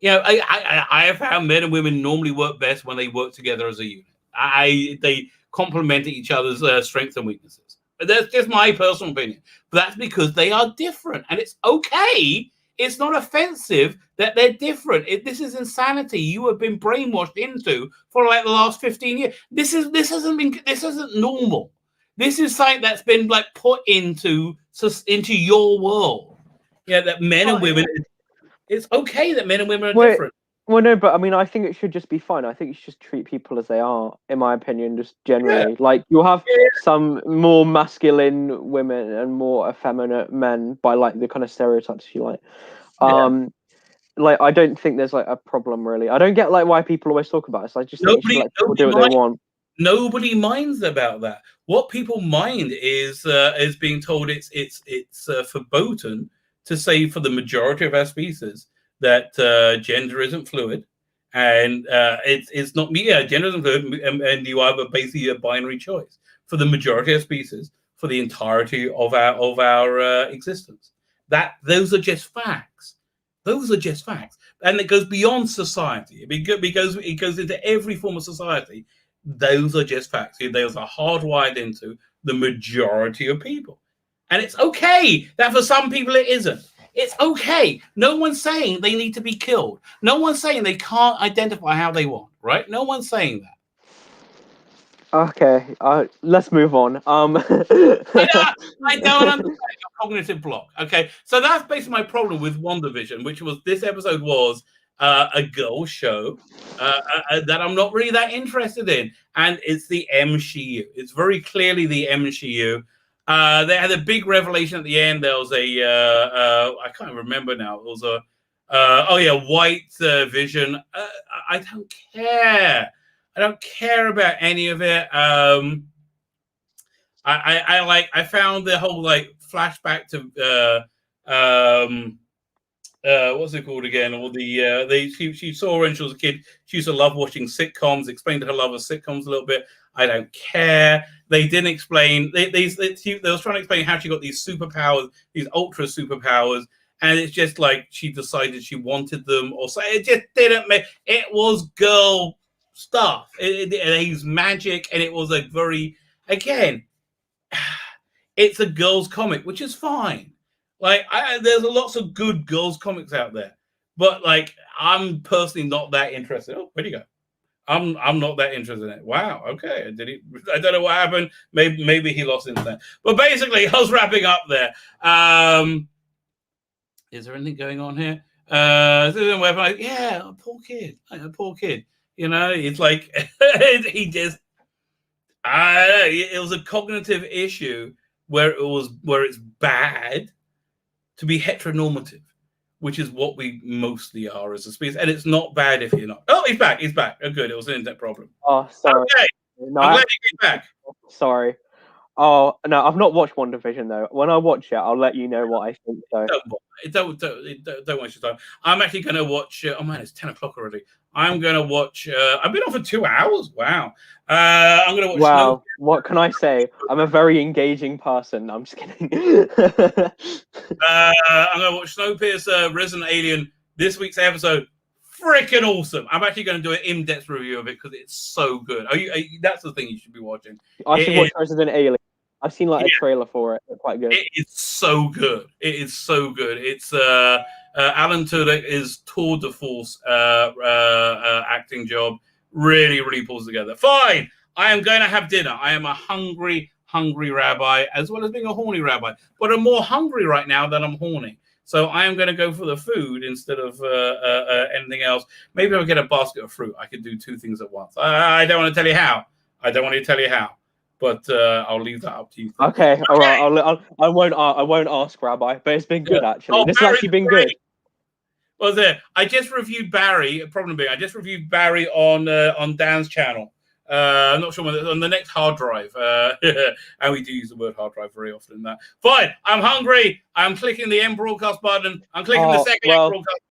I have found men and women normally work best when they work together as a unit. They complement each other's strengths and weaknesses. That's just my personal opinion. But that's because they are different. And it's okay. It's not offensive that they're different. This is insanity you have been brainwashed into for like the last 15 years. This isn't normal. This is something that's been like put into your world. Yeah, that men and women, it's okay that men and women are different. Well, no, but I mean, I think it should just be fine. I think you should just treat people as they are, in my opinion, just generally. Yeah. Like, you'll have some more masculine women and more effeminate men by, like, the kind of stereotypes you like. Like, I don't think there's, like, a problem, really. I don't get, like, why people always talk about this. I just think you should let people do what they want. Nobody minds about that. What people mind is being told it's verboten to say for the majority of our species that gender isn't fluid, and it's not me. Gender isn't fluid, and you have basically a binary choice for the majority of species for the entirety of our existence. Those are just facts. Those are just facts, and it goes beyond society. It goes into every form of society. Those are just facts. Those are hardwired into the majority of people, and it's okay that for some people it isn't. It's okay. No one's saying they need to be killed. No one's saying they can't identify how they want, right? No one's saying that. Okay, let's move on. I don't understand your cognitive block. Okay, so that's basically my problem with WandaVision, which was this episode was a girl show that I'm not really that interested in, and it's the MCU. It's very clearly the MCU. They had a big revelation at the end. There was I can't remember now. It was White Vision. I don't care. I don't care about any of it. I found the whole like flashback to what's it called again? Or she saw when she was a kid. She used to love watching sitcoms. Explained her love of sitcoms a little bit. I don't care. They didn't explain. They was trying to explain how she got these superpowers, these ultra superpowers, and it's just like she decided she wanted them, or so. It just didn't make. It was girl stuff. It was magic, and it was a very again. It's a girls' comic, which is fine. Like, there's lots of good girls' comics out there, but like, I'm personally not that interested. Oh, where'd he go? I'm not that interested in it. Wow. Okay. I don't know what happened. Maybe he lost internet. But basically, I was wrapping up there. Is there anything going on here? Yeah, poor kid. Poor kid. You know, it's like he just. It was a cognitive issue where it's bad to be heteronormative, which is what we mostly are as a species. And it's not bad if you're not. Oh, he's back. He's back. Oh, good. It was an internet problem. Oh, sorry. Okay. No, I'm glad he came back. Sorry. Oh, no, I've not watched WandaVision, though. When I watch it, I'll let you know what I think. So. Don't waste your time. I'm actually going to watch... oh, man, it's 10 o'clock already. I'm going to watch... I've been on for 2 hours. Wow. I'm going to watch... Wow. What can I say? I'm a very engaging person. I'm just kidding. I'm going to watch Snowpiercer, Resident Alien. This week's episode, freaking awesome. I'm actually going to do an in-depth review of it because it's so good. That's the thing you should be watching. I should watch Resident Alien. I've seen like a trailer for it. It's quite good. It is so good. It is so good. It's Alan Tudyk is tour de force acting job. Really, really pulls together. Fine. I am going to have dinner. I am a hungry rabbi, as well as being a horny rabbi. But I'm more hungry right now than I'm horny. So I am going to go for the food instead of anything else. Maybe I'll get a basket of fruit. I could do 2 things at once. I don't want to tell you how. But I'll leave that up to you. Okay, all right. I won't ask, Rabbi. But it's been good actually. This has actually been good. Well, there. I just reviewed Barry. Problem being, I just reviewed Barry on Dan's channel. I'm not sure when on the next hard drive. And we do use the word hard drive very often in that. Fine. I'm hungry. I'm clicking the end broadcast button. I'm clicking the second end broadcast